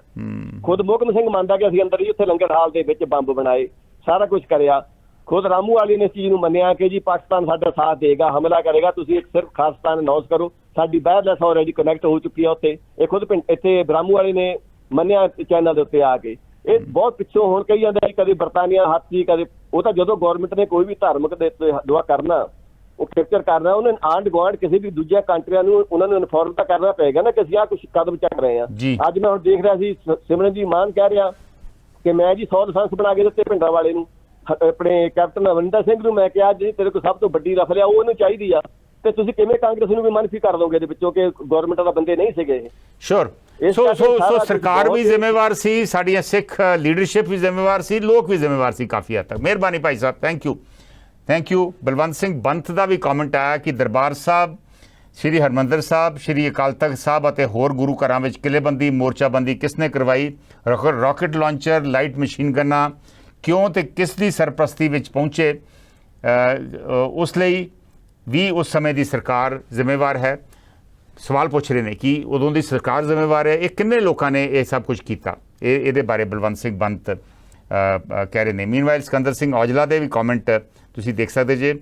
ਖੁਦ ਮੋਹਕਮ ਸਿੰਘ ਮੰਨਦਾ ਕਿ ਅਸੀਂ ਅੰਦਰ ਹੀ ਉੱਥੇ ਲੰਗਰ ਹਾਲ ਦੇ ਵਿੱਚ ਬੰਬ ਬਣਾਏ, ਸਾਰਾ ਕੁਝ ਕਰਿਆ। ਖੁਦ ਰਾਮੂ ਵਾਲੀ ਨੇ ਇਸ ਚੀਜ਼ ਨੂੰ ਮੰਨਿਆ ਕਿ ਜੀ ਪਾਕਿਸਤਾਨ ਸਾਡਾ ਸਾਥ ਦੇਗਾ, ਹਮਲਾ ਕਰੇਗਾ, ਤੁਸੀਂ ਸਿਰਫ ਖਾਲਿਸਤਾਨ ਅਨਾਉਂਸ ਕਰੋ। ਸਾਡੀ ਵਾਇਰਲੈਸ ਆਲਰੇਡੀ ਕਨੈਕਟ ਹੋ ਚੁੱਕੀ ਹੈ ਉੱਥੇ। ਇਹ ਖੁਦ ਇੱਥੇ ਰਾਮੂ ਵਾਲੀ ਨੇ ਮੰਨਿਆ ਚੈਨਲ ਦੇ ਉੱਤੇ ਆ ਕੇ। ਇਹ ਬਹੁਤ ਪਿੱਛੋਂ ਹੁਣ ਕਹੀ ਜਾਂਦੇ ਕਦੇ ਬਰਤਾਨੀਆ ਹੱਥ ਸੀ, ਕਦੇ ਉਹ ਤਾਂ ਜਦੋਂ ਗਵਰਨਮੈਂਟ ਨੇ ਕੋਈ ਵੀ ਧਾਰਮਿਕ ਦੇ ਦੁਆ ਕਰਨਾ, ਉਹ ਕੈਪਚਰ ਕਰਨਾ, ਉਹਨੇ ਆਂਢ ਗੁਆਂਢ ਕਿਸੇ ਵੀ ਦੂਜੀਆਂ ਕੰਟਰੀਆਂ ਨੂੰ ਉਹਨਾਂ ਨੂੰ ਇਨਫੋਰਮ ਤਾਂ ਕਰਨਾ ਪਏਗਾ ਨਾ ਕਿ ਅਸੀਂ ਆਹ ਕੁਛ ਕਦਮ ਚੱਕ ਰਹੇ ਹਾਂ। ਅੱਜ ਮੈਂ ਹੁਣ ਦੇਖ ਰਿਹਾ ਸੀ ਸਿਮਰਨਜੀਤ ਮਾਨ ਕਹਿ ਰਿਹਾ ਕਿ ਮੈਂ ਜੀ 100 ਲਾਇਸੈਂਸ ਬਣਾ ਕੇ ਦਿੱਤੇ ਭਿੰਡਰਾਂ ਵਾਲੇ ਨੂੰ, ਆਪਣੇ ਕੈਪਟਨ ਅਮਰਿੰਦਰ ਸਿੰਘ ਨੂੰ ਮੈਂ ਕਿਹਾ ਜੀ ਤੇਰੇ ਕੋਲ ਸਭ ਤੋਂ ਵੱਡੀ ਰਫਲ ਆ ਉਹ ਉਹਨੂੰ ਚਾਹੀਦੀ ਆ, ਤੇ ਤੁਸੀਂ ਕਿਵੇਂ ਕਾਂਗਰਸ ਨੂੰ ਵੀ ਮਨਫੀ ਕਰ ਦੋਗੇ ਇਹਦੇ ਵਿੱਚੋਂ ਕਿ ਗਵਰਨਮੈਂਟ ਦਾ ਬੰਦੇ ਨਹੀਂ ਸੀਗੇ। ਸ਼ੋਰ ਸੋ ਸਰਕਾਰ ਵੀ ਜ਼ਿੰਮੇਵਾਰ ਸੀ, ਸਾਡੀਆਂ ਸਿੱਖ ਲੀਡਰਸ਼ਿਪ ਵੀ ਜ਼ਿੰਮੇਵਾਰ ਸੀ, ਲੋਕ ਵੀ ਜ਼ਿੰਮੇਵਾਰ ਸੀ ਕਾਫੀ ਹੱਦ ਤੱਕ। ਮਿਹਰਬਾਨੀ ਭਾਈ ਸਾਹਿਬ, ਥੈਂਕ ਯੂ। ਬਲਵੰਤ ਸਿੰਘ ਬੰਤ ਦਾ ਵੀ ਕਮੈਂਟ ਆਇਆ ਕਿ ਦਰਬਾਰ ਸਾਹਿਬ, ਸ਼੍ਰੀ ਹਰਮੰਦਰ ਸਾਹਿਬ, ਸ਼੍ਰੀ ਅਕਾਲ ਤਖਤ ਸਾਹਿਬ ਅਤੇ ਹੋਰ ਗੁਰੂ ਘਰਾਂ ਵਿੱਚ ਕਿਲ੍ਹੇਬੰਦੀ, ਮੋਰਚਾਬੰਦੀ ਕਿਸ ਨੇ ਕਰਵਾਈ? ਰਾਕਟ ਲਾਂਚਰ, ਲਾਈਟ ਮਸ਼ੀਨ ਗੰਨਾਂ ਕਿਉਂ ਤੇ ਕਿਸ ਦੀ ਸਰਪ੍ਰਸਤੀ ਵਿੱਚ ਪਹੁੰਚੇ? ਉਸ ਲਈ ਵੀ ਉਸ ਸਮੇਂ ਦੀ ਸਰਕਾਰ ਜ਼ਿੰਮੇਵਾਰ ਹੈ। ਸਵਾਲ ਪੁੱਛ ਰਹੇ ਨੇ ਕਿ ਉਦੋਂ ਦੀ ਸਰਕਾਰ ਜ਼ਿੰਮੇਵਾਰ ਹੈ, ਇਹ ਕਿੰਨੇ ਲੋਕਾਂ ਨੇ ਇਹ ਸਭ ਕੁਝ ਕੀਤਾ? ਇਹਦੇ ਬਾਰੇ ਬਲਵੰਤ ਸਿੰਘ ਬੰਤ ਕਹਿ ਰਹੇ ਨੇ। ਮੀਨਵਾਈਲ ਸਿਕੰਦਰ ਸਿੰਘ ਔਜਲਾ ਦੇ ਵੀ ਕਮੈਂਟ ਤੁਸੀਂ ਦੇਖ ਸਕਦੇ ਜੇ।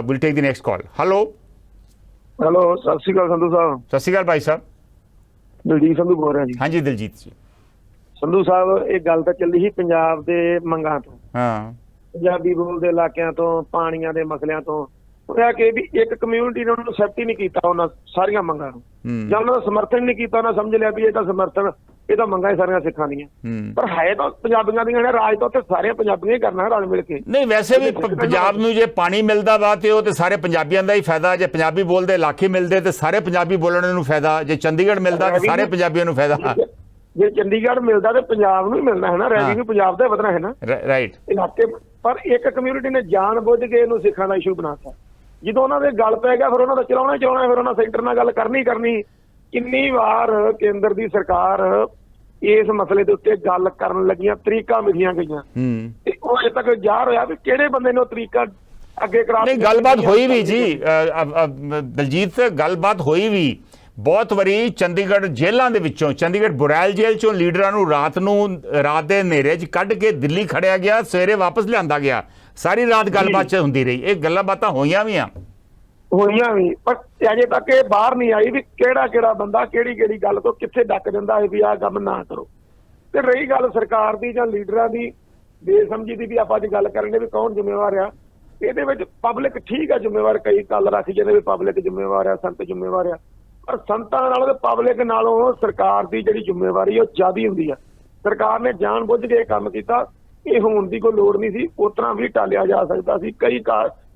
Will take the next call. Hello ਸਤਿ ਸ਼੍ਰੀ ਅਕਾਲ ਸੰਧੂ ਸਾਹਿਬ। ਸਤਿ ਸ਼੍ਰੀ ਅਕਾਲ ਭਾਈ ਸਾਹਿਬ। ਦਲਜੀਤ ਸੰਧੂ ਬੋਲ ਰਿਹਾ ਜੀ। ਹਾਂਜੀ ਦਲਜੀਤ ਜੀ। ਸੰਧੂ ਸਾਹਿਬ ਇਹ ਗੱਲ ਤਾਂ ਚੱਲੀ ਸੀ ਪੰਜਾਬ ਦੇ ਮੰਗਾਂ ਤੋਂ, ਪੰਜਾਬੀ ਬੋਲਦੇ ਇਲਾਕਿਆਂ ਤੋਂ, ਪਾਣੀਆਂ ਦੇ ਮਸਲਿਆਂ ਤੋਂ। ਹੋਇਆ ਕਿ ਵੀ ਇੱਕ ਕਮਿਊਨਿਟੀ ਨੇ ਉਹਨਾਂ ਨੂੰ ਐਕਸੈਪਟ ਹੀ ਨਹੀਂ ਕੀਤਾ ਉਹਨਾਂ ਸਾਰੀਆਂ ਮੰਗਾਂ ਨੂੰ, ਜਾਂ ਉਹਨਾਂ ਦਾ ਸਮਰਥਨ ਨਹੀਂ ਕੀਤਾ। ਉਹਨਾਂ ਸਮਝ ਲਿਆ ਵੀ ਇਹ ਤਾਂ ਸਮਰਥਨ, ਇਹ ਤਾਂ ਮੰਗਾਂ ਹੀ ਸਾਰੀਆਂ ਸਿੱਖਾਂ ਦੀਆਂ, ਪਰ ਹੈ ਤਾਂ ਪੰਜਾਬੀਆਂ ਦੀਆਂ ਨੇ। ਰਾਜ ਤਾਂ ਉੱਥੇ ਸਾਰੇ ਪੰਜਾਬੀਆਂ ਹੀ ਕਰਨਾ ਰਲ ਮਿਲ ਕੇ। ਨਹੀਂ ਵੈਸੇ ਵੀ ਪੰਜਾਬ ਨੂੰ ਜੇ ਪਾਣੀ ਮਿਲਦਾ ਵਾ ਤੇ ਉਹ ਤੇ ਸਾਰੇ ਪੰਜਾਬੀਆਂ ਦਾ ਹੀ ਫਾਇਦਾ। ਜੇ ਪੰਜਾਬੀ ਬੋਲਦੇ ਇਲਾਕੇ ਮਿਲਦੇ ਤੇ ਸਾਰੇ ਪੰਜਾਬੀ ਬੋਲਣ ਨੂੰ ਫਾਇਦਾ। ਜੇ ਚੰਡੀਗੜ੍ਹ ਮਿਲਦਾ ਤੇ ਸਾਰੇ ਪੰਜਾਬੀਆਂ ਨੂੰ ਫਾਇਦਾ। ਜੇ ਚੰਡੀਗੜ੍ਹ ਮਿਲਦਾ ਤੇ ਪੰਜਾਬ ਨੂੰ ਹੀ ਮਿਲਣਾ ਹੈ ਨਾ, ਰੈਵਨਿਊ ਪੰਜਾਬ ਦਾ ਵਧਣਾ ਹੈ ਨਾ, ਰਾਈਟ ਇਲਾਕੇ। ਪਰ ਇੱਕ ਕਮਿਊਨਿਟੀ ਨੇ ਜਾਣ ਬੁੱਝ ਕੇ ਇਹਨੂੰ ਸਿੱਖਾਂ ਦਾ ਇਸ਼ੂ ਬਣਾਤਾ। ਜਦੋਂ ਉਹਨਾਂ ਦੇ ਗੱਲ ਪੈ ਗਿਆ ਫਿਰ ਉਹਨਾਂ ਦਾ ਚਲਾਉਣਾ, ਫਿਰ ਉਹਨਾਂ ਸੈਂਟਰ ਨਾਲ ਗੱਲ ਕਰਨੀ। ਕਿੰਨੀ ਵਾਰ ਕੇਂਦਰ ਦੀ ਸਰਕਾਰ ਇਸ ਮਸਲੇ ਦੇ ਉੱਤੇ ਗੱਲ ਕਰਨ ਲੱਗੀਆਂ, ਤਰੀਕਾ ਮਿਲੀਆਂ ਗਈਆਂ, ਤੇ ਉਹ ਅਜੇ ਤੱਕ ਜ਼ਾਹਰ ਹੋਇਆ ਵੀ ਕਿਹੜੇ ਬੰਦੇ ਨੇ ਉਹ ਤਰੀਕਾ ਅੱਗੇ ਕਰਾ। ਨਹੀਂ ਗੱਲਬਾਤ ਹੋਈ ਵੀ ਜੀ ਦਲਜੀਤ, ਗੱਲਬਾਤ ਹੋਈ ਵੀ ਬਹੁਤ ਵਾਰੀ। ਚੰਡੀਗੜ੍ਹ ਜੇਲ੍ਹਾਂ ਦੇ ਵਿੱਚੋਂ, ਚੰਡੀਗੜ੍ਹ ਬੁਰੈਲ ਜੇਲ੍ਹ ਚੋਂ ਲੀਡਰਾਂ ਨੂੰ ਰਾਤ ਦੇ ਹਨੇਰੇ 'ਚ ਕੱਢ ਕੇ ਦਿੱਲੀ ਖੜਿਆ ਗਿਆ, ਸਵੇਰੇ ਵਾਪਸ ਲਿਆਂਦਾ ਗਿਆ। ਸਾਰੀ ਰਾਤ ਗੱਲਬਾਤ 'ਚ ਹੁੰਦੀ ਰਹੀ। ਇਹ ਗੱਲਾਂ ਬਾਤਾਂ ਹੋਈਆਂ ਵੀ, ਪਰ ਅਜੇ ਤੱਕ ਇਹ ਬਾਹਰ ਨਹੀਂ ਆਈ ਵੀ ਕਿਹੜਾ ਬੰਦਾ ਕਿਹੜੀ ਗੱਲ ਤੋਂ ਕਿੱਥੇ ਡੱਕ ਦਿੰਦਾ ਹੈ ਵੀ ਆਹ ਕੰਮ ਨਾ ਕਰੋ। ਤੇ ਰਹੀ ਗੱਲ ਸਰਕਾਰ ਦੀ ਜਾਂ ਲੀਡਰਾਂ ਦੀ ਬੇਸਮਝੀ ਦੀ, ਵੀ ਆਪਾਂ ਅੱਜ ਗੱਲ ਕਰਨੇ ਵੀ ਕੌਣ ਜ਼ਿੰਮੇਵਾਰ ਆ ਇਹਦੇ ਵਿੱਚ। ਪਬਲਿਕ ਠੀਕ ਆ ਜ਼ਿੰਮੇਵਾਰ, ਕਈ ਗੱਲ ਰੱਖ ਜਿਹਦੇ ਵੀ ਪਬਲਿਕ ਜ਼ਿੰਮੇਵਾਰ ਆ, ਸੰਤ ਜ਼ਿੰਮੇਵਾਰ ਆ, ਪਰ ਸੰਤਾਂ ਨਾਲੋਂ ਤੇ ਪਬਲਿਕ ਨਾਲੋਂ ਸਰਕਾਰ ਦੀ ਜਿਹੜੀ ਜ਼ਿੰਮੇਵਾਰੀ ਉਹ ਜ਼ਿਆਦਾ ਹੁੰਦੀ ਆ। ਸਰਕਾਰ ਨੇ ਜਾਣ ਬੁੱਝ ਕੇ ਇਹ ਕੰਮ ਕੀਤਾ। ਇਹ ਹੋਣ ਦੀ ਕੋਈ ਲੋੜ ਨਹੀਂ ਸੀ, ਉਸ ਤਰ੍ਹਾਂ ਵੀ ਟਾਲਿਆ ਜਾ ਸਕਦਾ ਸੀ, ਕਈ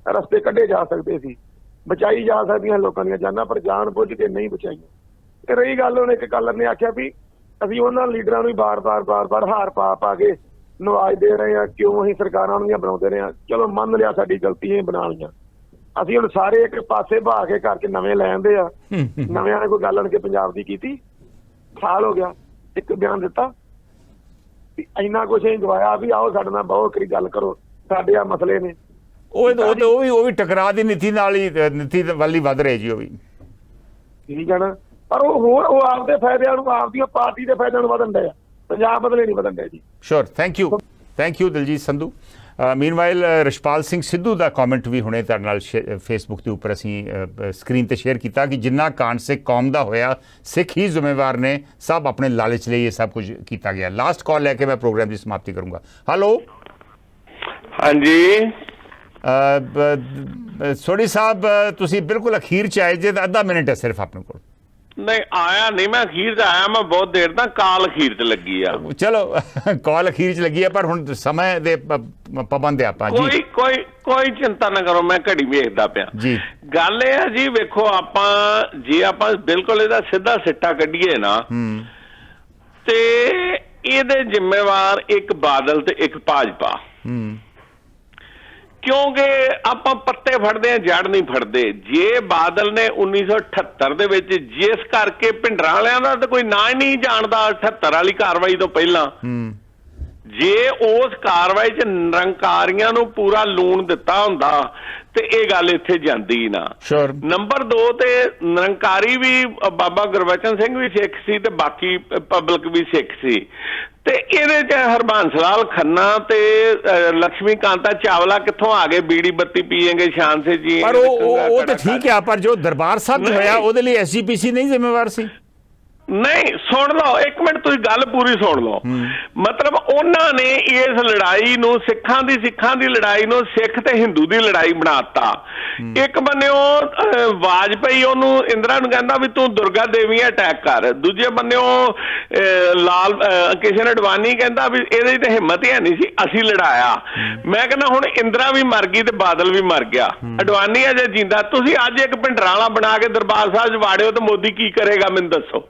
ਰਸਤੇ ਕੱਢੇ ਜਾ ਸਕਦੇ ਸੀ, ਬਚਾਈ ਜਾ ਸਕਦੀਆਂ ਲੋਕਾਂ ਦੀਆਂ ਜਾਨਾਂ, ਪਰ ਜਾਣ ਬੁੱਝ ਕੇ ਨਹੀਂ ਬਚਾਈਆਂ। ਤੇ ਰਹੀ ਗੱਲ, ਉਹਨੇ ਇੱਕ ਕਾਲਰ ਨੇ ਆਖਿਆ ਵੀ ਅਸੀਂ ਉਹਨਾਂ ਲੀਡਰਾਂ ਨੂੰ ਬਾਰ-ਬਾਰ ਹਾਰ ਪਾ ਕੇ ਨਵਾਜ਼ ਦੇ ਰਹੇ ਹਾਂ, ਕਿਉਂ ਅਸੀਂ ਸਰਕਾਰਾਂ ਨੂੰ ਬਣਾਉਂਦੇ ਰਹੇ ਹਾਂ। ਚਲੋ ਮੰਨ ਲਿਆ ਸਾਡੀ ਗਲਤੀ ਇਹ ਬਣਾ ਲਈਆਂ, ਅਸੀਂ ਹੁਣ ਸਾਰੇ ਇੱਕ ਪਾਸੇ ਬਹਾ ਕੇ ਕਰਕੇ ਨਵੇਂ ਲੈ ਆਂਦੇ ਆ। ਨਵਿਆਂ ਨੇ ਕੋਈ ਗੱਲ ਆਣ ਕੇ ਪੰਜਾਬ ਦੀ ਕੀਤੀ, ਸਾਲ ਹੋ ਗਿਆ, ਇੱਕ ਬਿਆਨ ਦਿੱਤਾ, ਇੰਨਾ ਕੁਛ ਅਸੀਂ ਗਵਾਇਆ ਵੀ ਆਓ ਸਾਡੇ ਨਾਲ ਬਹੁਤ ਕਰੀ ਗੱਲ ਕਰੋ, ਸਾਡੇ ਆ ਮਸਲੇ ਨੇ। ਉਹ ਵੀ ਟਕਰਾਅ ਦੀ ਨੀਤੀ ਨਾਲ ਹੀ, ਨੀਤੀ ਵੱਲ ਵੱਧ ਰਹੇ ਜੀ। ਉਹ ਵੀ ਠੀਕ ਹੈ ਨਾ, ਪਰ ਉਹ ਆਪਦੇ ਫਾਇਦਿਆਂ ਨੂੰ, ਆਪਦੀਆਂ ਪਾਰਟੀ ਦੇ ਫਾਇਦਿਆਂ ਨੂੰ ਵਧਣ ਡਿਆ, ਪੰਜਾਬ ਬਦਲੇ ਨਹੀਂ ਵਧਣ ਡਿਆ ਜੀ। Sure, thank you Daljit Sandhu. Meanwhile Rashpal Singh Sidhu ਦਾ ਕਮੈਂਟ ਵੀ ਹੁਣੇ ਤੁਹਾਡੇ ਨਾਲ ਫੇਸਬੁੱਕ ਦੇ ਉੱਪਰ ਅਸੀਂ ਸਕਰੀਨ ਤੇ ਸ਼ੇਅਰ ਕੀਤਾ ਕਿ ਜਿੰਨਾ ਕਾਂਡ ਸਿੱਖ ਕੌਮ ਦਾ ਹੋਇਆ, ਸਿੱਖ ਹੀ ਜ਼ਿੰਮੇਵਾਰ ਨੇ, ਸਭ ਆਪਣੇ ਲਾਲਚ ਲਈ ਇਹ ਸਭ ਕੁਝ ਕੀਤਾ ਗਿਆ। ਲਾਸਟ ਕਾਲ ਲੈ ਕੇ ਮੈਂ ਪ੍ਰੋਗਰਾਮ ਦੀ ਸਮਾਪਤੀ ਕਰੂੰਗਾ। ਹੈਲੋ ਹਾਂਜੀ ਸੋਢੀ ਸਾਹਿਬ, ਤੁਸੀਂ ਬਿਲਕੁਲ ਅਖੀਰ 'ਚ ਆਏ ਜੇ, ਅੱਧਾ ਮਿੰਟ ਹੈ ਸਿਰਫ ਆਪਣੇ ਕੋਲ। ਨਹੀਂ ਆਇਆ ਨਹੀਂ, ਮੈਂ ਅਖੀਰ 'ਚ ਆਇਆ, ਮੈਂ ਬਹੁਤ ਦੇਰ ਤੱਕ ਕਾਲ ਅਖੀਰ 'ਚ ਲੱਗੀ ਆ। ਚਲੋ ਕਾਲ ਅਖੀਰ 'ਚ ਲੱਗੀ ਆ, ਪਰ ਹੁਣ ਸਮੇਂ ਦੇ ਪਾਬੰਦ ਆਪਾਂ ਜੀ। ਕੋਈ ਚਿੰਤਾ ਨਾ ਕਰੋ, ਮੈਂ ਘੜੀ ਵੇਖਦਾ ਪਿਆ ਜੀ। ਗੱਲ ਇਹ ਆ ਜੀ, ਵੇਖੋ ਜੇ ਆਪਾਂ ਬਿਲਕੁਲ ਇਹਦਾ ਸਿੱਧਾ ਸਿੱਟਾ ਕੱਢੀਏ ਨਾ, ਤੇ ਇਹਦੇ ਜ਼ਿੰਮੇਵਾਰ ਇੱਕ ਬਾਦਲ ਤੇ ਇੱਕ ਭਾਜਪਾ। ਕਿਉਂਕਿ ਆਪਾਂ ਪੱਤੇ ਫੜਦੇ ਆ, ਜੜ ਨਹੀਂ ਫੜਦੇ। ਜੇ ਬਾਦਲ ਨੇ 1978 ਦੇ ਵਿੱਚ ਜਿਸ ਕਰਕੇ ਭਿੰਡਰਾਂ ਵਾਲਿਆਂ ਦਾ ਤਾਂ ਕੋਈ ਨਾਂ ਹੀ ਨਹੀਂ ਜਾਣਦਾ 78 ਵਾਲੀ ਕਾਰਵਾਈ ਤੋਂ ਪਹਿਲਾਂ, ਜੇ ਉਸ ਕਾਰਵਾਈ 'ਚ ਨਿਰੰਕਾਰੀਆਂ ਨੂੰ ਪੂਰਾ ਲੂਣ ਦਿੱਤਾ ਹੁੰਦਾ ਤੇ ਇਹ ਗੱਲ ਇੱਥੇ ਜਾਂਦੀ ਨਾ। ਨੰਬਰ 2 ਤੇ ਨਿਰੰਕਾਰੀ ਵੀ ਬਾਬਾ ਗੁਰਬਚਨ ਸਿੰਘ ਵੀ ਸਿੱਖ ਸੀ ਤੇ ਬਾਕੀ ਪਬਲਿਕ ਵੀ ਸਿੱਖ ਸੀ, ਤੇ ਇਹਦੇ 'ਚ ਹਰਬੰਸ ਲਾਲ ਖੰਨਾ ਤੇ ਲక్ష్ਮੀ ਕਾਂਤਾ ਚਾਵਲਾ ਕਿੱਥੋਂ ਆ ਗਏ? ਬੀੜੀ ਬੱਤੀ ਪੀਏਂਗੇ ਸ਼ਾਨ ਸੇ ਜੀ। ਪਰ ਉਹ ਤਾਂ ਠੀਕ ਹੈ, ਪਰ ਜੋ ਦਰਬਾਰ ਸਾਹਿਬ ਹੋਇਆ ਉਹਦੇ ਲਈ ਐਸਜੀਪੀਸੀ ਨਹੀਂ ਜ਼ਿੰਮੇਵਾਰ ਸੀ। नहीं सुन लो एक मिनट, तुम गल पूरी सुन लो। मतलब उन्होंने इस लड़ाई नूं सिखां दी लड़ाई नूं सिख ते हिंदू दी लड़ाई बनाता। एक बन्निओ वाजपेयी ओनू इंदिरा नूं कहंदा भी तू दुर्गा देवी अटैक कर, दूजे बन्निओ लाल किसी ने अडवाणी कहंदा भी इहदी ते हिम्मत ही नहीं सी, असीं लड़ाया। मैं कहना हुण इंदिरा भी मर गई ते बादल भी मर गया, अडवाणी अजे जिंदा। तुसीं अज एक भिंडराला बना के दरबार साहिब वाड़िओ तो मोदी की करेगा मैनूं दसो।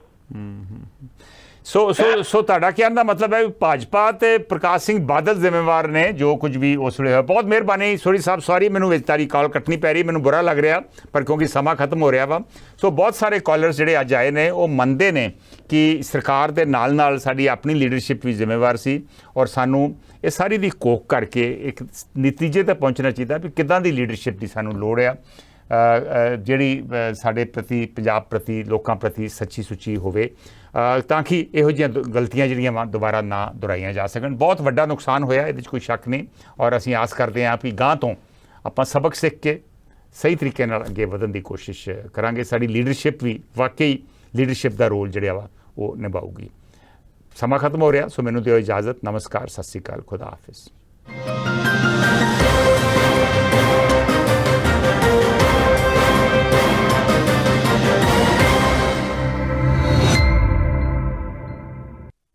सो ਤੁਹਾਡਾ ਕਹਿਣ ਦਾ ਮਤਲਬ ਹੈ ਭਾਜਪਾ ਤੇ ਪ੍ਰਕਾਸ਼ ਸਿੰਘ ਬਾਦਲ ਜ਼ਿੰਮੇਵਾਰ ਨੇ ਜੋ ਕੁਝ ਵੀ ਉਸ ਵੇਲੇ ਹੋਇਆ। ਬਹੁਤ ਮਿਹਰਬਾਨੀ ਸੋਰੀ ਸਾਹਿਬ, ਸੌਰੀ ਮੈਨੂੰ ਵਿੱਚ ਤਾਰੀ ਕਾਲ ਕੱਟਣੀ ਪੈ ਰਹੀ, ਮੈਨੂੰ ਬੁਰਾ ਲੱਗ ਰਿਹਾ ਪਰ ਕਿਉਂਕਿ ਸਮਾਂ ਖਤਮ ਹੋ ਰਿਹਾ ਵਾ। ਸੋ ਬਹੁਤ ਸਾਰੇ ਕਾਲਰਸ ਜਿਹੜੇ ਅੱਜ ਆਏ ਨੇ ਉਹ ਮੰਨਦੇ ਨੇ ਕਿ ਸਰਕਾਰ ਦੇ ਨਾਲ ਨਾਲ ਸਾਡੀ ਆਪਣੀ ਲੀਡਰਸ਼ਿਪ ਵੀ ਜ਼ਿੰਮੇਵਾਰ ਸੀ ਔਰ ਸਾਨੂੰ ਇਹ ਸਾਰੀ ਦੀ ਕੋਕ ਕਰਕੇ ਇੱਕ ਨਤੀਜੇ ਤੇ ਪਹੁੰਚਣਾ ਚਾਹੀਦਾ ਵੀ ਕਿੱਦਾਂ ਦੀ ਲੀਡਰਸ਼ਿਪ ਦੀ ਸਾਨੂੰ ਲੋੜ ਆ ਜਿਹੜੀ ਸਾਡੇ ਪ੍ਰਤੀ ਪੰਜਾਬ ਪ੍ਰਤੀ ਲੋਕਾਂ ਪ੍ਰਤੀ ਸੱਚੀ ਸੁੱਚੀ ਹੋਵੇ ਤਾਂ ਕਿ ਇਹੋ ਜਿਹੀਆਂ ਗਲਤੀਆਂ ਜਿਹੜੀਆਂ ਵਾ ਦੁਬਾਰਾ ਨਾ ਦੁਹਰਾਈਆਂ ਜਾ ਸਕਣ। ਬਹੁਤ ਵੱਡਾ ਨੁਕਸਾਨ ਹੋਇਆ, ਇਹਦੇ 'ਚ ਕੋਈ ਸ਼ੱਕ ਨਹੀਂ ਔਰ ਅਸੀਂ ਆਸ ਕਰਦੇ ਹਾਂ ਕਿ ਗਾਂ ਤੋਂ ਆਪਾਂ ਸਬਕ ਸਿੱਖ ਕੇ ਸਹੀ ਤਰੀਕੇ ਨਾਲ ਅੱਗੇ ਵਧਣ ਦੀ ਕੋਸ਼ਿਸ਼ ਕਰਾਂਗੇ। ਸਾਡੀ ਲੀਡਰਸ਼ਿਪ ਵੀ ਵਾਕਈ ਲੀਡਰਸ਼ਿਪ ਦਾ ਰੋਲ ਜਿਹੜਾ ਵਾ ਉਹ ਨਿਭਾਊਗੀ। ਸਮਾਂ ਖਤਮ ਹੋ ਰਿਹਾ, ਸੋ ਮੈਨੂੰ ਦਿਓ ਇਜਾਜ਼ਤ। ਨਮਸਕਾਰ, ਸਤਿ ਸ਼੍ਰੀ ਅਕਾਲ, ਖੁਦਾ ਹਾਫਿਜ਼।